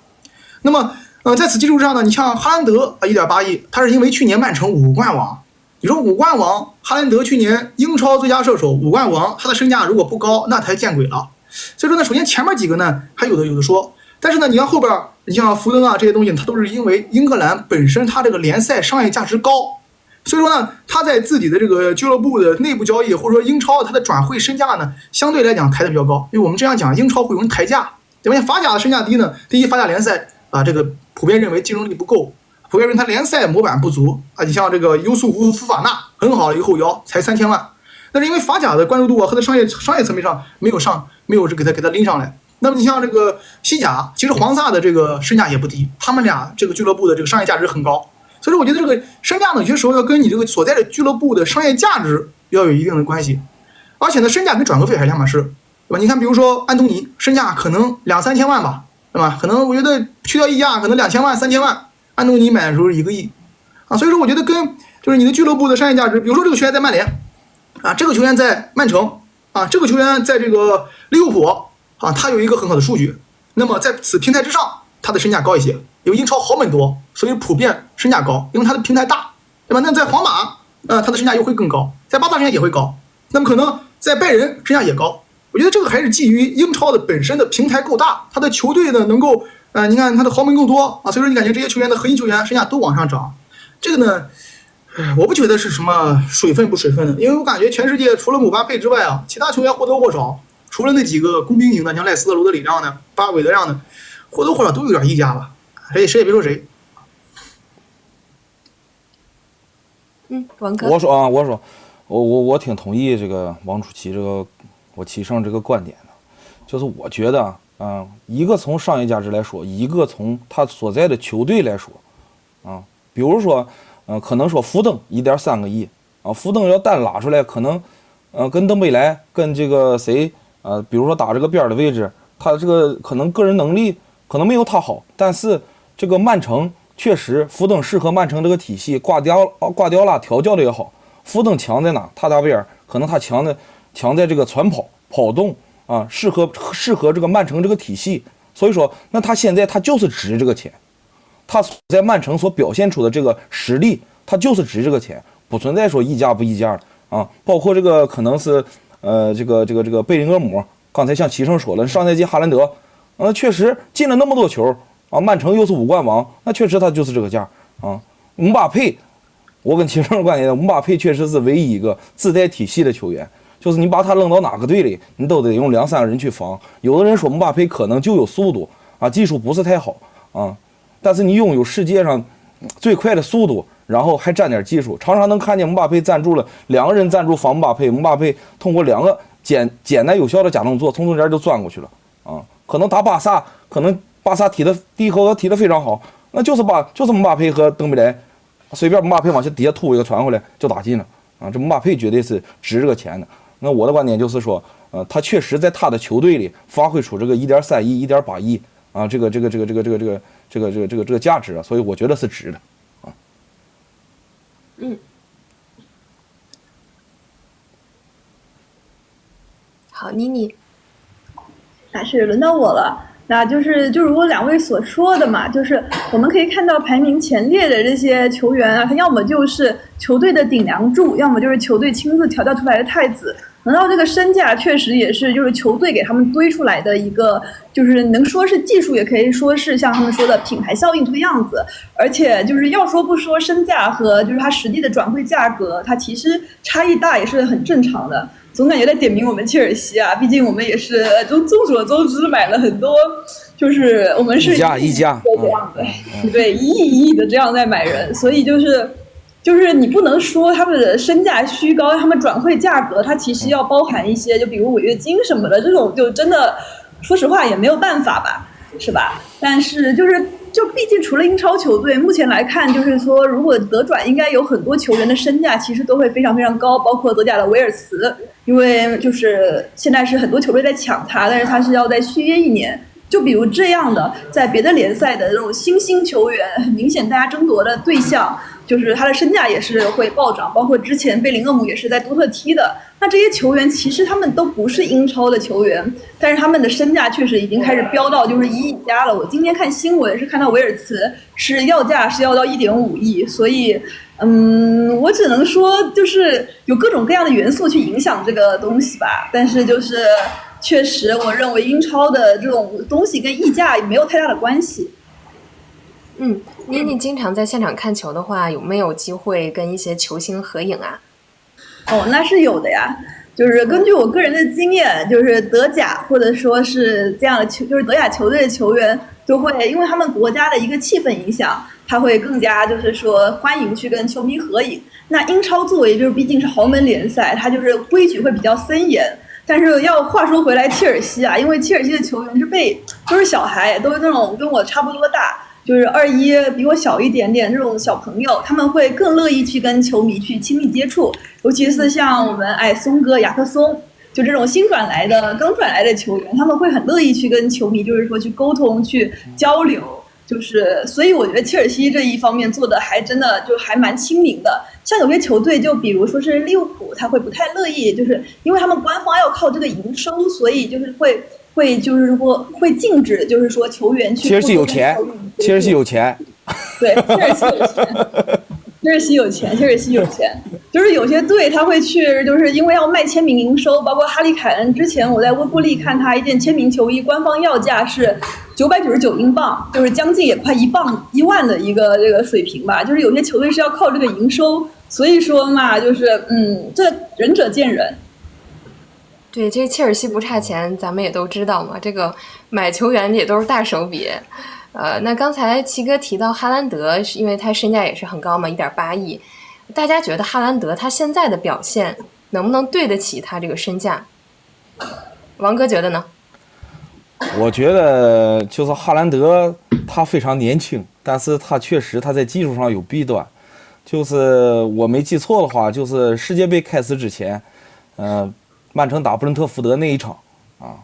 A: 那么在此基础上呢，你像哈兰德1.8亿，他是因为去年曼城5冠王。你说5冠王，哈兰德去年英超最佳射手5冠王，他的身价如果不高，那才见鬼了。所以说呢，首先前面几个呢还有的说，但是呢，你看后边，你像福登这些东西，它都是因为英格兰本身它这个联赛商业价值高。所以说呢，他在自己的这个俱乐部的内部交易，或者说英超它的转会身价呢，相对来讲抬得比较高。因为我们这样讲，英超会有人抬价，对吧？法甲的身价低呢，第一，法甲联赛这个普遍认为竞争力不够，普遍认为它联赛模板不足你像这个优素福法纳很好的一个后腰，才3000万，但是因为法甲的关注度和它商业层面上没有给它拎上来。那么你像这个西甲，其实黄萨的这个身价也不低，他们俩这个俱乐部的这个商业价值很高。所以说我觉得这个身价呢，有些时候要跟你这个所在的俱乐部的商业价值要有一定的关系，而且呢，身价跟转会费还是两码事，对吧？你看，比如说安东尼身价可能2-3千万吧，对吧？可能我觉得去掉溢价，可能2000万、3000万，安东尼买的时候是1个亿所以说我觉得跟就是你的俱乐部的商业价值，比如说这个球员在曼联这个球员在曼城这个球员在这个利物浦他有一个很好的数据，那么在此平台之上，他的身价高一些。因为英超豪门多，所以普遍身价高，因为它的平台大，对吧？那在皇马，它的身价又会更高，在巴萨身价也会高，那么可能在拜仁身价也高。我觉得这个还是基于英超的本身的平台够大，他的球队呢能够，你看他的豪门更多所以说你感觉这些球员的核心球员身价都往上涨。这个呢，我不觉得是什么水分不水分的，因为我感觉全世界除了姆巴佩之外其他球员或多或少，除了那几个工兵型的，像赖斯、罗德里这样的、巴尔韦德这样的。或多或少都有点溢价吧，谁也别说谁。
C: 王哥，
D: 我挺同意这个王楚奇这个我齐胜这个观点的，就是我觉得一个从商业价值来说，一个从他所在的球队来说，比如说可能说福登1.3个亿福登要单拉出来，可能跟登贝莱跟这个谁比如说打这个边的位置，他这个可能个人能力可能没有他好，但是这个曼城确实福登适合曼城这个体系，瓜迪奥拉调教的也好。福登强在哪？他打边可能他强在这个传跑动适合这个曼城这个体系。所以说，那他现在他就是值这个钱，他在曼城所表现出的这个实力，他就是值这个钱，不存在说溢价不溢价的包括这个可能是这个贝林厄姆，刚才像齐胜说了，上赛季哈兰德确实进了那么多球曼城又是5冠王，那确实他就是这个价姆巴佩。我跟齐胜的观点，姆巴佩确实是唯一一个自带体系的球员，就是你把他扔到哪个队里，你都得用2-3个人去防。有的人说姆巴佩可能就有速度技术不是太好但是你拥有世界上最快的速度，然后还沾点技术，常常能看见姆巴佩站住了，2个人站住防姆巴佩，姆巴佩通过2个简单有效的假动作从中间就钻过去了可能打巴萨，可能巴萨踢的第一回合踢得非常好，那就是姆巴佩和登贝莱。随便姆巴佩往下底下突一个传回来就打进了这姆巴佩绝对是值这个钱的。那我的观点就是说，他确实在他的球队里发挥出这个1.3亿、1.8亿这个价值所以我觉得是值的
C: 好，妮妮，
E: 是轮到我了。那就如我2位所说的嘛，就是我们可以看到排名前列的这些球员他要么就是球队的顶梁柱，要么就是球队亲自调教出来的太子。然后这个身价确实也是就是球队给他们堆出来的一个，就是能说是技术，也可以说是像他们说的品牌效应这个样子。而且就是要说不说身价和就是它实际的转会价格，它其实差异大也是很正常的。总感觉在点名我们切尔西毕竟我们也是都众所周知买了很多，就是我们是
D: 溢价
E: 这样的对1亿的这样在买人，所以就是你不能说他们的身价虚高，他们转会价格它其实要包含一些，就比如违约金什么的，这种就真的说实话也没有办法吧，是吧？但是就毕竟除了英超球队，目前来看就是说，如果德转应该有很多球员的身价其实都会非常非常高，包括德甲的维尔茨，因为就是现在是很多球队在抢他，但是他是要再续约1年。就比如这样的，在别的联赛的这种新兴球员，很明显大家争夺的对象，就是他的身价也是会暴涨，包括之前贝林厄姆也是在多特踢的。那这些球员其实他们都不是英超的球员，但是他们的身价确实已经开始飙到就是1亿加了。我今天看新闻是看到维尔茨是要价是要到1.5亿，所以我只能说就是有各种各样的元素去影响这个东西吧。但是就是确实我认为英超的这种东西跟溢价也没有太大的关系。
C: 妮妮经常在现场看球的话，有没有机会跟一些球星合影啊？
E: 那是有的呀。就是根据我个人的经验，就是德甲或者说是这样的就是德甲球队的球员都会因为他们国家的一个气氛影响，他会更加就是说欢迎去跟球迷合影。那英超作为就是毕竟是豪门联赛，它就是规矩会比较森严。但是要话说回来，切尔西因为切尔西的球员都是小孩，都是那种跟我差不多大，就是21比我小一点点这种小朋友，他们会更乐意去跟球迷去亲密接触，尤其是像我们松哥雅克松，就这种刚转来的球员，他们会很乐意去跟球迷就是说去沟通去交流。就是所以我觉得切尔西这一方面做的还真的就还蛮亲民的。像有些球队就比如说是利物浦，他会不太乐意，就是因为他们官方要靠这个营收，所以就是会就是说会禁止就是说球员去。
D: 切尔西有钱，切尔西有钱。
E: 对，切尔西有钱。切尔西有钱，切尔西有钱，就是有些队他会去，就是因为要卖签名营收，包括哈利凯恩，之前我在微布利看他一件签名球衣，官方要价是999英镑，就是将近也快1万的一个这个水平吧。就是有些球队是要靠这个营收，所以说嘛，就是这仁者见仁。
C: 对，这切尔西不差钱，咱们也都知道嘛。这个买球员也都是大手笔。那刚才齐哥提到哈兰德，是因为他身价也是很高嘛，1.8亿。大家觉得哈兰德他现在的表现能不能对得起他这个身价？王哥觉得呢？
D: 我觉得就是哈兰德他非常年轻，但是他确实他在技术上有弊端。就是我没记错的话，就是世界杯开始之前，曼城打布伦特福德那一场啊，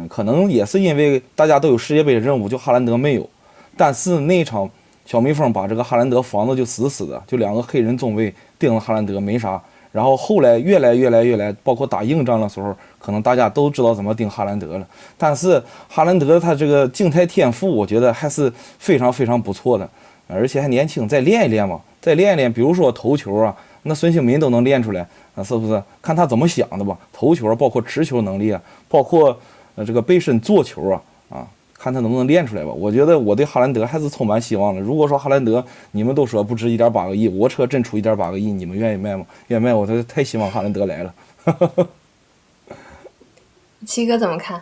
D: 可能也是因为大家都有世界杯的任务，就哈兰德没有。但是那一场小蜜蜂把这个哈兰德防的就死死的，就2个黑人中卫盯着哈兰德没啥。然后后来越来，包括打硬仗的时候，可能大家都知道怎么盯哈兰德了。但是哈兰德他这个静态天赋，我觉得还是非常非常不错的，而且还年轻，再练一练嘛，再练一练，比如说头球啊，那孙兴民都能练出来啊，是不是？看他怎么想的吧，头球包括持球能力啊，包括这个背身做球啊，看他能不能练出来吧。我觉得我对哈兰德还是充满希望的。如果说哈兰德你们都说不值1.8个亿，我车真出1.8个亿，你们愿意卖吗？愿意卖，我都太希望哈兰德来了。
C: 七哥怎么看？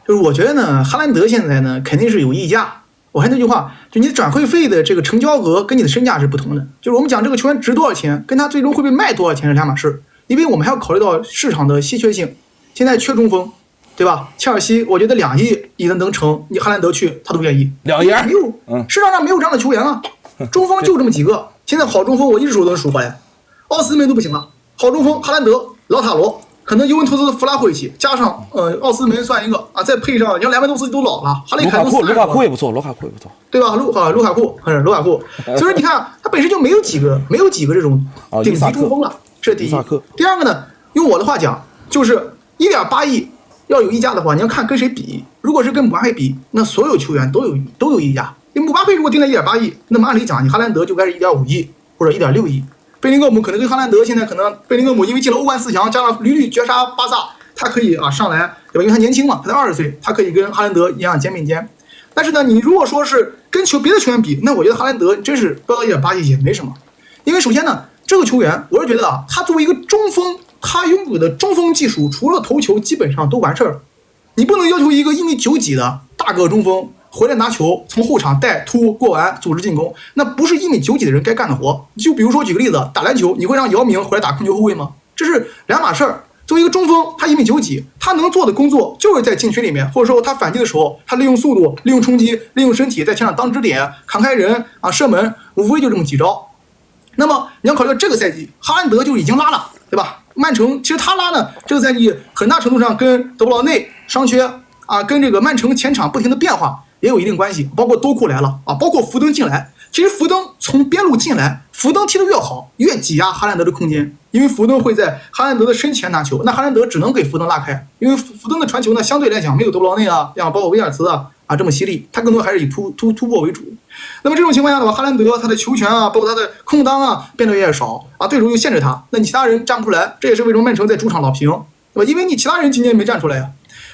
A: 就是我觉得呢，哈兰德现在呢肯定是有溢价。我还那句话，就你转会费的这个成交额跟你的身价是不同的。就是我们讲这个球员值多少钱，跟他最终会被卖多少钱是两码事。因为我们还要考虑到市场的稀缺性。现在缺中锋，对吧？切尔西我觉得2亿也能成，你哈兰德去他都愿意。
D: 2亿
A: 没有，市场上没有这样的球员啊。中锋就这么几个，现在好中锋我一只手都能数过来，奥斯门都不行了。好中锋哈兰德、劳塔罗。可能尤文图斯、弗拉霍维奇加上奥斯门算一个啊，再配上，你看莱万多斯基都老了，哈雷凯都
D: 卢卡库也不错，
A: 对吧？卢卡库，所以说你看他本身就没有几个这种顶级中锋了，这是第一。第二个呢，用我的话讲，就是1.8亿要有溢价的话，你要看跟谁比。如果是跟姆巴佩比，那所有球员都有溢价。因为姆巴佩如果定在1.8亿，那么按理讲，你哈兰德就该是1.5亿或者1.6亿。贝林厄姆可能跟哈兰德现在可能贝林厄姆因为进了欧冠4强，加上屡绝杀巴萨，他可以上来，对吧？因为他年轻嘛，他才20岁，他可以跟哈兰德一样肩并肩。但是呢，你如果说是跟别的球员比，那我觉得哈兰德真是飙到1.8亿也没什么。因为首先呢，这个球员我是觉得他作为一个中锋，他拥有的中锋技术除了头球基本上都完事儿了。你不能要求一个1.9米几的大个中锋回来拿球，从后场带突过完组织进攻，那不是1.9米几的人该干的活。就比如说举个例子，打篮球，你会让姚明回来打控球后卫吗？这是两码事儿。作为一个中锋，他1.9米几，他能做的工作就是在禁区里面，或者说他反击的时候，他利用速度、利用冲击、利用身体在前场当支点、扛开人射门，无非就这么几招。那么你要考虑到这个赛季，哈兰德就已经拉了，对吧？曼城其实他拉呢，这个赛季很大程度上跟德布劳内伤缺跟这个曼城前场不停的变化也有一定关系，包括多库来了包括福登进来。其实福登从边路进来，福登踢得越好，越挤压哈兰德的空间，因为福登会在哈兰德的身前拿球，那哈兰德只能给福登拉开，因为福登的传球呢相对来讲没有德布劳内像包括威尔茨这么犀利，他更多还是以突破为主。那么这种情况下的话，哈兰德他的球权包括他的空当变得越来越少对手又限制他，那你其他人站不出来，这也是为什么曼城在主场老平，对吧？因为你其他人今年没站出来呀。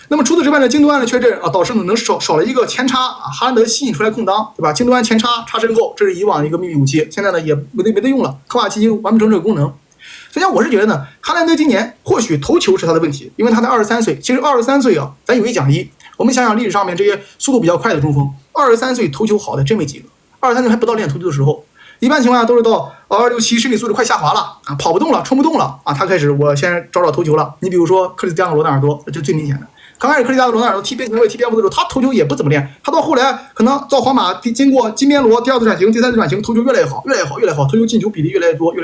A: 那么除此之外呢，京多安的缺阵导致能少了一个前插哈兰德吸引出来空当，对吧？京多安前插身后，这是以往的一个秘密武器，现在呢也没得用了，科瓦奇已经完不成这个功能。所以我是觉得呢，哈兰德今年或许头球是他的问题，因为他才23岁。其实23岁咱有一讲一，我们想想历史上面这些速度比较快的中锋，23岁头球好的真没几个，23岁还不到练头球的时候。一般情况下都是到26、7，身体素质快下滑了跑不动了，冲不动了他开始我先找头球了。你比如说克里斯蒂亚诺罗纳尔多，这最明显的。刚开始克里斯蒂亚诺罗纳尔多踢边前卫、踢边锋的时候，他头球也不怎么练，他到后来可能到皇马经过金边罗第2次转型、第3次转型，头球越来越好，头球进球比例越来越多。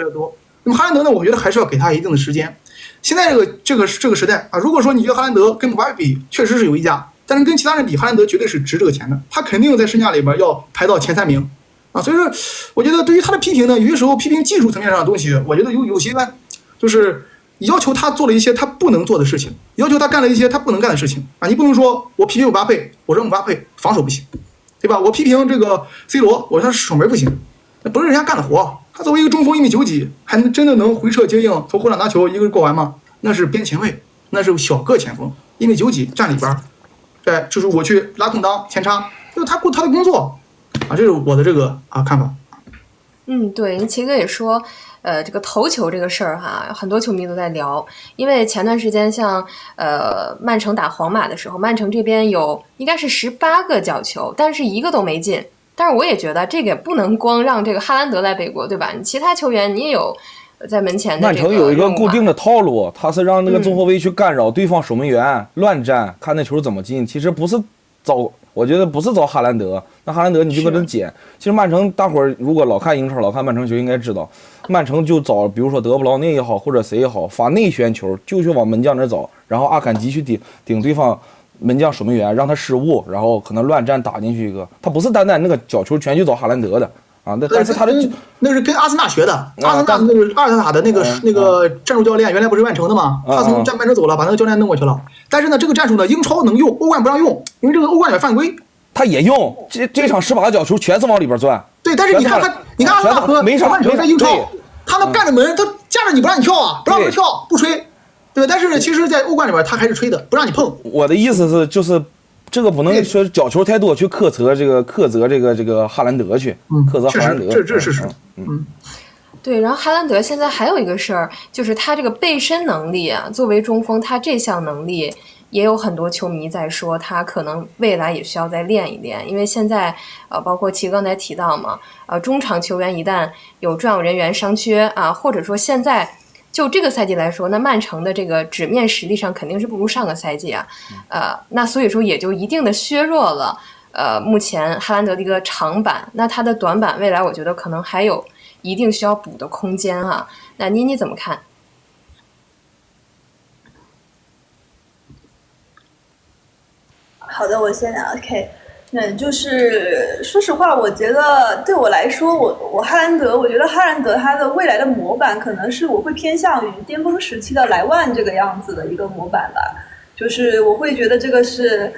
A: 那么哈兰德呢，我觉得还是要给他一定的时间。现在这个时代如果说你觉得哈兰德跟姆巴佩比确实是有溢价，但是跟其他人比，哈兰德绝对是值这个钱的，他肯定在身价里边要排到前3名所以说我觉得对于他的批评呢，有些时候批评技术层面上的东西，我觉得有些就是要求他做了一些他不能做的事情，要求他干了一些他不能干的事情你不能说我批评姆巴佩，我说姆巴佩防守不行，对吧？我批评这个 C 罗，我说他守门不行，那不是人家干的活。他作为一个中锋1.9米几，还真的能回撤接应，从后场拿球一个人过完吗？那是边前卫，那是小个前锋，1.9米几站里边，就是我去拉空当前插，就是他的工作这是我的这个看法。
C: 对，齐哥也说，这个头球这个事儿哈，很多球迷都在聊，因为前段时间像曼城打皇马的时候，曼城这边有应该是18个角球，但是一个都没进。但是我也觉得这个也不能光让这个哈兰德来背锅，对吧？你其他球员你也有在门前的
D: 曼城有一个固定的套路，他是让那个中后卫去干扰对方守门员，乱战，看那球怎么进。其实不是找，我觉得不是找哈兰德，那哈兰德你就搁那捡。其实曼城大伙儿如果老看英超、老看曼城球，应该知道，曼城就找，比如说德布劳内也好，或者谁也好，发内旋球就去往门将那找，然后阿坎吉去顶对方门将守门员，让他失误，然后可能乱战打进去一个。他不是单单那个角球全去找哈兰德的啊，但是他的
A: 那是跟阿森纳学的，阿森纳那个阿尔特塔的那个战术教练原来不是曼城的吗？他从曼城走了，把那个教练弄过去了。但是呢，这个战术呢，英超能用，欧冠不让用，因为这个欧冠也犯规。
D: 他也用这场18个角球全是往里边钻。
A: 对，但是你看阿森纳和曼城在英超，他们干着门，他架着你不让你跳啊，不让你跳，不吹。对，但是其实，在欧冠里边，他还是吹的，不让你碰。
D: 我的意思是，就是这个不能说角球太多去苛责这个哈兰德去，苛责哈兰德，
A: 这是事实。
C: 对，然后哈兰德现在还有一个事儿，就是他这个背身能力啊，作为中锋，他这项能力也有很多球迷在说，他可能未来也需要再练一练，因为现在包括齐刚才提到嘛，中场球员一旦有重要人员伤缺啊，或者说现在。就这个赛季来说，那曼城的这个纸面实力上肯定是不如上个赛季啊，那所以说也就一定的削弱了目前哈兰德的一个长板，那他的短板未来我觉得可能还有一定需要补的空间啊。那妮妮怎么看？
E: 好的，我先聊 OK。就是说实话，我觉得对我来说，我哈兰德，我觉得哈兰德他的未来的模板可能是我会偏向于巅峰时期的莱万这个样子的一个模板吧。就是我会觉得这个是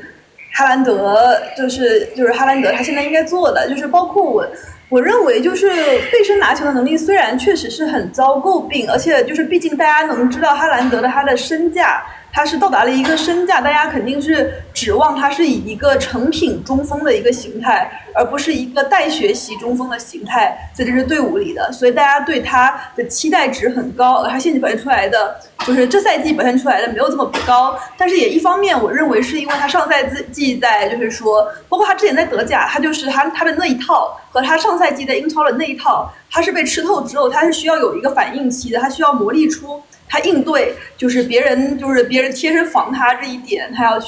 E: 哈兰德，就是哈兰德他现在应该做的，就是包括我认为就是背身拿球的能力虽然确实是很遭诟病，而且就是毕竟大家能知道哈兰德的他的身价。他是到达了一个身价，大家肯定是指望他是以一个成品中锋的一个形态，而不是一个待学习中锋的形态在这支队伍里的，所以大家对他的期待值很高，而他现在表现出来的就是这赛季表现出来的没有这么高，但是也一方面我认为是因为他上赛季在就是说，包括他之前在德甲，他就是他的那一套和他上赛季在英超的那一套，他是被吃透之后，他是需要有一个反应期的，他需要磨砺出。他应对就是别人贴身防他这一点，他要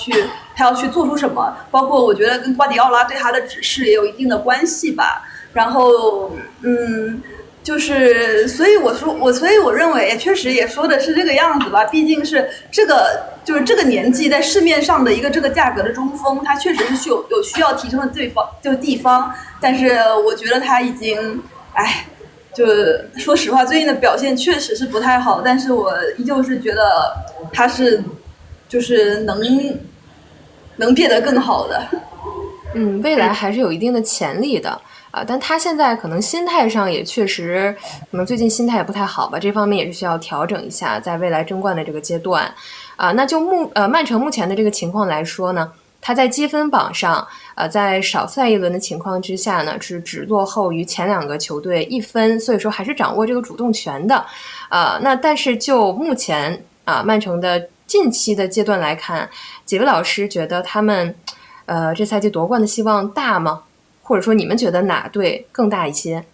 E: 去做出什么，包括我觉得跟瓜迪奥拉对他的指示也有一定的关系吧。然后就是所以我认为确实也说的是这个样子吧，毕竟是这个年纪在市面上的一个这个价格的中锋，他确实是有需要提升的地方，但是我觉得他已经就说实话，最近的表现确实是不太好，但是我依旧是觉得他是就是能变得更好的。
C: 未来还是有一定的潜力的啊，但他现在可能心态上也确实，可能最近心态也不太好吧，这方面也是需要调整一下，在未来争冠的这个阶段啊。那就曼城目前的这个情况来说呢，他在积分榜上，在少赛一轮的情况之下呢，是只落后于前2个球队1分，所以说还是掌握这个主动权的，那但是就目前曼城的近期的阶段来看，几位老师觉得他们，这赛季夺冠的希望大吗？或者说你们觉得哪队更大一些？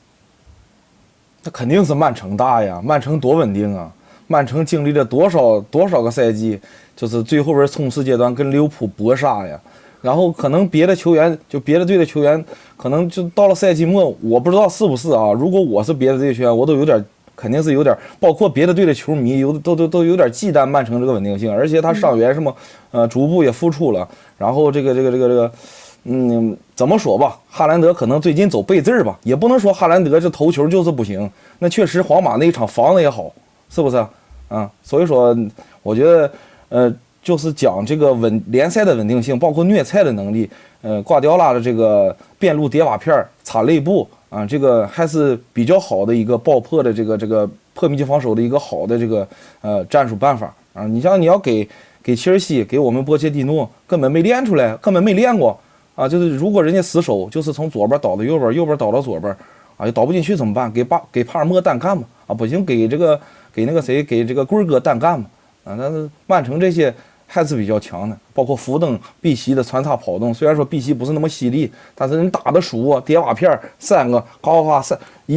D: 那肯定是曼城大呀，曼城多稳定啊！曼城经历了多少个赛季，就是最后边冲刺阶段跟利物浦搏杀呀，然后可能别的队的球员，可能就到了赛季末，我不知道是不是啊。如果我是别的队球员，我都有点，肯定是有点，包括别的队的球迷都有点忌惮曼城这个稳定性，而且他伤员什么，逐步也复出了，然后这个。怎么说吧，哈兰德可能最近走背字吧，也不能说哈兰德这头球就是不行，那确实皇马那一场防的也好，是不是啊？所以说我觉得就是讲这个联赛的稳定性，包括虐菜的能力，瓜迪奥拉的这个边路叠瓦片擦肋部啊，这个还是比较好的一个爆破的这个破密集防守的一个好的这个战术办法啊。你像你要给切尔西给我们波切蒂诺根本没练出来，根本没练过。就是如果人家死守，就是从左边倒到右边，右边倒到左边，啊，倒不进去怎么办？给帕尔默单干嘛？啊，不行，给这个圭哥单干嘛？啊，但是曼城这些还是比较强的，包括福登、碧玺的穿插跑动，虽然说碧玺不是那么犀利，但是人打的熟啊，叠瓦片3个，呱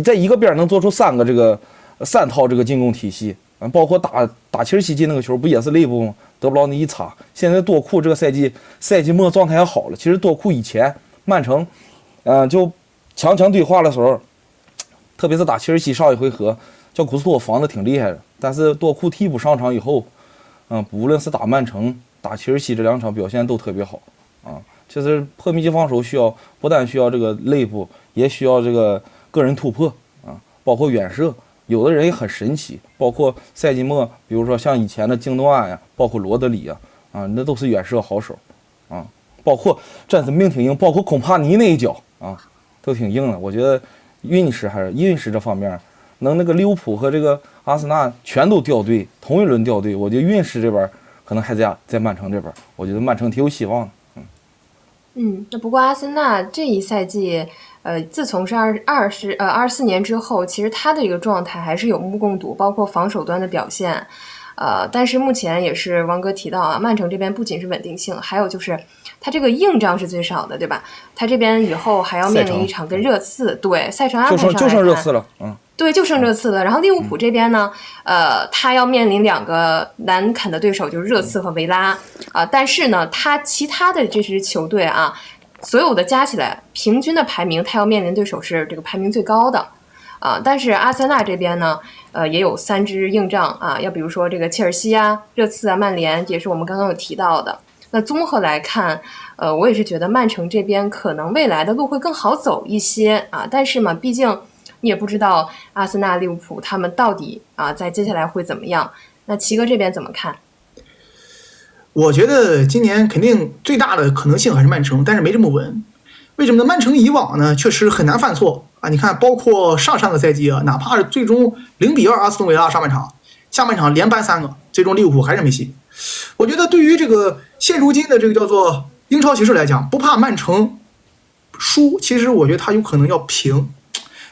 D: 在一个边能做出3套这个进攻体系。包括打切尔西那个球不也是内部吗？德布劳内一插，现在多库这个赛季末状态还好了。其实多库以前曼城，就强对话的时候，特别是打切尔西上一回合，叫古斯托防的挺厉害的。但是多库替补上场以后，无论是打曼城、打切尔西这2场表现都特别好啊。其实破密集防守不但需要这个内部，也需要这个个人突破啊，包括远射。有的人也很神奇，包括赛季末，比如说像以前的京多安呀，包括罗德里呀，那都是远射好手，啊，包括真是命挺硬，包括孔帕尼那一脚啊，都挺硬的。我觉得运势这方面，能那个利物浦和这个阿森纳全都掉队，同一轮掉队，我觉得运势这边可能还在曼城这边，我觉得曼城挺有希望的。
C: 那不过阿森纳这一赛季。自从是24年之后，其实他的这个状态还是有目共睹，包括防守端的表现。但是目前也是王哥提到啊，曼城这边不仅是稳定性，还有就是他这个硬仗是最少的，对吧？他这边以后还要面临一场跟热刺，对，赛程安排上
D: 就剩热刺了，
C: 对，就剩热刺了。然后利物浦这边呢，他要面临2个难啃的对手，就是热刺和维拉但是呢，他其他的这支球队啊。所有的加起来，平均的排名，他要面临对手是这个排名最高的，但是阿森纳这边呢，也有3支硬仗啊，要比如说这个切尔西啊、热刺啊、曼联，也是我们刚刚有提到的。那综合来看，我也是觉得曼城这边可能未来的路会更好走一些啊，但是嘛，毕竟你也不知道阿森纳、利物浦他们到底在接下来会怎么样。那齐哥这边怎么看？
A: 我觉得今年肯定最大的可能性还是曼城，但是没这么稳。为什么呢？曼城以往呢确实很难犯错啊！你看，包括上个赛季哪怕是最终0-2阿斯顿维拉上半场，下半场连扳3个，最终利物浦还是没戏。我觉得对于这个现如今的这个叫做英超形势来讲，不怕曼城输，其实我觉得他有可能要平，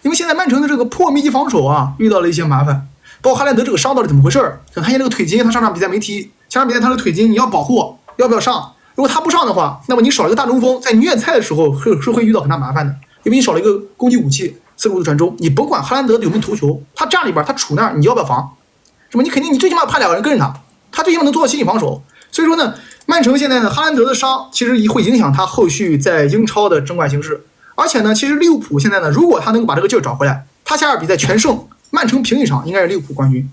A: 因为现在曼城的这个破密集防守遇到了一些麻烦，包括哈兰德这个伤到底怎么回事？看现在这个腿筋，他上场比赛没踢。下场比赛他的腿筋你要保护，要不要上？如果他不上的话，那么你少了一个大中锋，在虐菜的时候是会遇到很大麻烦的，因为你少了一个攻击武器，4路的传中，你甭管哈兰德有没有头球，他站里边他杵那儿，你要不要防？是吧？你最起码派2个人跟着他最起码能做到心理防守。所以说呢，曼城现在呢，哈兰德的伤其实会影响他后续在英超的争冠形势。而且呢，其实利物浦现在呢，如果他能够把这个劲儿找回来，他下2比赛全胜，曼城平1场应该是利物浦冠军，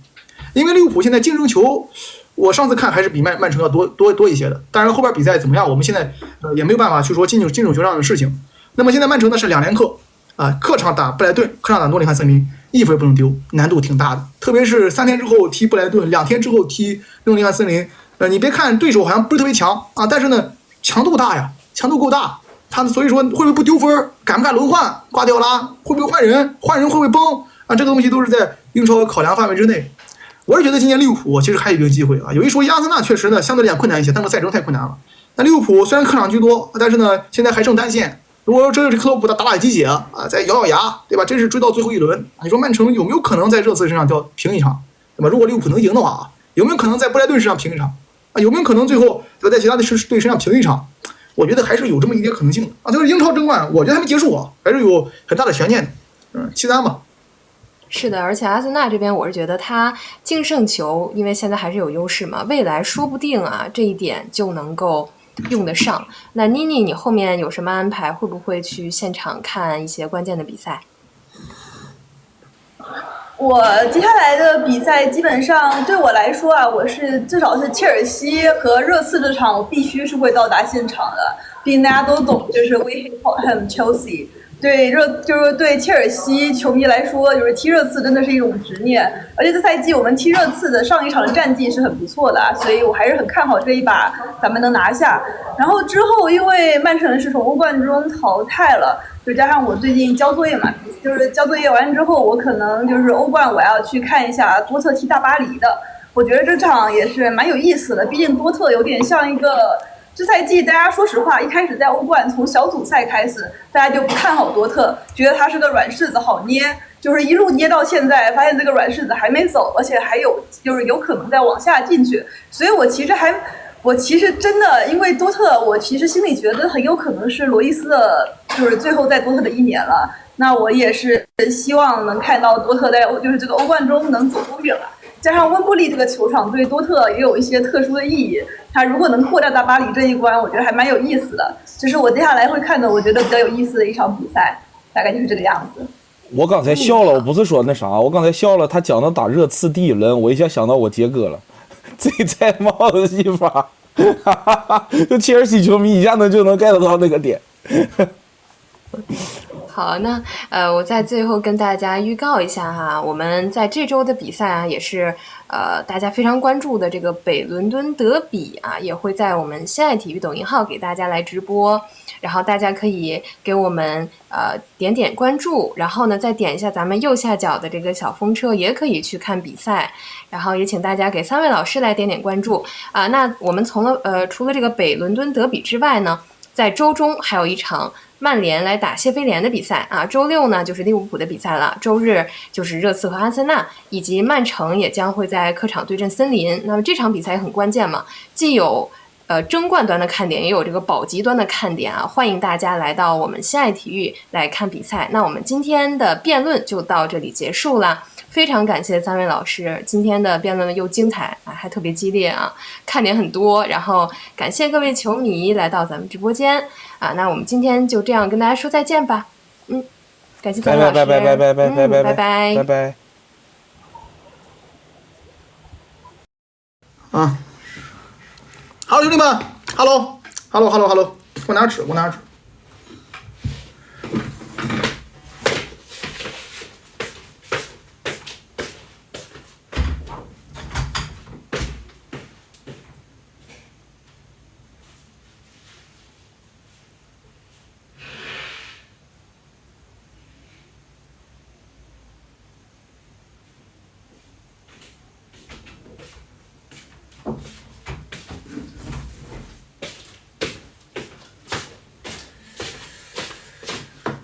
A: 因为利物浦现在净胜球。我上次看还是比曼城要多一些的，当然后边比赛怎么样，我们现在也没有办法去说进球上的事情。那么现在曼城呢是2连客客场打布莱顿，客场打诺丁汉森林，1分不能丢，难度挺大的。特别是3天之后踢布莱顿，2天之后踢诺丁汉森林，你别看对手好像不是特别强但是呢强度大呀，强度够大。他所以说会不会不丢分，敢不敢轮换，瓜迪奥拉会不会换人会不会崩这个东西都是在英超考量范围之内。我是觉得今年利物浦其实还有一个机会有一说阿森纳确实呢相对来讲困难一些，但是赛程太困难了。那利物浦虽然客场居多，但是呢现在还剩单线。如果这是克洛普打鸡血再咬牙，对吧？真是追到最后一轮，你说曼城有没有可能在热刺身上平1场，对吧？如果利物浦能赢的话有没有可能在布莱顿身上平1场有没有可能最后在其他的队身上平1场？我觉得还是有这么一点可能性的就是英超争冠，我觉得还没结束还是有很大的悬念的。期待吧。
C: 是的，而且阿森纳这边我是觉得他净胜球，因为现在还是有优势嘛，未来说不定这一点就能够用得上。那妮妮，你后面有什么安排？会不会去现场看一些关键的比赛？
E: 我接下来的比赛基本上对我来说我是至少是切尔西和热刺这场，我必须是会到达现场的。毕竟大家都懂，就是 We hate Chelsea。就是对切尔西球迷来说，就是踢热刺真的是一种执念，而且这赛季我们踢热刺的上一场的战绩是很不错的所以我还是很看好这一把咱们能拿下。然后之后因为曼城是从欧冠中淘汰了，就加上我最近交作业嘛，就是交作业完之后，我可能就是欧冠我要去看一下多特踢大巴黎的，我觉得这场也是蛮有意思的，毕竟多特有点像一个这赛季大家说实话，一开始在欧冠从小组赛开始，大家就不看好多特，觉得他是个软柿子好捏，就是一路捏到现在，发现这个软柿子还没走，而且还有就是有可能再往下进去。所以我其实真的因为多特，我其实心里觉得很有可能是罗伊斯的，就是最后在多特的一年了。那我也是希望能看到多特在就是这个欧冠中能走多远了。加上温布利这个球场对多特也有一些特殊的意义，他如果能过掉大巴黎这一关，我觉得还蛮有意思的。这是我接下来会看的，我觉得比较有意思的一场比赛，大概就是这个样子。
D: 我刚才笑了，我不是说那啥，我刚才笑了。他讲到打热刺第一轮，我一下想到我杰哥了，这才帽子戏法，就切尔西球迷一下就能 get 到那个点。
C: 好，那我在最后跟大家预告一下哈，我们在这周的比赛啊，也是大家非常关注的这个北伦敦德比啊，也会在我们现爱体育抖音号给大家来直播，然后大家可以给我们点点关注，然后呢再点一下咱们右下角的这个小风车，也可以去看比赛，然后也请大家给3位老师来点点关注啊。那我们除了这个北伦敦德比之外呢，在周中还有一场曼联来打谢菲联的比赛啊，周六呢就是利物浦的比赛了，周日就是热刺和阿森纳，以及曼城也将会在客场对阵森林。那么这场比赛也很关键嘛，既有争冠端的看点，也有这个保级端的看点啊，欢迎大家来到我们心爱体育来看比赛。那我们今天的辩论就到这里结束了。非常感谢3位老师，今天的辩论又精彩啊，还特别激烈啊，看点很多。然后感谢各位球迷来到咱们直播间啊，那我们今天就这样跟大家说再见吧。感谢3位老师，
D: 拜拜拜拜拜拜拜拜
C: 拜拜
D: 拜拜。
A: 啊，Hello 兄弟们 ，Hello，我拿纸。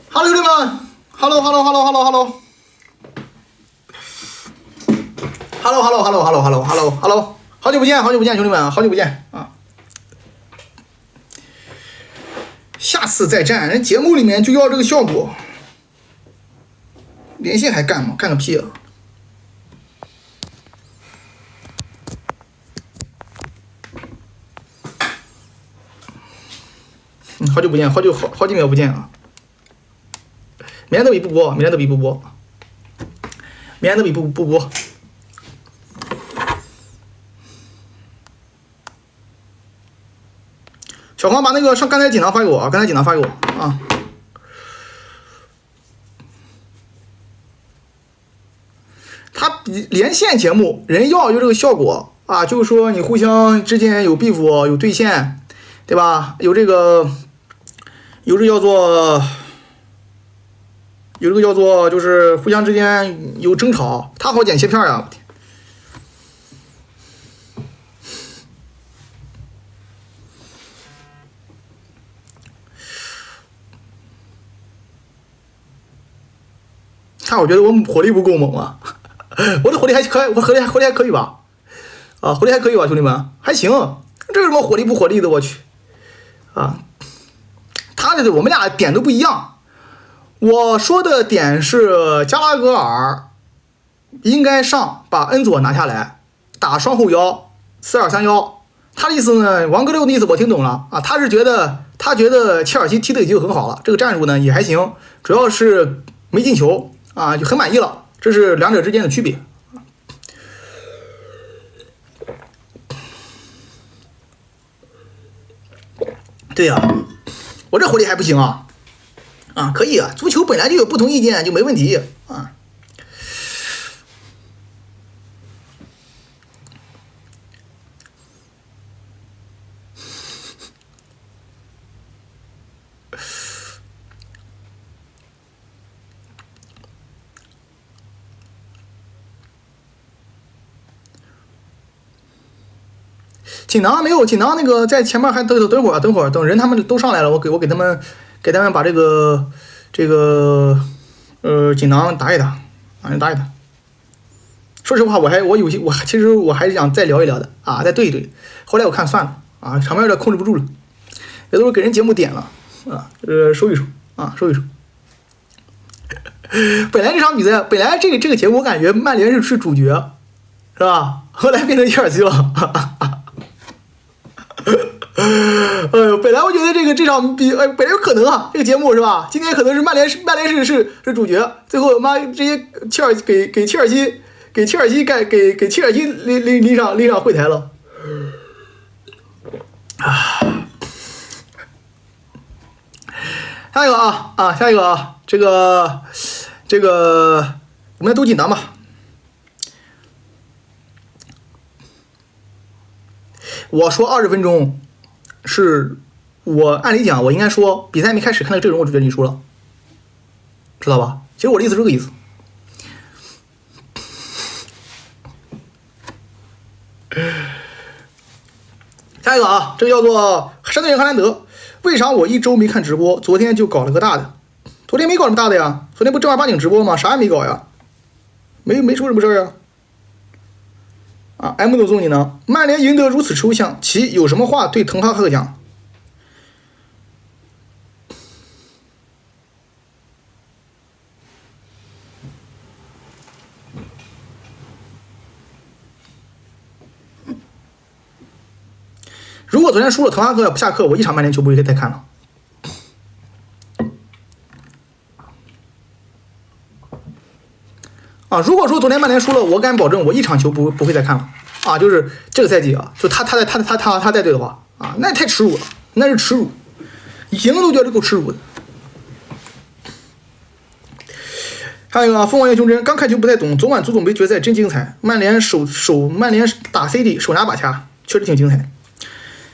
A: Hello 兄弟们 ，Hello，好久不见，兄弟们，好久不见啊！下次再战，人节目里面就要这个效果，连线还干吗？干个屁啊！好久不见，好几秒不见啊！明天德比不播，小黄把那个刚才锦囊发给我啊！他连线节目人要有这个效果啊，就是说你互相之间有 beef 有对线，对吧？有这个叫做就是互相之间有争吵，他好剪切片呀！我天，我觉得我火力不够猛啊，我的火力还可以，我火力还可以吧？啊，火力还可以吧，兄弟们，还行。这有什么火力不火力的？我去啊！我们俩点都不一样。我说的点是加拉格尔应该上把恩佐拿下来，打双后腰4-2-3-1。他的意思呢，王哥六的意思我听懂了啊，他觉得切尔西踢的已经很好了，这个战术呢也还行，主要是没进球啊，就很满意了，这是两者之间的区别。对呀，我这火力还不行啊，可以啊，足球本来就有不同意见就没问题啊。锦囊没有，锦囊那个在前面还等会儿，等人他们都上来了，我给他们把这个锦囊打一打啊，打一打。说实话，我其实我还是想再聊一聊的啊，再对一对。后来我看算了啊，场面有点控制不住了，也都是给人节目点了啊，收一收啊，收一收。本来这场比赛，本来这个节目我感觉曼联是主角，是吧？后来变成切尔西了。哎呦，本来我觉得这场本来有可能啊，这个节目是吧？今天可能是曼联是主角，最后妈这些给切尔西拎上会台了。下一个啊，下一个啊，这个我们来读锦囊吧。我说20分钟，是我按理讲我应该说比赛没开始看到阵容我就觉得你输了，知道吧？其实我的意思是这个意思。下一个啊，这个叫做山队人哈兰德。为啥我一周没看直播？昨天就搞了个大的。昨天没搞什么大的呀，昨天不正儿八经直播吗？啥也没搞呀，没出什么事儿呀。啊 ，M 总送你呢。曼联赢得如此抽象，其有什么话对滕哈赫讲？如果昨天输了，滕哈赫不下课，我一场曼联球不会再看了。啊，如果说昨天曼联输了，我敢保证我一场球不会再看了啊！就是这个赛季啊，就他带队的话啊，那太耻辱了，那是耻辱，赢都觉得够耻辱的。还有一个啊，凤凰岳胸针，刚看球不太懂，昨晚足总杯决赛真精彩，曼联打 CD 手拿把掐，确实挺精彩。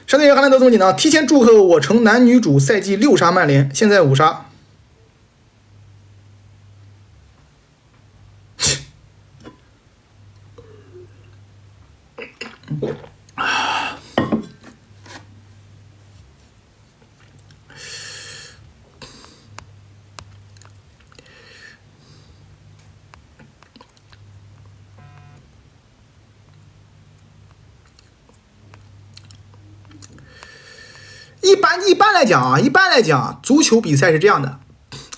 A: 山队哈兰德总锦囊提前祝贺我城男女主赛季6杀曼联，现在5杀。一般来讲，足球比赛是这样的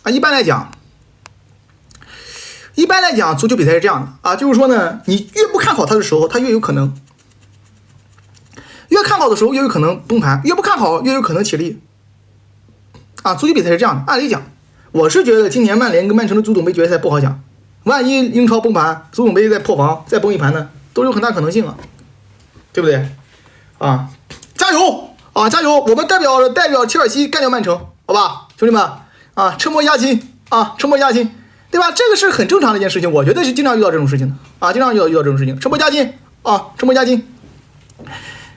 A: 啊。一般来讲，足球比赛是这样的啊，就是说呢，你越不看好它的时候，它越有可能；越看好的时候，越有可能崩盘；越不看好，越有可能起立。啊，足球比赛是这样的。按理讲，我是觉得今年曼联跟曼城的足总杯决赛不好讲，万一英超崩盘，足总杯再破防，再崩一盘呢，都有很大可能性啊，对不对？啊，加油！啊，加油！我们代表切尔西干掉曼城，好吧，兄弟们啊，车模押金啊，车模押金，对吧？这个是很正常的一件事情，我觉得是经常遇到这种事情的啊，经常遇到这种事情，车模押金啊，车模押金。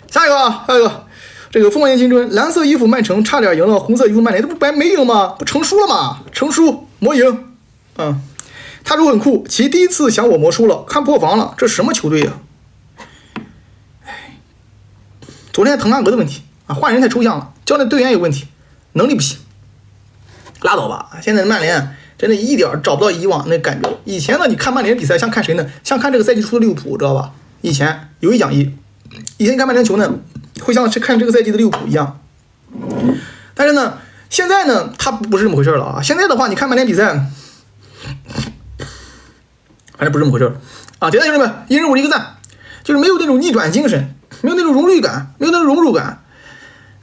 A: 下一个，这个凤凰岩青春，蓝色衣服曼城差点赢了红色衣服曼联，这不白没赢吗？不成输了吗？成输魔赢，他说很酷，其第一次想我魔输了，看破防了，这什么球队呀？昨天滕哈格的问题啊，换人太抽象了，教练队员有问题，能力不行，拉倒吧。现在曼联真的一点找不到以往那感觉。以前呢，你看曼联比赛像看谁呢？像看这个赛季初的利物浦，知道吧？以前有一讲一，以前看曼联球呢，会像是看这个赛季的利物浦一样。但是呢，现在呢，他不是这么回事了啊。现在的话，你看曼联比赛，反正不是这么回事啊。简单兄弟们，一人我一个赞，就是没有那种逆转精神。没有那种荣誉感，没有那种荣辱感，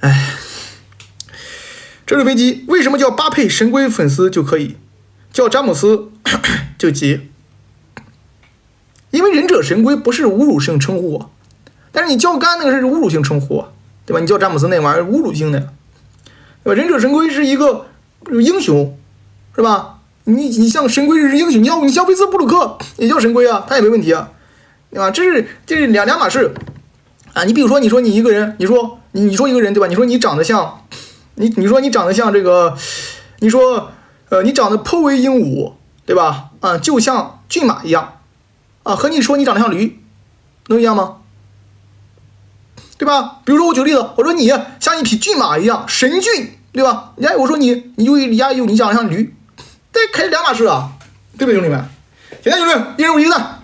A: 哎，这是飞机。为什么叫巴佩神龟粉丝就可以，叫詹姆斯就急？因为忍者神龟不是侮辱性称呼，但是你叫干那个是侮辱性称呼，对吧？你叫詹姆斯那玩意儿侮辱性的，对吧？忍者神龟是一个英雄，是吧？你像神龟是英雄，你像菲斯布鲁克也叫神龟啊，他也没问题啊，对吧？这是两码事。啊，你比如说，你说你一个人，你说一个人，对吧？你说你长得像，你说你长得像这个，你说你长得颇为英武，对吧？啊，就像骏马一样，啊，和你说你长得像驴，能一样吗？对吧？比如说我举个例子，我说你像一匹骏马一样神骏，对吧？我说你有你长得像驴，这开两码事啊，对不对，兄弟们？现在就是一人5一个赞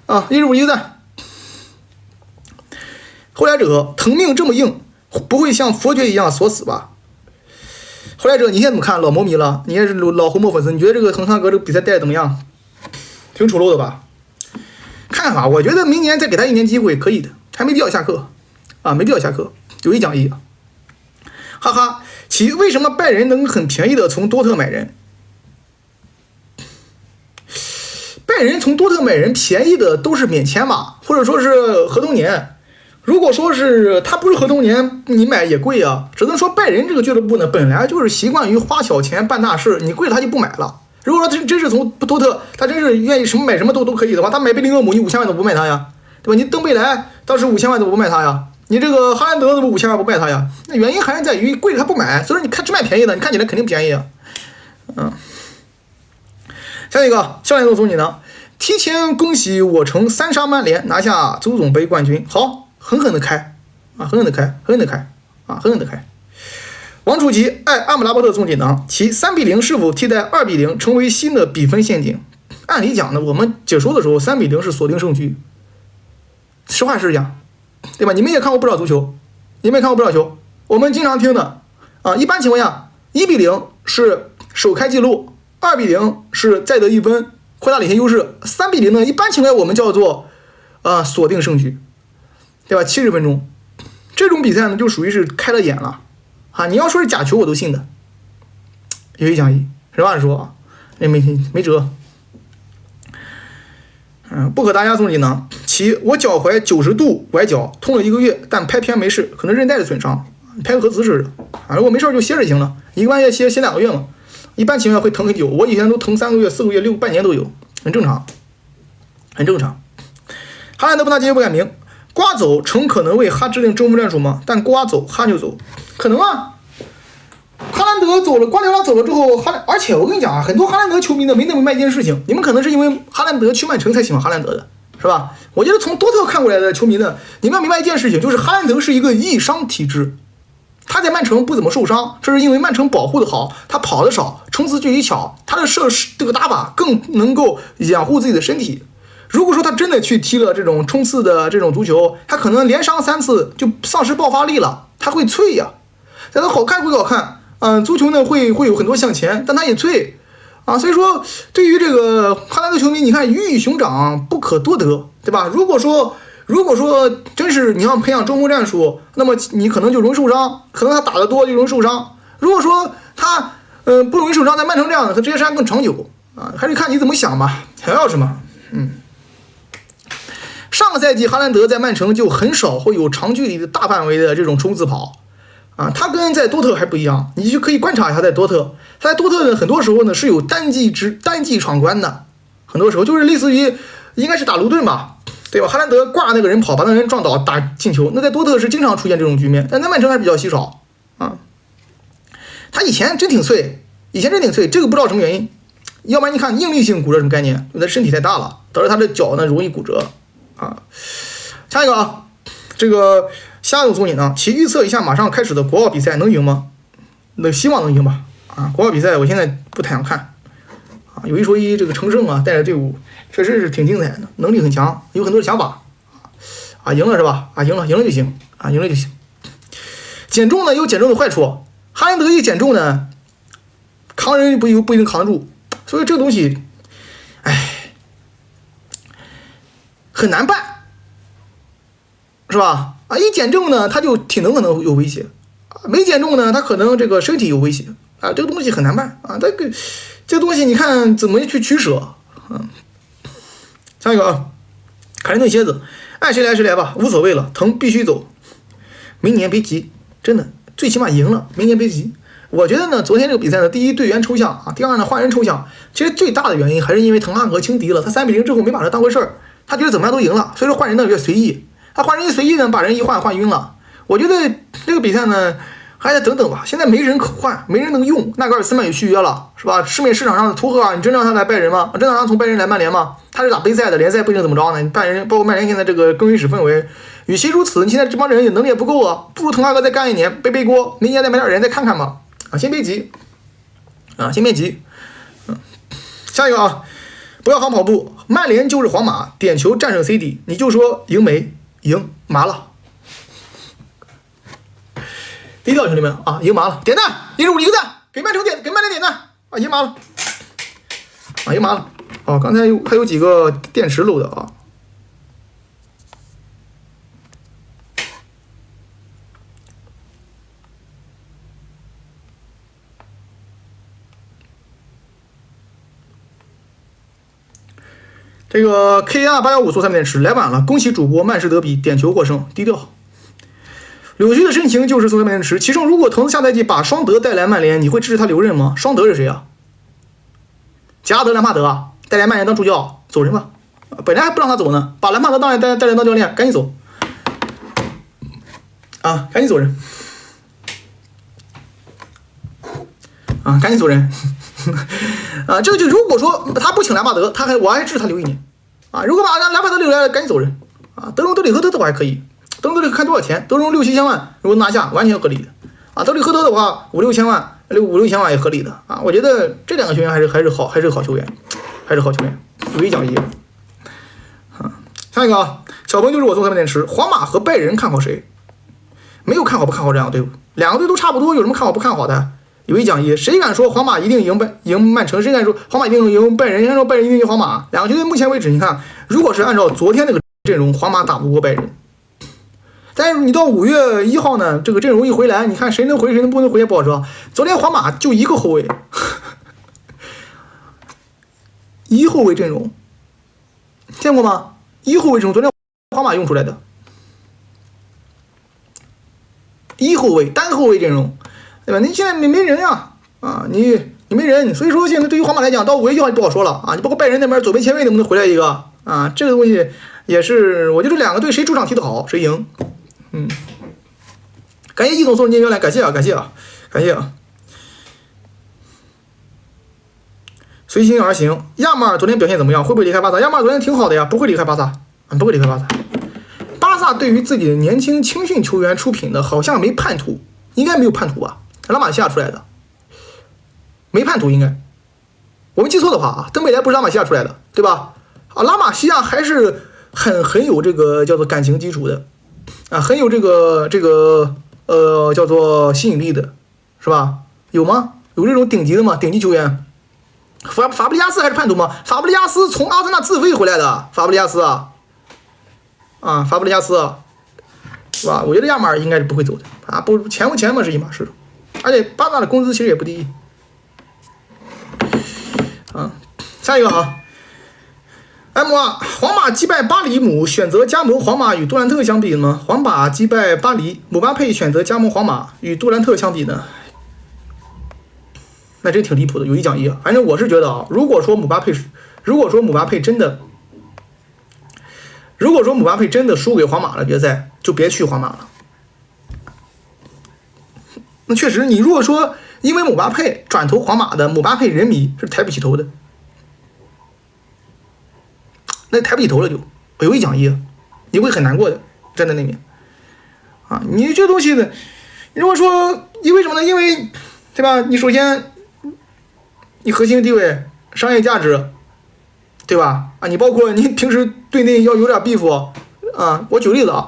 A: 啊，一人5一个赞。后来者疼命这么硬，不会像佛诀一样锁死吧？后来者，你现在怎么看？老魔迷了，你也是老红魔粉丝，你觉得这个横山哥这个比赛带的怎么样？挺丑陋的吧？看法，我觉得明年再给他1年机会可以的，还没必要下课啊，没必要下课，有一讲一，哈哈。其为什么拜仁能很便宜的从多特买人？拜仁从多特买人便宜的都是免签嘛，或者说是合同年。如果说是他不是合同年，你买也贵啊。只能说拜仁这个俱乐部呢，本来就是习惯于花小钱办大事，你贵了他就不买了。如果说他真是从多特，他真是愿意什么买什么都可以的话，他买贝林厄姆你5000万都不卖他呀，对吧？你登贝莱当时5000万都不卖他呀，你这个哈兰德怎么5000万不卖他呀？那原因还是在于贵了他不买，所以说你看只买便宜的，你看起来肯定便宜啊。下一个教练总你呢？提前恭喜我城3杀曼联拿下足总杯冠军，好，狠狠的开啊，狠狠的开，狠狠的开啊，狠狠的开。王楚吉爱阿姆拉巴特总锦囊，其3-0是否替代2-0成为新的比分陷阱？按理讲呢，我们解说的时候3-0是锁定胜局，实话实讲，对吧？你们也看过不少足球，你们也看过不少球，我们经常听的啊，一般情况下1-0是首开纪录，2-0是再得1分，扩大领先优势，3-0呢，一般情况下我们叫做锁定胜局，对吧？70分钟，这种比赛呢就属于是开了眼了啊！你要说是假球我都信的，有一讲一，实话实说啊，没辙。不可大家总锦囊，其我脚踝90度崴脚，痛了1个月，但拍片没事，可能韧带的损伤，拍个核磁似的啊。如果没事就歇着就行了，1个半月歇2个月嘛。一般情况下会疼很久，我以前都疼3个月、4个月、6半年都有，很正常，很正常。哈兰德不拿结局不改名，瓜走成可能为哈制定周末战术吗？但瓜走哈就走，可能啊。哈兰德走了，瓜迪奥拉走了之后，而且我跟你讲啊，很多哈兰德球迷呢没弄明白一件事情，你们可能是因为哈兰德去曼城才喜欢哈兰德的，是吧？我觉得从多特看过来的球迷呢，你们要明白一件事情，就是哈兰德是一个易伤体质。他在曼城不怎么受伤，这是因为曼城保护的好，他跑得少，冲刺距离巧，他的这个打法更能够养护自己的身体。如果说他真的去踢了这种冲刺的这种足球，他可能连伤3次就丧失爆发力了，他会脆呀。但他好看归好看，足球呢会有很多向前，但他也脆啊。所以说，对于这个哈兰德球迷，你看鱼与熊掌不可多得，对吧？如果说真是你要培养中锋战术，那么你可能就容易受伤，可能他打得多就容易受伤。如果说他不容易受伤，在曼城这样的，他职业生涯更长久啊，还是看你怎么想吧，还要什么？上个赛季哈兰德在曼城就很少会有长距离的大范围的这种冲刺跑啊，他跟在多特还不一样，你就可以观察一下在多特，他在多特呢很多时候呢是有单季闯关的，很多时候就是类似于应该是打卢顿吧。对吧？哈兰德挂那个人跑，把那个人撞倒打进球，那在多特是经常出现这种局面，但在曼城还是比较稀少啊。他以前真挺脆，这个不知道什么原因，要不然你看应力性骨折什么概念？他身体太大了，导致他的脚呢容易骨折啊。下一个啊，这个下一个总引呢，其预测一下马上开始的国奥比赛能赢吗？那希望能赢吧啊。国奥比赛我现在不太想看啊，有一说一，这个程胜啊带着队伍。确实是挺精彩的，能力很强，有很多的想法啊，赢了是吧？啊，赢了就行啊，赢了就行。减重呢有减重的坏处，哈兰德一减重呢，扛人不一定扛得住，所以这个东西，很难办，是吧？啊，一减重呢，他就体能可能有威胁，没减重呢，他可能这个身体有威胁啊，这个东西很难办啊，这个东西你看怎么去取舍，下一个啊，卡林顿蝎子，爱谁来谁来吧，无所谓了，疼必须走。明年别急，真的，最起码赢了，明年别急。我觉得呢，昨天这个比赛呢，第一队员抽象啊，第二呢换人抽象，其实最大的原因还是因为滕哈格轻敌了，他3-0之后没把他当回事儿，他觉得怎么样都赢了，所以说换人呢越随意，他换人一随意呢，把人一换晕了。我觉得这个比赛呢还得等等吧，现在没人可换，没人能用，纳格尔斯曼也续约了，是吧？市场上的图赫尔，你真让他来拜仁吗？真让他从拜仁来曼联吗？他是打杯赛的，联赛不一定怎么着呢。拜仁包括曼联现在这个更衣室氛围，与其如此，你现在这帮人也能力也不够啊，不如滕哈格再干1年，背锅，明年再买点人再看看吧。啊，先别急，先别急。下一个啊，不要好跑步，曼联就是皇马，点球战胜 CD， 你就说赢没赢麻了。低调兄弟们啊，赢麻了，点赞，165一个赞，给曼联点赞啊，赢麻了，赢麻了。哦，刚才还有几个电池漏的啊。这个 KR815送3电池来晚了，恭喜主播曼市德比点球获胜，低调。柳絮的深情就是送3电池。其中如果滕下赛季把双德带来曼联，你会支持他留任吗？双德是谁啊？贾拉德、兰帕德啊，带来曼联当助教，走人吧！本来还不让他走呢，把兰帕德带来当教练，赶紧走啊！赶紧走人啊！赶紧走人啊！这个就如果说他不请兰帕德，我还支持他留1年啊！如果把兰帕德留来了，赶紧走人啊！德容德里赫特的话还可以，德容德里看多少钱？德容6、7千万，如果拿下完全合理的啊！德里赫特的话5、6千万，5、6千万也合理的啊！我觉得这2个球员还是好球员，有一讲一啊！下一个啊，小鹏就是我送3电池。皇马和拜仁看好谁？没有看好不看好这两个队伍，两个队都差不多，有什么看好不看好的？有一讲一，谁敢说皇马一定赢曼城？谁敢说皇马一定赢拜仁？谁敢说拜仁一定赢皇马？两个球队目前为止，你看，如果是按照昨天那个阵容，皇马打不过拜仁。但是你到5月1号呢，这个阵容一回来，你看谁能回谁能不能回也不好说。昨天皇马就1个后卫，1后卫阵容见过吗？1后卫阵容，昨天皇马用出来的1后卫单后卫阵容。对吧？你现在没人啊，你没人，所以说现在对于皇马来讲，到5月1号就不好说了啊。你包括拜仁那边左边前卫能不能回来一个啊？这个东西也是，我觉得2个队谁主场踢得好，谁赢。感谢易总送金元来，感谢啊。随心而行，亚马尔昨天表现怎么样？会不会离开巴萨？亚马尔昨天挺好的呀，不会离开巴萨，不会离开巴萨。巴萨对于自己的年轻青训球员出品的，好像没叛徒。应该没有叛徒吧？拉玛西亚出来的，没叛徒应该。我没记错的话啊，登贝莱不是拉玛西亚出来的，对吧？啊，拉玛西亚还是很有这个叫做感情基础的，啊，很有这个叫做吸引力的，是吧？有吗？有这种顶级的吗？顶级球员？法布利亚斯还是叛徒吗？法布利亚斯从阿森纳自费回来的，法布利亚斯是吧？我觉得亚马尔应该是不会走的啊，不钱嘛是一码事，而且巴萨的工资其实也不低啊。下一个啊 ，M2 皇马击败巴黎姆，选择加盟皇马与杜兰特相比呢？皇马击败巴黎，姆巴佩选择加盟皇马与杜兰特相比呢？那真挺离谱的，有一讲一啊。反正我是觉得啊，如果说姆巴佩真的输给皇马了决赛，就别去皇马了。那确实，你如果说因为姆巴佩转投皇马的姆巴佩人迷是抬不起头的，那抬不起头了就有一讲一，你会很难过的，站在那边啊。你这东西呢，如果说因为什么呢？因为对吧？你首先你核心地位、商业价值，对吧？啊，你包括你平时对内要有点 beef 啊。我举个例子啊，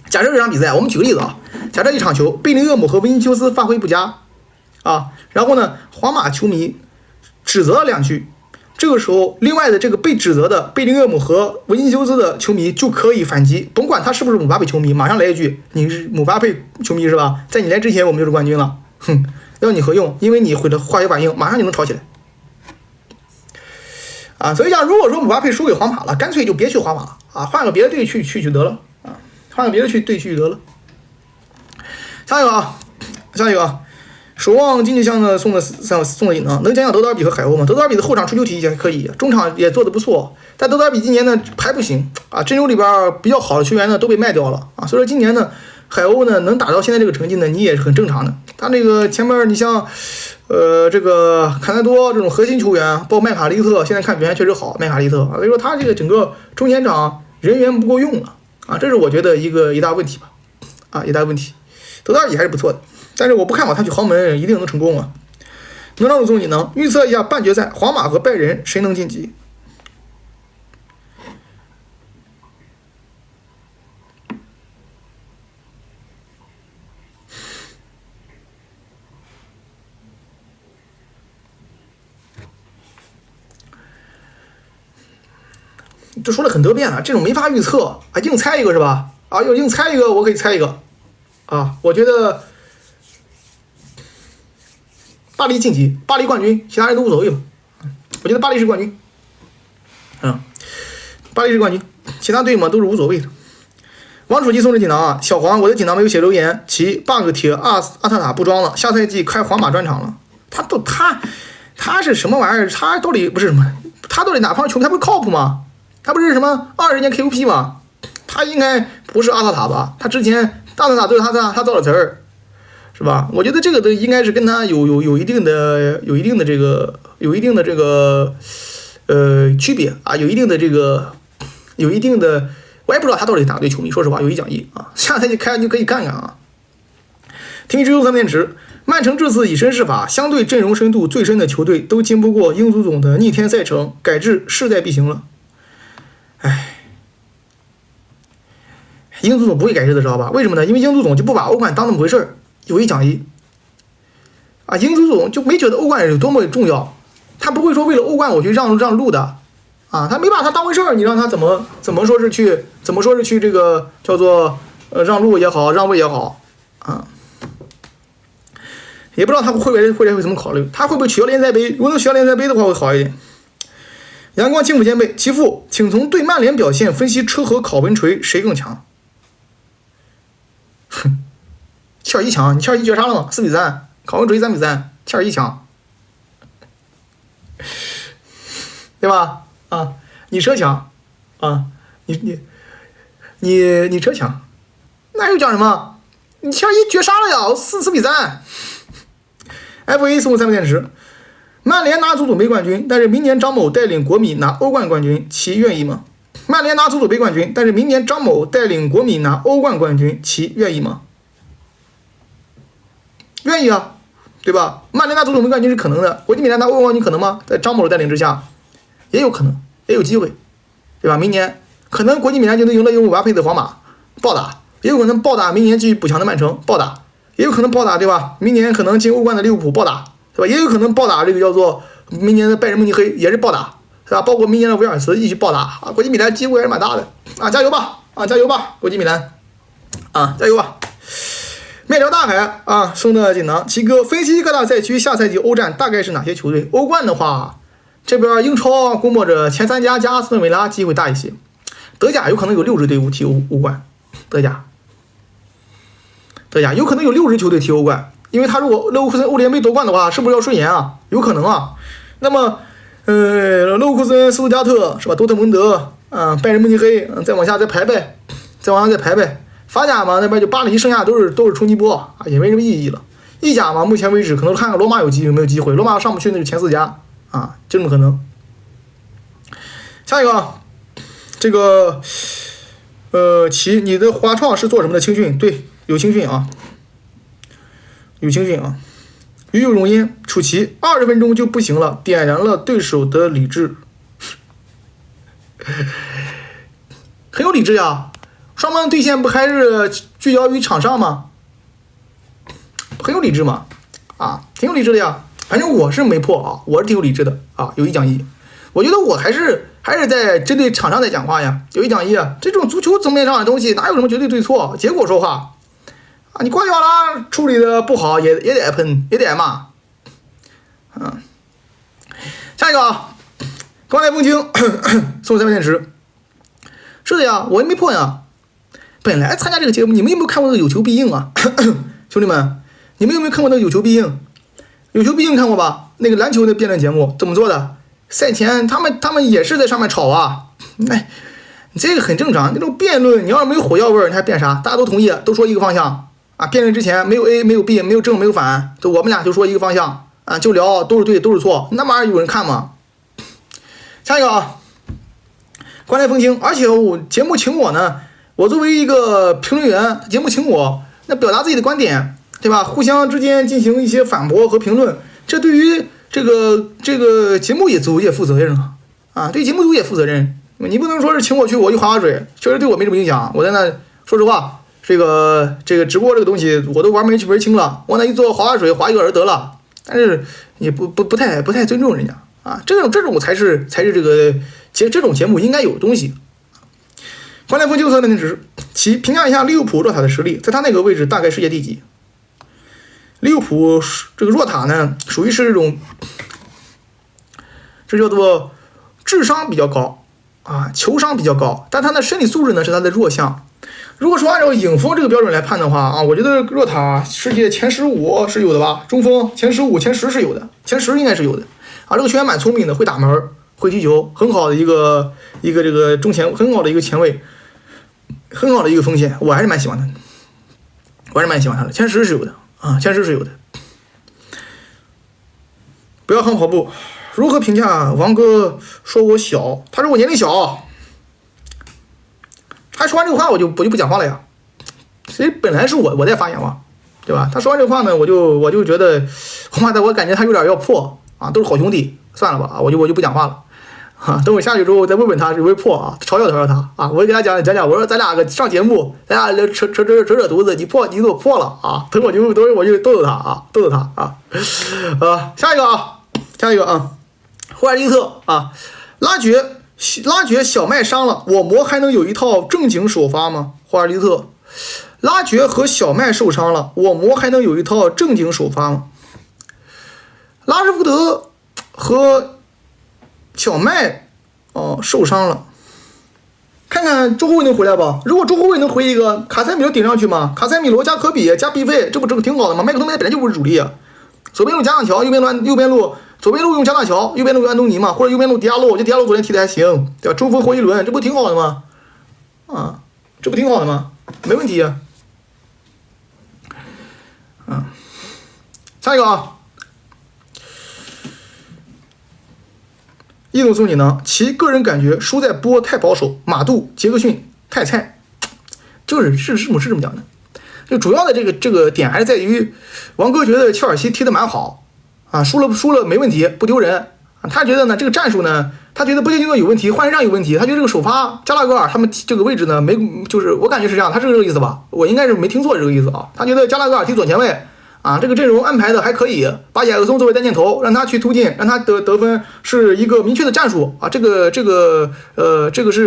A: 假设这场比赛，我们举个例子啊，假设一场球，贝林厄姆和维尼修斯发挥不佳啊，然后呢，皇马球迷指责了2句，这个时候，另外的这个被指责的贝林厄姆和维尼修斯的球迷就可以反击，甭管他是不是姆巴佩球迷，马上来一句：“你是姆巴佩球迷是吧？在你来之前，我们就是冠军了，哼，要你何用？因为你会的化学反应，马上就能吵起来。”啊，所以讲，如果说姆巴佩输给皇马了，干脆就别去皇马了啊，换个别的队去就得了啊，换个别的队去就得了。下一个啊，守望经济箱呢送的引呢，能讲讲德德尔比和海鸥吗？德德尔比的后场出球体系还可以，中场也做得不错，但德德尔比今年呢还不行啊，阵容里边比较好的球员呢都被卖掉了啊，所以说今年呢海鸥呢能打到现在这个成绩呢，你也是很正常的。他那个前面你像这个坎纳多这种核心球员，包括麦卡利特，现在看表现确实好，麦卡利特啊，所以说他这个整个中前场人员不够用了啊，这是我觉得一大问题吧，啊，一大问题。德达尔也还是不错的，但是我不看好他去豪门一定能成功啊。能让总你能预测一下半决赛皇马和拜仁谁能晋级？这说了很多遍了，这种没法预测啊，硬猜一个是吧？啊，要硬猜一个，我可以猜一个啊，我觉得巴黎晋级，巴黎冠军，其他人都无所谓了。我觉得巴黎是冠军，巴黎是冠军，其他队嘛都是无所谓的。王楚基送的锦囊啊，小黄，我的锦囊没有写留言，其 bug 帖阿特塔不装了，下赛季开皇马专场了。他是什么玩意儿？他到底不是什么？他到底哪方球？他不是靠谱吗？他不是什么20年 KOP 吗？他应该不是阿特塔吧？他之前阿特塔都是他造的词儿，是吧？我觉得这个应该是跟他有一定的这个区别啊，有一定的，我也不知道他到底哪队球迷。说实话，有一讲一啊，下赛季开就可以看看啊。听之优3电池，曼城这次以身试法，相对阵容深度最深的球队都经不过英足总的逆天赛程，改制势在必行了。哎，英足总不会改制的，知道吧？为什么呢？因为英足总就不把欧冠当那么回事儿。有一讲一啊，英足总就没觉得欧冠有多么重要，他不会说为了欧冠我去让路的啊，他没把它当回事儿。你让他怎么说是去这个叫做让路也好，让位也好啊，也不知道他会怎么考虑，他会不会取消联赛杯？如果能取消联赛杯的话会好一点。阳光青浦兼备，其父，请从对曼联表现分析车和考文垂谁更强？哼，切尔西强，你切尔西绝杀了吗？4-3，考文垂3-3，切尔西强，对吧？啊，你车强啊，你车强，那又讲什么？你切尔西绝杀了呀，4-3。FA 送3个电池。曼联拿足总杯冠军，但是明年张某带领国米拿欧冠冠军，其愿意吗？曼联拿足总杯冠军，但是明年张某带领国米拿欧冠冠军，其愿意吗？愿意啊，对吧？曼联拿足总杯冠军是可能的，国际米兰拿欧冠冠军可能吗？在张某的带领之下，也有可能，也有机会，对吧？明年可能国际米兰就能赢了姆巴佩的皇马，暴打，也有可能暴打明年继续补强的曼城，暴打，也有可能暴打，对吧？明年可能进欧冠的利物浦，暴打。对吧？也有可能暴打这个叫做明年的拜仁慕尼黑，也是暴打，是吧？包括明年的维尔茨一起暴打啊！国际米兰机会还是蛮大的啊！加油吧！啊，加油吧！国际米兰啊，加油吧！面条大海啊送的锦囊，七哥分析各大赛区下赛季欧战大概是哪些球队？欧冠的话，这边英超估摸着前3家加阿斯顿维拉机会大一些，德甲有可能有6支队伍踢欧冠，德甲有可能有6支球队踢欧冠。因为他如果勒沃库森欧联杯夺冠的话，是不是要顺延啊？有可能啊。那么，勒沃库森、斯图加特是吧？多特蒙德拜仁慕尼黑，再往下再排呗，法甲嘛，那边就巴黎，剩下都是冲击波啊，也没什么意义了。意甲嘛，目前为止可能看看罗马有没有机会，罗马上不去那就前4家啊，就这么可能。下一个啊，这个你的华创是做什么的？青训，对，有青训啊。有青训啊，与有容焉。楚奇20分钟就不行了，点燃了对手的理智，很有理智呀。双方对线不还是聚焦于场上吗？很有理智嘛，啊，挺有理智的呀。反正我是没破啊，我是挺有理智的啊。有一讲一，我觉得我还是在针对场上在讲话呀。有一讲一，这种足球层面上的东西哪有什么绝对对错，结果说话。啊，你瓜迪奥拉处理的不好也得喷，也得挨骂。下一个啊，高台风清送3个电池。是的呀，我也没破呀。本来参加这个节目，你们有没有看过那个有求必应啊？兄弟们，你们有没有看过那个有求必应？有求必应看过吧？那个篮球的辩论节目怎么做的？赛前他们也是在上面吵啊。你这个很正常。那种辩论，你要是没有火药味儿，你还辩啥？大家都同意，都说一个方向啊。辩论之前没有 A 没有 B 没有正没有反，就我们俩就说一个方向啊，就聊都是对都是错，那玩意儿有人看吗？下一个啊，观来风清，而且我节目请我呢，我作为一个评论员，节目请我，那表达自己的观点，对吧？互相之间进行一些反驳和评论，这对于这个节目组也负责任啊，对节目组也负责任。你不能说是请我去我去划水，确实对我没什么影响。我在那说实话，这个直播这个东西我都玩没清了，我那一做划水划一个人得了，但是也不太尊重人家啊。这种才是这种节目应该有的东西。观来风就测那只是其评价一下利物浦若塔的实力，在他那个位置大概世界第几？利物浦这个若塔呢，属于是这种，这叫做智商比较高啊，球商比较高，但他的身体素质呢是他的弱项。如果说按照影锋这个标准来判的话啊，我觉得若塔世界前15是有的吧，中锋前15、前10是有的，前10应该是有的啊。这个球员蛮聪明的，会打门，会踢球，很好的一个这个中前，很好的一个前卫，很好的一个锋线，我还是蛮喜欢他的，我还是蛮喜欢他的。前10是有的啊，前10是有的。不要横跑步。如何评价王哥说我小？他说我年龄小。他说完这个话我就不讲话了呀。所以本来是我在发言嘛，对吧？他说完这个话呢，我就觉得，妈的，我感觉他有点要破啊，都是好兄弟，算了吧啊，我就不讲话了啊。等我下去之后再问他是不是破啊，嘲笑他啊，我就给他讲，我说咱俩个上节目，咱俩扯犊子，你给我破了啊，等会儿我就逗他啊。下一个啊，霍尔利特啊，拉掘小麦伤了，我魔还能有一套正经首发吗？霍尔利特，拉掘和小麦受伤了，我魔还能有一套正经首发吗？拉什福德和小麦受伤了，看看中后卫能回来吧。如果中后卫能回一个，卡塞米罗顶上去嘛，卡塞米罗加科比加毕费，这不挺好的吗？麦克托梅本来就不是主力啊，左边路加上乔，右边路左边路用加纳乔，右边路用安东尼嘛，或者右边路迪亚洛，我觉得迪亚洛昨天踢的还行，对吧？中锋霍伊伦，这不挺好的吗？啊，这不挺好的吗？没问题啊。下一个啊，易总总你呢？其个人感觉输在波太保守，马杜、杰克逊太菜，是这么讲的。就主要的这个点还是在于，王哥觉得切尔西踢得蛮好。啊，输了没问题，不丢人啊。他觉得呢，这个战术呢，他觉得波切蒂诺有问题，换人上有问题。他觉得这个首发加拉格尔他们这个位置呢，就是我感觉是这样，他是这个意思吧？我应该是没听错这个意思啊。他觉得加拉格尔踢左前卫啊，这个阵容安排的还可以，把亚克松作为单箭头，让他去突进，让他得分是一个明确的战术啊。这个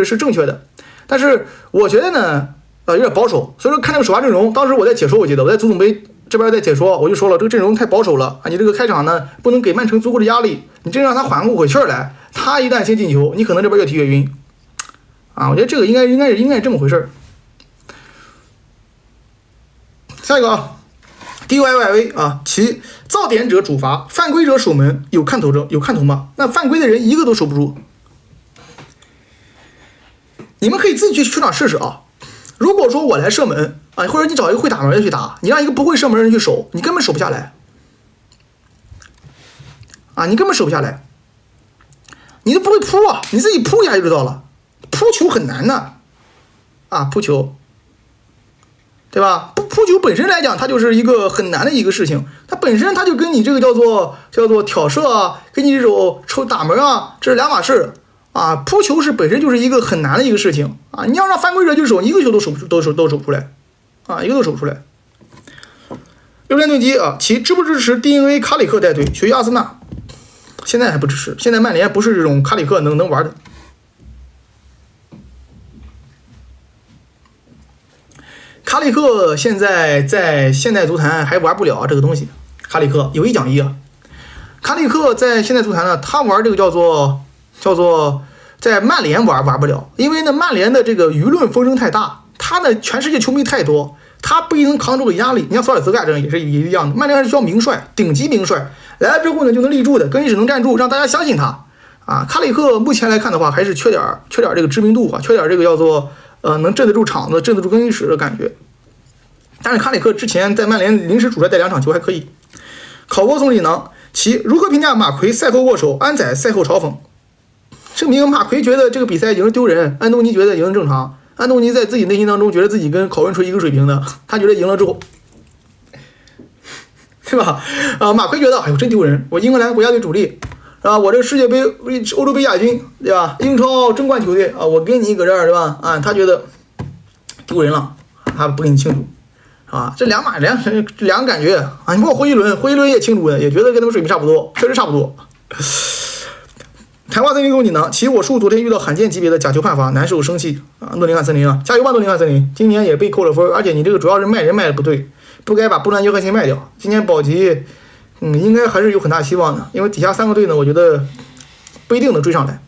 A: 是正确的，但是我觉得呢，有点保守。所以说看这个首发阵容，当时我在解说，我记得我在足总杯这边在解说，我就说了，这个阵容太保守了啊！你这个开场呢，不能给曼城足够的压力，你真让他缓过口气儿来，他一旦先进球，你可能这边越踢越晕啊！我觉得这个应该这么回事儿。下一个啊 ，DYYV 啊，其造点者主罚，犯规者守门，有看头吗？那犯规的人一个都守不住，你们可以自己去球场试试啊！如果说我来射门啊，或者你找一个会打门的去打，你让一个不会射门的人去守，你根本守不下来啊！你根本守不下来，你都不会扑啊！你自己扑一下就知道了，扑球很难的啊！扑球，对吧？扑球本身来讲，它就是一个很难的一个事情，它本身它就跟你这个叫做挑射啊，跟你这种打门啊，这是两码事。啊，扑球是本身就是一个很难的一个事情啊！你要让犯规者去守，一个球都守不出来啊，一个都守不出来。右边对击啊，其支不支持 DNA 卡里克带队学习阿森纳？现在还不支持，现在曼联不是这种卡里克能玩的。卡里克现在在现代足坛还玩不了这个东西。卡里克有一讲一啊，卡里克在现代足坛呢，他玩这个叫做在曼联玩不了，因为呢曼联的这个舆论风声太大，他的全世界球迷太多，他不一定能扛住个压力。你像索尔茨盖这也是一样的，曼联还是需要名帅，顶级名帅来了之后呢就能立住的，更衣室能站住，让大家相信他啊，卡里克目前来看的话，还是缺点这个知名度啊，缺点这个叫做能镇得住场子、镇得住更衣室的感觉。但是卡里克之前在曼联临时主帅带2场球还可以。考波送礼囊，其如何评价马奎赛后握手，安仔赛后嘲讽？证明马奎觉得这个比赛赢丢人，安东尼觉得赢正常。安东尼在自己内心当中觉得自己跟考文垂一个水平的，他觉得赢了之后，对吧？马奎觉得哎呦真丢人，我英格兰国家队主力啊，我这个世界杯、欧洲杯亚军，对吧？英超争冠球队啊，我跟你搁这儿，对吧？啊，他觉得丢人了，他不跟你庆祝。啊，这两个感觉啊！你包括霍伊伦也庆祝的，也觉得跟他们水平差不多，确实差不多。谈话森林中你呢？其实我叔昨天遇到罕见级别的假球判罚，难受生气啊！诺丁汉森林啊，加油吧诺丁汉森林！今年也被扣了分，而且你这个主要是卖人卖的不对，不该把布兰约翰逊卖掉。今年保级，应该还是有很大希望的，因为底下3个队呢，我觉得不一定能追上来。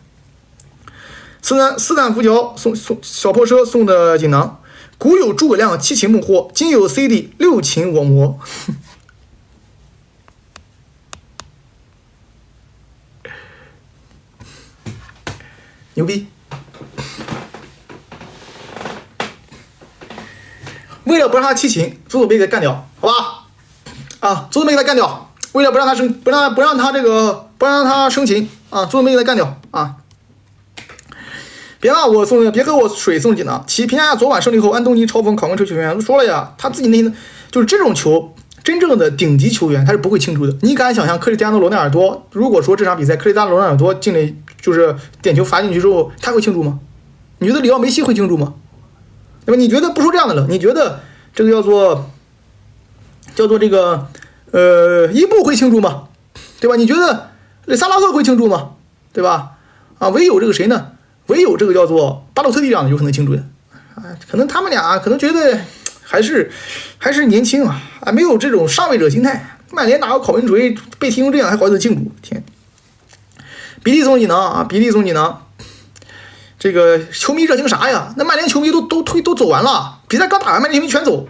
A: 斯坦福桥送小破车送的锦囊。古有诸葛亮七擒孟获，今有 CD 6擒我魔。牛逼！为了不让他七擒，祖祖辈给他干掉，好吧？啊，祖祖辈给他干掉。为了不让他生擒啊，祖祖辈给他干掉啊！别和我水送锦囊。其评价昨晚胜利后，安东尼嘲讽考文垂球员都说了呀，他自己内心就是这种球，真正的顶级球员他是不会庆祝的。你敢想象克里斯蒂亚诺罗纳尔多，如果说这场比赛克里斯蒂亚诺罗纳尔多进了就是点球罚进去之后，他会庆祝吗？你觉得里奥梅西会庆祝吗？对吧？你觉得不说这样的了，你觉得这个叫做这个伊布会庆祝吗？对吧？你觉得萨拉赫会庆祝吗？对吧？啊，唯有这个谁呢？唯有这个叫做巴洛特利这样的有可能庆祝的，啊，可能他们俩可能觉得还是年轻啊，没有这种上位者心态。曼联哪有考文垂被踢成这样还好意思庆祝？天！比利送锦囊啊，比利送锦囊。这个球迷热情啥呀？那曼联球迷都走完了，比赛刚打完，曼联球迷全走。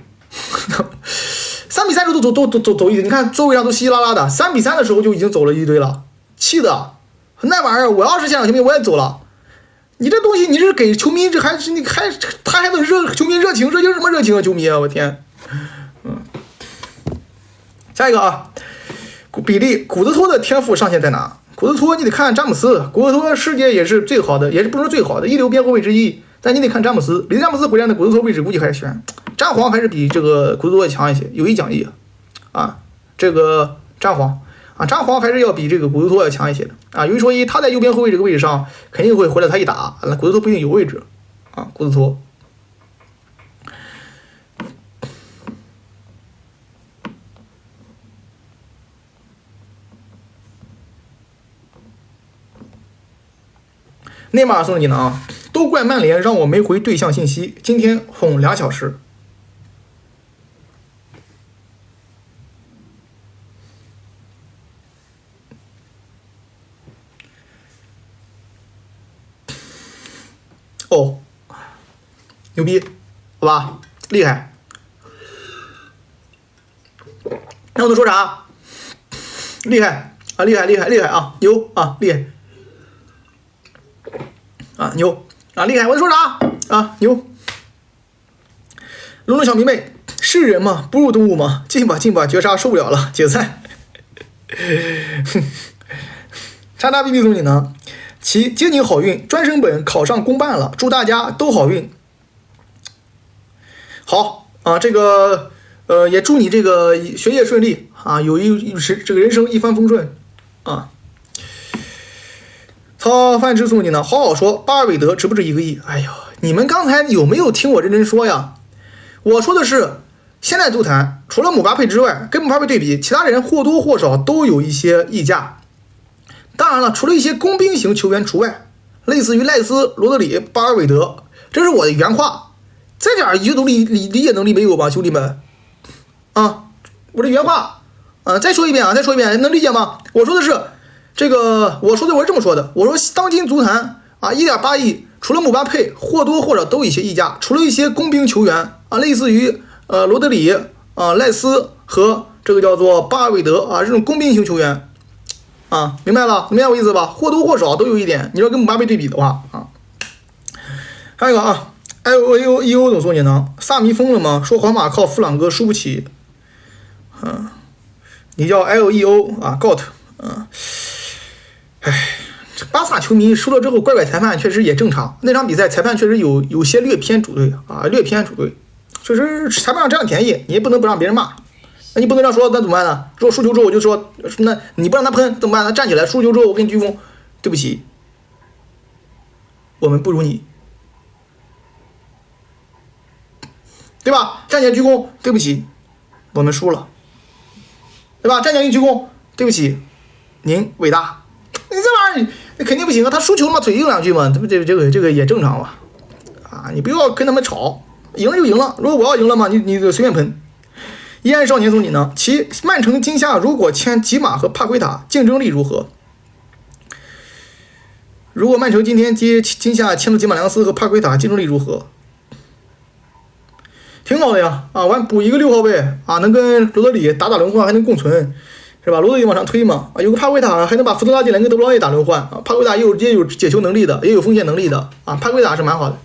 A: 3-3时候都走一堆，你看座位上都稀稀拉拉的。3-3的时候就已经走了一堆了，气的那玩意儿，我要是现场球迷我也走了。你这东西，你是给球迷，这还是他还能球迷热情，这就是什么热情啊？球迷啊，我天，下一个啊，比利古德托的天赋上限在哪？古德托你得看詹姆斯，古德托世界也是最好的，也是不能说最好的一流边后卫之一，但你得看詹姆斯，离詹姆斯回来的古德托位置估计还是悬，詹皇还是比这个古德托强一些，有一奖励啊，这个詹皇。啊，张皇还是要比这个古德托要强一些的啊。有一说一，他在右边后卫这个位置上肯定会回来他一打，那古德托不一定有位置啊。古德托，内马尔送的锦囊，都怪曼联让我没回对象信息，今天哄2小时。哦，牛逼，好吧，厉害。那我能说啥？厉害啊，厉害啊，牛啊，厉害啊，牛啊，厉害！我能说啥啊？牛。龙龙小迷妹，是人吗？不如动物吗？进吧，绝杀受不了了，解散。叉叉 BB 送锦囊。其接你好运，专升本考上公办了，祝大家都好运。好啊，这个也祝你这个学业顺利啊，这个人生一帆风顺啊。操饭吃送你呢，好好说，巴尔韦德值不值1个亿？哎呦，你们刚才有没有听我认真说呀？我说的是现在足坛除了姆巴佩之外，跟姆巴佩对比，其他人或多或少都有一些溢价。当然了，除了一些工兵型球员除外，类似于赖斯、罗德里、巴尔韦德，这是我的原话，这点阅读理解能力没有吧，兄弟们？啊，我的原话啊，再说一遍，能理解吗？我说的是这个，我是这么说的，我说当今足坛啊，1.8亿，除了姆巴佩，或多或少都有一些溢价，除了一些工兵球员啊，类似于罗德里啊、赖斯和这个叫做巴尔韦德啊这种工兵型球员。啊，明白了，明白我意思吧？或多或少都有一点。你要跟姆巴佩对比的话啊，还有一个啊 ，LEO 总说你呢，萨迷疯了吗？说皇马靠弗朗哥输不起，你叫 LEO 啊 ，GOT 啊，巴萨球迷输了之后怪裁判确实也正常，那场比赛裁判确实有些略偏主队啊，略偏主队，确实裁判上占了便宜，你也不能不让别人骂。那你不能这样说，那怎么办呢？如果输球之后我就说，那你不让他喷怎么办呢？站起来，输球之后我给你鞠躬，对不起，我们不如你，对吧？站起来鞠躬，对不起，我们输了，对吧？站起来鞠躬，对不起，您伟大。你这玩意儿那肯定不行啊！他输球嘛，嘴硬两句嘛，这个也正常吧？啊，你不要跟他们吵，赢了就赢了。如果我要赢了嘛，你就随便喷。依然少年送你呢，其曼城今夏如果签吉马和帕奎塔，竞争力如何？如果曼城今夏签了吉马良斯和帕奎塔，竞争力如何？挺好的呀，啊，完补一个6号位啊，能跟罗德里打轮换，还能共存，是吧？罗德里往上推嘛，啊，有个帕奎塔还能把福德拉进来跟德布劳内打轮换啊，帕奎塔也有解球能力的，也有锋线能力的啊，帕奎塔是蛮好的。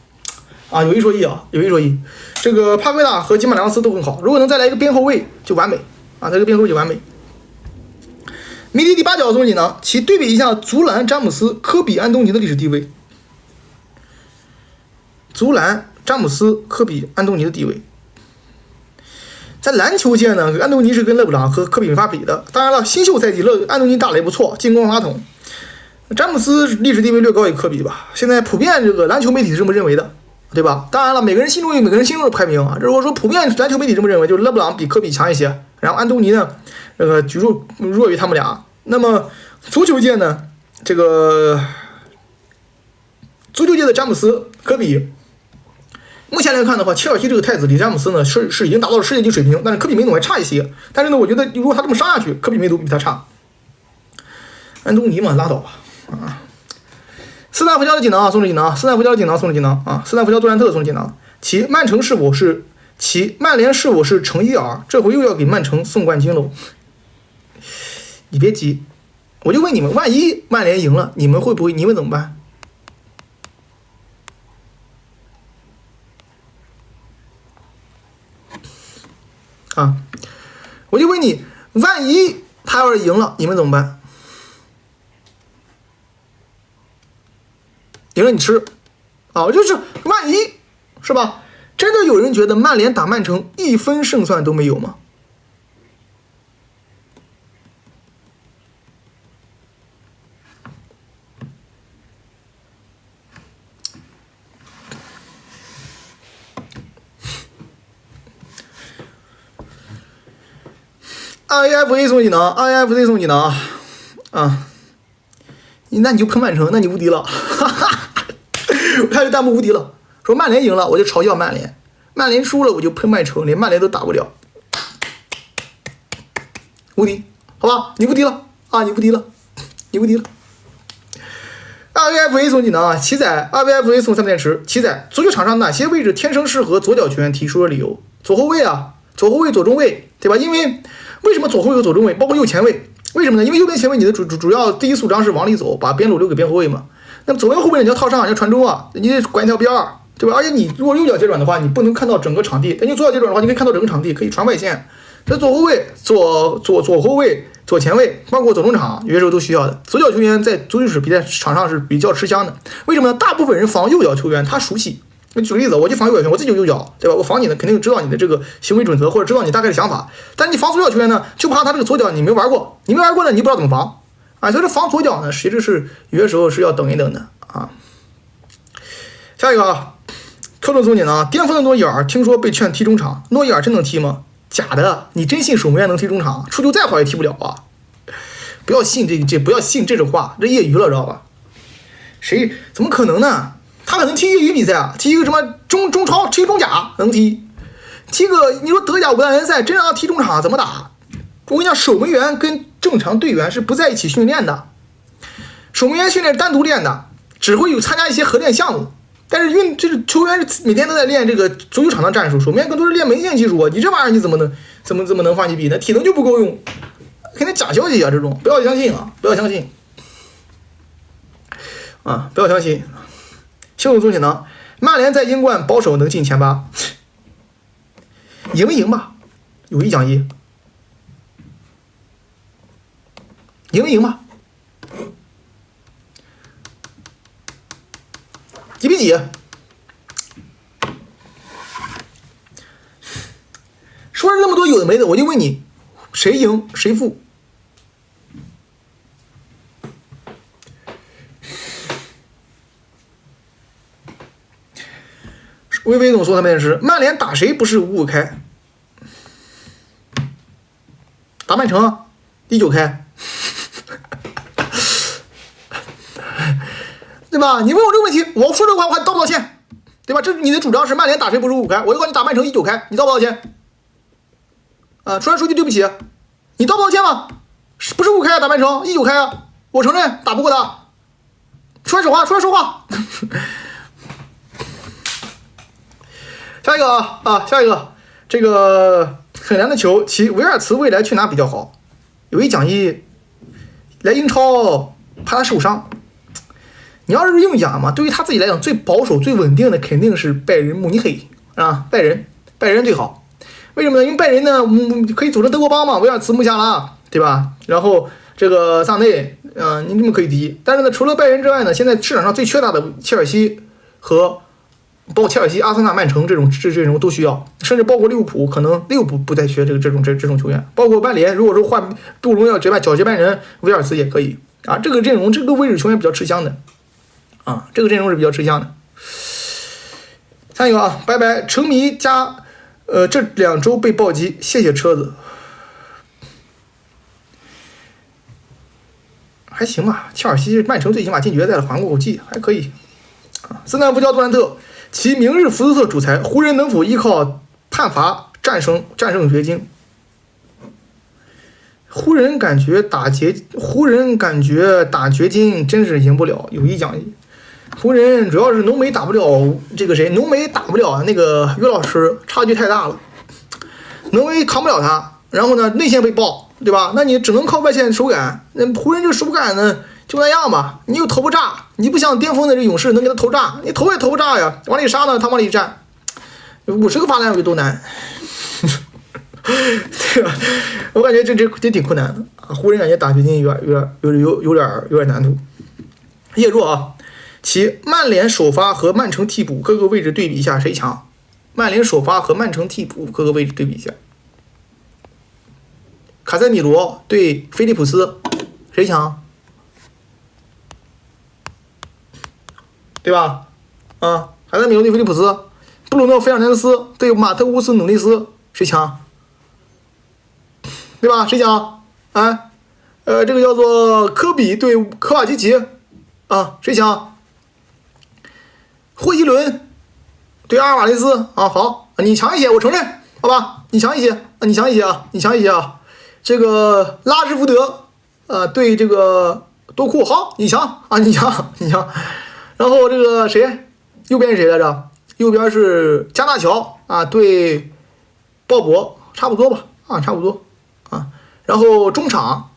A: 啊，有一说一啊，有一说一，这个帕奎塔和吉马良斯都很好，如果能再来一个边后卫就完美啊，这个边后卫就完美。谜底第8角送你呢，其对比一下足篮、詹姆斯、科比、安东尼的历史地位。足篮、詹姆斯、科比、安东尼的地位，在篮球界呢，安东尼是跟勒布朗和科比没法比的。当然了，新秀赛季安东尼打得也不错，进攻马桶。詹姆斯历史地位略高于科比吧，现在普遍这个篮球媒体是这么认为的。对吧？当然了，每个人心中有每个人心中的排名啊。如果说普遍篮球媒体这么认为，就是勒布朗比科比强一些，然后安东尼呢，举弱于他们俩。那么足球界呢，这个足球界的詹姆斯、科比，目前来看的话，切尔西这个太子里詹姆斯呢是已经达到了世界级水平，但是科比梅努还差一些。但是呢，我觉得如果他这么杀下去，科比梅努比他差。安东尼嘛，拉倒吧啊。斯坦福桥的锦囊送了锦囊，斯坦福桥的锦囊送了锦囊啊，斯坦福桥杜兰特送了锦囊。其曼联是否是诚伊尔？这回又要给曼城送冠军喽？你别急，我就问你们，万一曼联赢了，你们会不会？你们怎么办？啊，我就问你，万一他要是赢了，你们怎么办？赢了你吃，啊，就是万一是吧？真的有人觉得曼联打曼城1分胜算都没有吗？RAFA 送你呢 ，RAFC 送你呢啊！那你就喷曼城，那你无敌了，哈哈！我看这弹幕无敌了，说曼联赢了我就嘲笑曼联，曼联输了我就喷曼城，连曼联都打不了，无敌，好吧？你无敌了啊！你无敌了，你无敌了。RVFA 送你呢啊，奇仔 RVFA 送3电池。奇仔，足球场上哪些位置天生适合左脚球员？提出了理由。左后卫啊，左后卫、左中卫，对吧？因为为什么左后卫和左中卫，包括右前卫？为什么呢？因为右边前卫你的主要第一速张是往里走，把边路留给边后卫嘛。那么左边后卫你要套上，要传中啊，你得拐一条边儿，对吧？而且你如果右脚接转的话，你不能看到整个场地；但你左脚接转的话，你可以看到整个场地，可以传外线。这左后卫、左后卫、左前卫，包括左中场，有些时候都需要的。左脚球员在足球史比赛场上是比较吃香的。为什么呢？大部分人防右脚球员，他熟悉。那举个例子，我就防右脚球员，我自己有右脚，对吧？我防你呢，肯定知道你的这个行为准则，或者知道你大概的想法。但是你防左脚球员呢，就怕他这个左脚你没玩过，你没玩过呢，你不知道怎么防啊。所以说防左脚呢，其实是有些时候是要等一等的啊。下一个啊，克隆总检呢，巅峰的诺伊尔听说被劝踢中场，诺伊尔真能踢吗？假的，你真信守门员能踢中场？出球再好也踢不了啊！不要信不要信这种话，这业余了知道吧？谁怎么可能呢？他可能踢业余比赛啊，踢一个什么中超，踢中甲能踢，踢个你说德甲5大联赛真让他踢中场怎么打？我跟你讲，守门员跟正常队员是不在一起训练的，守门员训练单独练的，只会有参加一些合练项目。但是就是球员是每天都在练这个足球场上战术，守门员更多是练门线技术啊！你这玩意儿你怎么能换你比呢？体能就不够用，肯定假消息啊，这种不要相信啊，不要相信啊，不要相信。幸运总体呢，曼联在英冠保守能进前8，赢一赢吧，有意讲义，赢一赢吧。几比几？说了那么多有的没的，我就问你，谁赢谁负？微微总说他们是曼联打谁不是5-5开？打曼城1-9开，对吧？你问我这个问题，我说这话我还道不道歉？对吧？这你的主张是曼联打谁不是5-5开，我就告诉你打曼城1-9开，你道不道歉？出来说句对不起，你道不道歉吗？不是5开啊，打曼城1-9开啊，我承认打不过他。出来说话，出来说话。下一个下一个，这个很难的球，其维尔茨未来去哪比较好？有一讲义，来英超怕他受伤。你要是硬讲嘛，对于他自己来讲，最保守、最稳定的肯定是拜仁慕尼黑啊，拜仁最好。为什么呢？因为拜仁呢，可以组成德国帮嘛，维尔茨、穆夏拉，对吧？然后这个萨内，你这么可以踢。但是呢，除了拜仁之外呢，现在市场上最缺大的切尔西和包括切尔西、阿森纳、曼城这种都需要，甚至包括利物浦，可能利物浦不再缺这种球员，包括曼联，如果说换杜隆要找接班人，维尔茨也可以啊。这个阵容，这个位置球员比较吃香的啊，这个阵容是比较吃香的。下一个啊，拜拜，球迷加这2周被暴击，谢谢车子。还行吧，切尔西、曼城最起码进决赛了，缓过口气，还可以。斯坦福桥杜兰特，其明日福斯特主裁，湖人能否依靠判罚战胜掘金？湖人感觉打掘金真是赢不了，有意讲义。湖人主要是浓眉打不了这个谁，浓眉打不了那个于老师，差距太大了，浓眉扛不了他。然后呢，内线被爆，对吧？那你只能靠外线手感。那湖人这手感呢，就那样吧。你又投不炸，你不像巅峰的这勇士能给他投炸，你投也投不炸呀。往里杀呢，他往里站，50个罚篮有多难？对吧？我感觉这挺困难的啊。湖人感觉打掘金有点难度。叶若啊，其曼联首发和曼城替补各个位置对比一下谁强？曼联首发和曼城替补各个位置对比一下。卡塞米罗对菲利普斯，谁强？对吧？卡塞米罗对菲利普斯，布鲁诺·费尔南德斯对马特乌斯·努内斯，谁强？对吧？谁强？这个叫做科比对科瓦基奇，谁强？霍伊伦对阿尔瓦雷斯，好，你强一些，我承认，好吧？你强一些，你强一些啊！这个拉什福德，对这个多库，好，你强。然后这个谁，右边是谁来着？右边是加纳乔对鲍勃，差不多吧，差不多啊。然后中场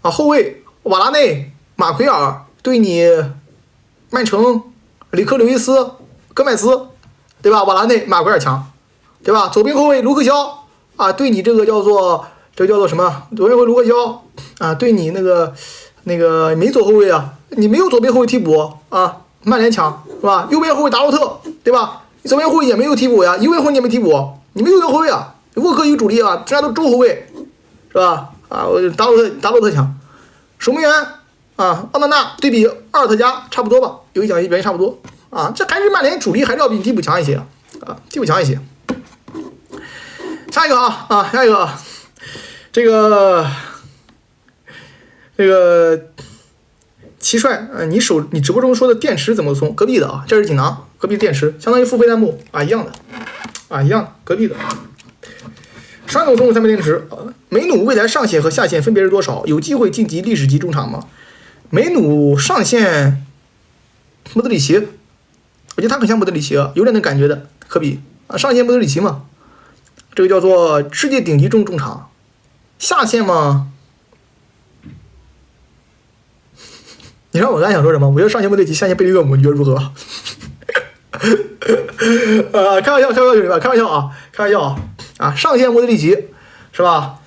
A: 后卫瓦拉内、马奎尔对你曼城里克刘易斯、戈麦斯，对吧？瓦拉内、马奎尔强，对吧？左边后卫卢克肖对你这个叫做什么？左边后卫卢克肖对你那个没左后卫你没有左边后卫替补曼联强是吧？右边后卫达洛特，对吧？你左边后卫也没有替补呀，右边后卫你也没替补，你没有右边后卫沃克有主力这样都中后卫是吧？达洛特强，守门员奥纳纳对比阿尔特加差不多吧，有一讲一表现差不多这还是曼联主力还是要比替补强一些替补强一些。下一个下一个这个齐帅你直播中说的电池怎么送？隔壁的这是锦囊，隔壁电池相当于付费弹幕一样的隔壁的。山总送3枚电池梅努未来上限和下限分别是多少？有机会晋级历史级中场吗？梅努上限莫德里奇，我觉得他很像莫德里奇有点那感觉的，科比上限莫德里奇嘛。这个叫做世界顶级中场下限吗？你知道我刚才想说什么？我觉得上限莫德里奇，下限贝利厄姆，你觉得如何？开玩笑，兄弟们，开玩笑啊，开玩笑啊！上限莫德里奇是吧？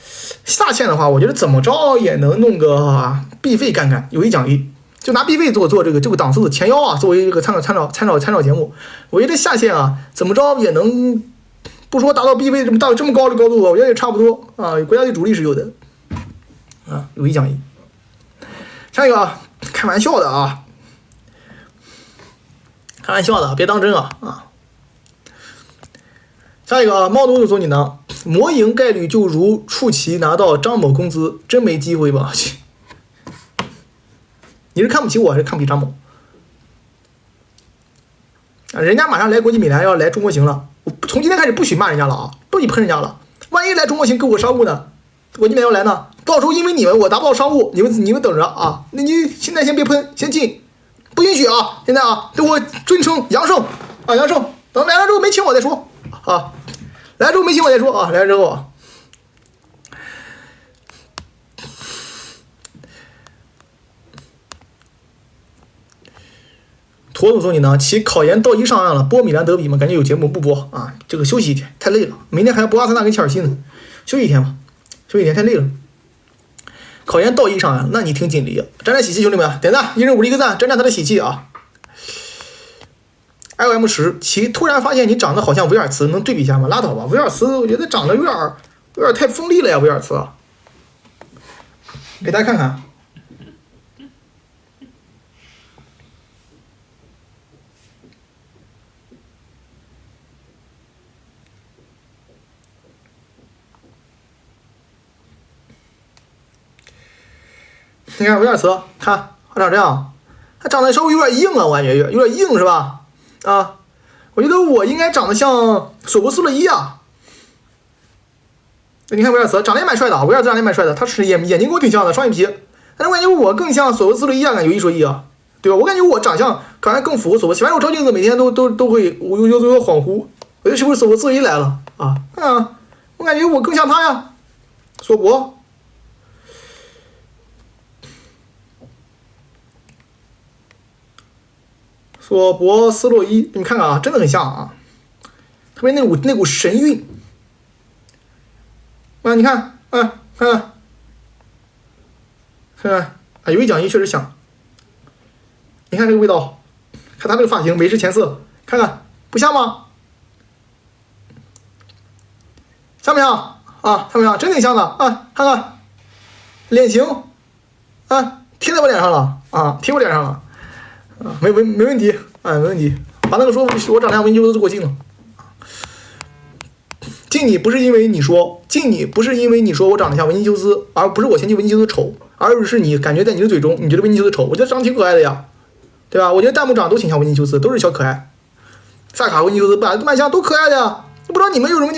A: 下限的话，我觉得怎么着也能弄个必费干干，有一讲一，就拿必费做这个档次的前腰啊，作为一个参照节目，我觉得下限啊，怎么着也能不说达到必费这么高的高度，我觉得也差不多啊。国家队主力是有的啊，有一讲一。下一个啊，开玩笑的啊。开玩笑的，别当真啊！下一个啊，猫奴就说你呢，魔赢概率就如触旗拿到张某工资，真没机会吧？你是看不起我还是看不起张某？人家马上来国际米兰要来中国行了，我从今天开始不许骂人家了啊，不许喷人家了。万一来中国行跟我商务呢？国际米兰要来呢，到时候因为你们我达不到商务，你们等着啊！那你现在先别喷，先进。不允许啊！现在啊，对我尊称杨胜啊，杨胜，等来了之后没请我再说啊，来了之后没请我再说啊，来了之后啊，驼总说你呢，其考研到1上岸了，播米兰德比吗？感觉有节目不播啊，这个休息一天，太累了，明天还要播阿森纳跟切尔西呢，休息一天吧，休息一天太累了。考研到1上岸，那你挺尽力啊！沾沾喜气，兄弟们，点赞，一人51个赞，沾沾他的喜气啊 ！IOM10，其突然发现你长得好像维尔茨，能对比一下吗？拉倒吧，维尔茨我觉得长得有点太锋利了呀，维尔茨啊！给大家看看，你看维尔茨，看长这样，他长得稍微有点硬啊，我感觉有点硬是吧？啊，我觉得我应该长得像索博斯勒伊啊。你看维尔茨长得也蛮帅的啊，维尔茨长得也蛮帅的，他是眼睛跟我挺像的，双眼皮，但是我感觉我更像索博斯勒伊啊，感觉有一说一啊，对吧？我感觉我长相可能更符合索博斯，反正我照镜子每天都会有恍惚，我觉得是不是索博斯勒伊来了啊？我感觉我更像他呀，索博。索博斯洛伊，你看看啊，真的很像啊，特别那股神韵啊！你看，看啊，有一讲一确实像。你看这个味道，看他这个发型，美式前色，看看不像吗？像不像啊？像不像？真挺像的啊！看看脸型啊，贴在我脸上了啊，贴我脸上了。没问题，没问题。把那个说我长得像维尼修斯过境了。敬你不是因为你说我长得像维尼修斯，而不是我嫌弃维尼修斯丑，而是你感觉在你的嘴中，你觉得维尼修斯丑，我觉得长得挺可爱的呀，对吧？我觉得弹幕长得都挺像维尼修斯，都是小可爱。萨卡、维尼修斯、蛮像，都可爱的呀。不知道你们有什么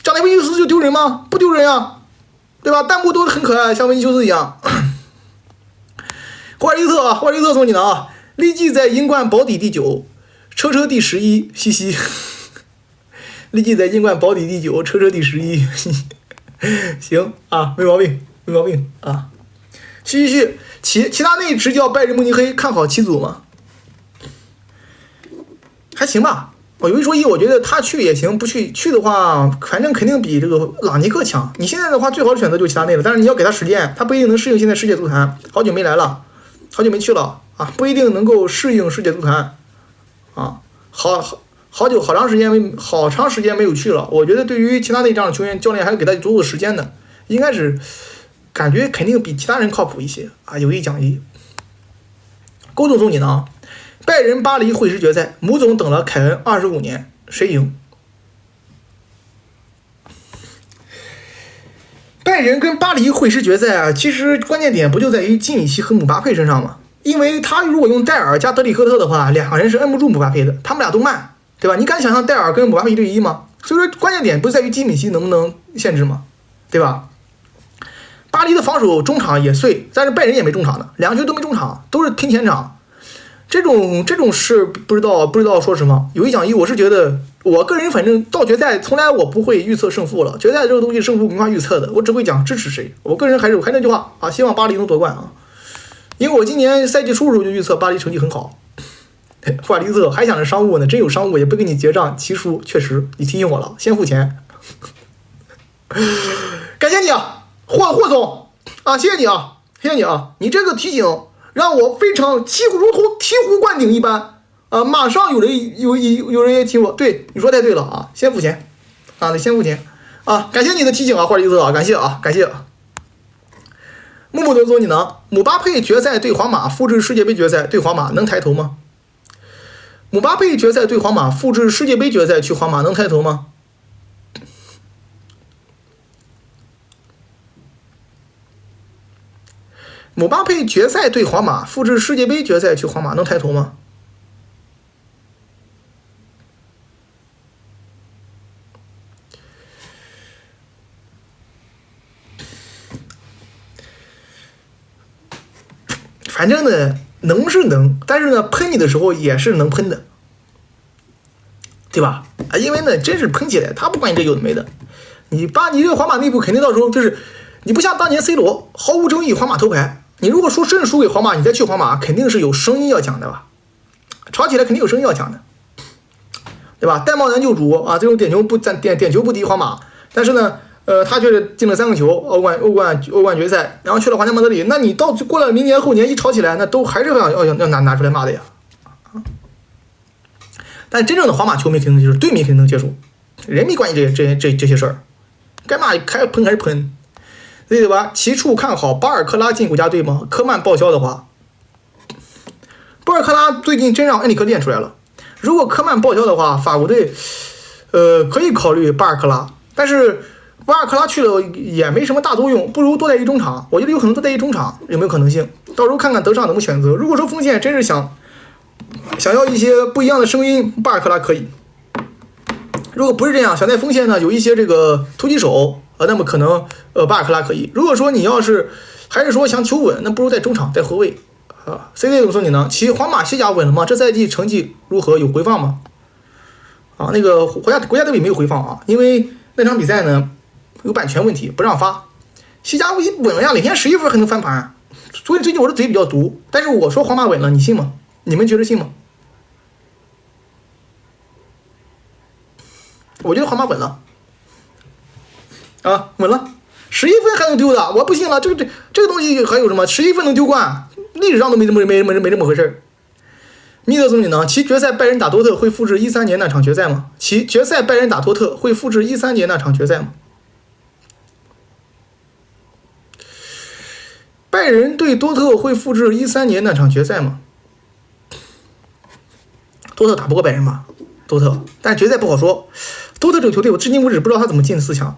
A: 长得维尼修斯就丢人吗？不丢人呀，对吧？弹幕都很可爱，像维尼修斯一样。霍尔利特送你的啊。利记在英冠保底第9，车第11，嘻嘻。利记在英冠保底第9，车第11，行啊，没毛病啊。继续，齐达内执教拜仁慕尼黑，看好其组吗？还行吧。我有一说一，我觉得他去也行，不去的话，反正肯定比这个朗尼克强。你现在的话，最好的选择就是齐达内了，但是你要给他时间，他不一定能适应现在世界足坛，好久没来了，好久没去了。啊，不一定能够适应世界足坛，啊，好长时间没有去了。我觉得对于其他那这样的球员，教练还是给他足够的时间的，应该是感觉肯定比其他人靠谱一些啊。有一讲一，勾总送你呢，拜仁巴黎会师决赛，母总等了凯恩25年，谁赢？拜仁跟巴黎会师决赛啊，其实关键点不就在于基米希和姆巴佩身上吗？因为他如果用戴尔加德里赫特的话，两个人是摁不住姆巴佩的，他们俩都慢，对吧？你敢想象戴尔跟姆巴佩1对1吗？所以说关键点不是在于基米希能不能限制吗？对吧？巴黎的防守中场也碎，但是拜仁也没中场的，两个球都没中场，都是拼前场。这种事不知道说什么。有一讲一，我是觉得我个人反正到决赛从来我不会预测胜负了，决赛这个东西胜负没法预测的，我只会讲支持谁。我个人还那句话啊，希望巴黎能夺冠啊，因为我今年赛季初的时候就预测巴黎成绩很好。霍尔利特还想着商务呢，真有商务也不跟你结账，齐叔确实你提醒我了，先付钱。感谢你啊，霍总啊，谢谢你啊，你这个提醒让我非常如同醍醐灌顶一般啊！马上有人也提我，对你说太对了啊，先付钱啊，得先付钱啊！感谢你的提醒啊，霍尔利特啊，感谢。木木德佐你呢？姆巴佩决赛对皇马，复制世界杯决赛对皇马能抬头吗？姆巴佩决赛对皇马，复制世界杯决赛去皇马能抬头吗？姆巴佩决赛对皇马，复制世界杯决赛去皇马能抬头吗？反正呢，能是能，但是呢，喷你的时候也是能喷的，对吧？啊，因为呢，真是喷起来，他不管你这有的没的，你这个皇马内部肯定到时候就是，你不像当年 C 罗毫无争议皇马头牌，你如果说真输给皇马，你再去皇马，肯定是有声音要讲的吧？吵起来肯定有声音要讲的，对吧？戴帽男救主啊，这种点球不敌皇马，但是呢。他却进了3个球，欧冠决赛，然后去了皇家马德里。那你到过了明年后年一吵起来，那都还是要拿出来骂的呀。但真正的皇马球迷肯定就是队迷肯定能接受，人没关系这些事儿，该骂该喷还是喷，对吧？其处看好巴尔克拉进国家队吗？科曼报销的话，巴尔克拉最近真让恩里克练出来了。如果科曼报销的话，法国队可以考虑巴尔克拉，但是。巴尔克拉去了也没什么大作用，不如多带一中场。我觉得有可能多带一中场，有没有可能性？到时候看看德尚怎么选择。如果说锋线真是想要一些不一样的声音，巴尔克拉可以。如果不是这样，想在锋线呢有一些这个突击手那么可能巴尔克拉可以。如果说你要是还是说想求稳，那不如在中场带后卫啊。CD 我说你呢？其皇马西甲稳了吗？这赛季成绩如何？有回放吗？啊，那个国家德比没有回放啊，因为那场比赛呢。有版权问题不让发，西甲稳了呀，领先11分还能翻盘，所以最近我的嘴比较毒，但是我说皇马稳了，你信吗？你们觉得信吗？我觉得皇马稳了，啊，稳了，11分还能丢的，我不信了，这个东西还有什么？11分能丢冠，历史上都没这么回事。米德总理呢？其决赛拜仁打多特会复制13年那场决赛吗？其决赛拜仁打多特会复制13年那场决赛吗？拜仁对多特会复制13年那场决赛吗？多特打不过拜仁吧？多特，但决赛不好说。多特这个球队，我至今为止不知道他怎么进4强。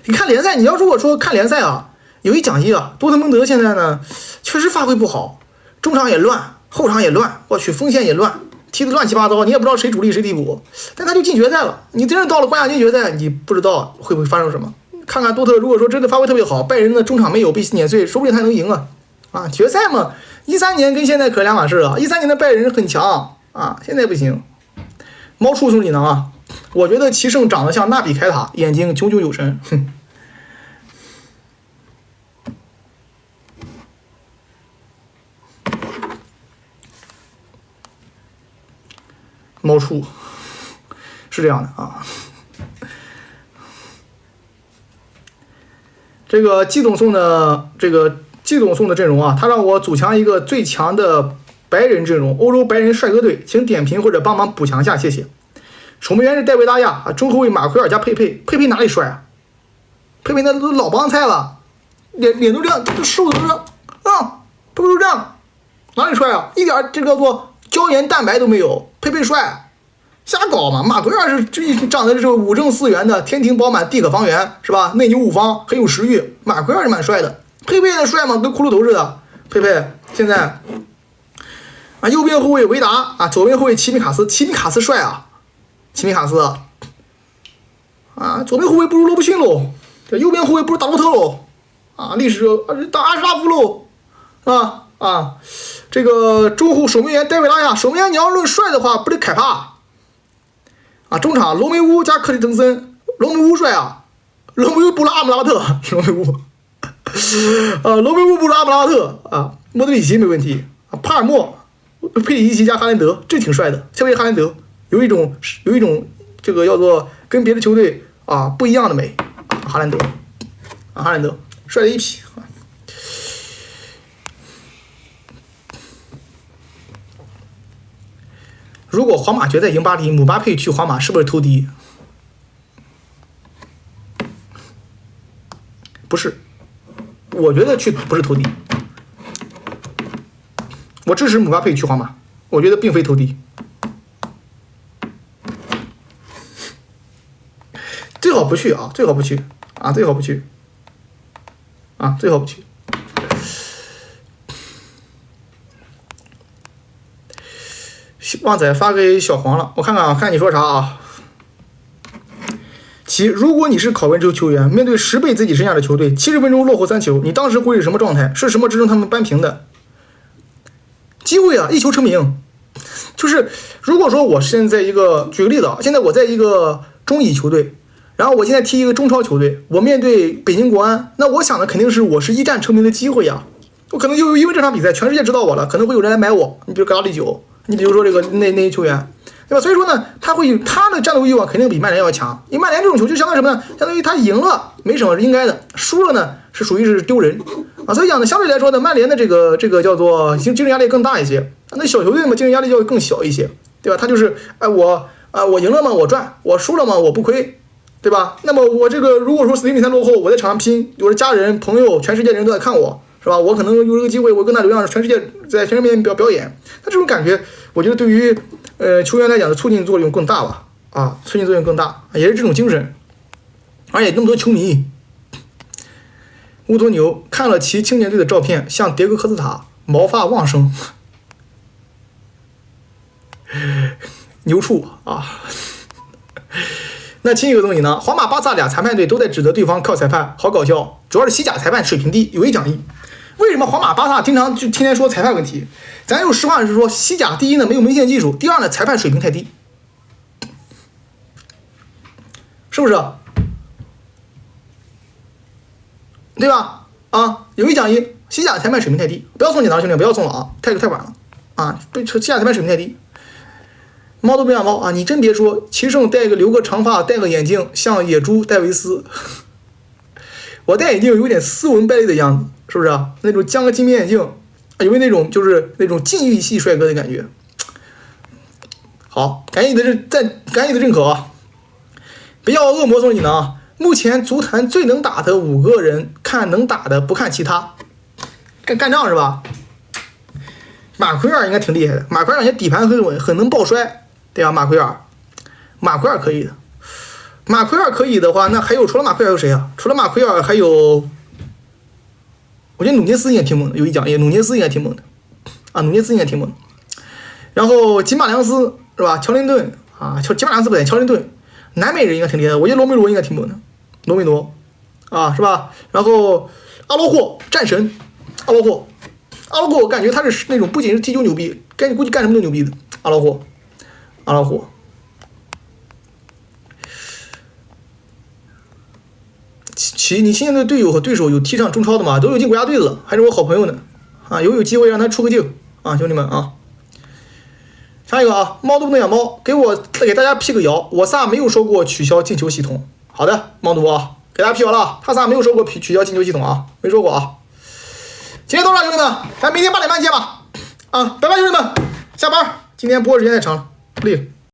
A: 你看联赛，你要如果说看联赛啊，有一讲一啊，多特蒙德现在呢确实发挥不好，中场也乱，后场也乱，我去锋线也乱，踢得乱七八糟，你也不知道谁主力谁替补，但他就进决赛了。你真是到了冠亚军决赛，你不知道会不会发生什么。看看多特，如果说真的发挥特别好，拜仁的中场没有被碾碎，说不定他能赢啊！啊，决赛嘛，13年跟现在可两码事啊。13年的拜仁很强啊，现在不行。猫叔兄弟呢啊？我觉得齐胜长得像纳比凯塔，眼睛炯炯有神。哼。猫叔是这样的啊。这个季总送的阵容啊，他让我组强一个最强的白人阵容，欧洲白人帅哥队，请点评或者帮忙补强下，谢谢。守门员是戴维拉亚啊，中后卫马奎尔加佩佩哪里帅啊？佩佩那都老帮菜了，脸都这样，瘦的都这样啊，佩佩都这样，哪里帅啊？一点这个叫做胶原蛋白都没有，佩佩帅。瞎搞嘛！马奎尔是长得是5正4圆的，天庭饱满，地可方圆，是吧？内牛5方，很有食欲。马奎尔是蛮帅的，佩佩的帅吗？跟骷髅头似的。佩佩现在啊，右边后卫维达啊，左边后卫齐米卡斯帅啊，齐米卡斯啊，左边后卫不如罗布逊喽，这右边后卫不如达洛特喽啊，历史打阿什拉夫喽啊，啊。这个中后守门员戴维拉呀，守门员你要论帅的话，不得凯帕啊。中场罗梅乌加克里滕森，罗梅乌帅啊，罗梅乌布拉阿姆拉特，罗梅乌，罗梅乌布拉阿姆拉特啊，莫德里奇没问题啊，帕尔默、佩里奇加哈兰德，这挺帅的，特别是哈兰德，有一种这个叫做跟别的球队啊不一样的美，哈兰德啊，哈兰德帅的一匹啊。如果皇马决赛赢巴黎，姆巴佩去皇马是不是投敌？不是，我觉得不是投敌。我支持姆巴佩去皇马，我觉得并非投敌。最好不去啊，最好不去啊，最好不去啊，最好不去。旺仔发给小黄了，我看看啊，看你说啥啊？如果你是考文州球员，面对10倍自己身价的球队，70分钟落后3球，你当时会是什么状态？是什么支撑他们扳平的？机会啊，一球成名。就是如果说我现在一个，举个例子啊，现在我在一个中乙球队，然后我现在踢一个中超球队，我面对北京国安，那我想的肯定是我是一战成名的机会啊。我可能就因为这场比赛，全世界知道我了，可能会有人来买我。你比如格拉利九，你比如说这个那些球员，对吧？所以说呢，他的战斗欲望肯定比曼联要强。因为曼联这种球就相当于什么呢？相当于他赢了没什么是应该的，输了呢是属于是丢人啊。所以讲呢，相对来说呢，曼联的这个叫做精神压力更大一些。那小球队嘛，精神压力就更小一些，对吧？他就是我赢了嘛我赚，我输了嘛我不亏，对吧？那么我这个如果说死敌比赛落后，我在场上拼，我的家人朋友全世界人都在看我，是吧？我可能有这个机会，我更大流量，全世界在全世界面前表演。那这种感觉，我觉得对于球员来讲的促进作用更大吧？啊，促进作用更大，也是这种精神。而且那么多球迷，乌托牛看了其青年队的照片，像迭戈科斯塔，毛发旺盛，牛畜啊！那另一个东西呢？皇马、巴萨俩裁判队都在指责对方靠裁判，好搞笑。主要是西甲裁判水平低，有一讲义。为什么皇马、巴萨经常就天天说裁判问题？咱用实话是说，西甲第一呢没有门线技术，第二呢裁判水平太低，是不是？对吧？啊，有一讲义，西甲裁判水平太低，不要送检查兄弟，不要送了啊，太晚了啊！西甲裁判水平太低。猫都不养猫啊！你真别说，齐胜留个长发，戴个眼镜，像野猪戴维斯。我戴眼镜有点斯文败类的样子，是不是啊？那种镶个金边眼镜，有没有那种就是那种禁欲系帅哥的感觉？好，感谢你的认可啊！别要恶魔送你呢啊！目前足坛最能打的5个人，看能打的，不看其他。干仗是吧？马奎尔应该挺厉害的，马奎尔人家底盘很稳，很能抱摔，对吧？马奎尔可以的。马奎尔可以的话，那还有除了马奎尔还有谁啊？除了马奎尔还有，我觉得努涅斯应该挺猛的，有一讲义，努涅斯应该挺猛的啊，努涅斯应该挺猛的。然后吉马良斯是吧？乔林顿啊，吉马良斯不对，乔林顿，南美人应该挺厉害的，我觉得罗梅罗应该挺猛的，罗梅罗啊是吧？然后阿罗霍战神，阿罗霍，我感觉他是那种不仅是踢球牛逼，估计干什么都牛逼的。阿劳霍，你现在的队友和对手有踢上中超的吗？都有进国家队的了，还是我好朋友呢。啊，有机会让他出个镜啊，兄弟们啊。下一个啊，猫都不能养猫，给大家辟个谣，我仨没有说过取消进球系统。好的，猫奴啊，给大家辟谣了，他仨没有说过取消进球系统啊，没说过啊。今天到这，兄弟们，咱明天8点半见吧。啊，拜拜，兄弟们，下班。今天播时间太长了，累。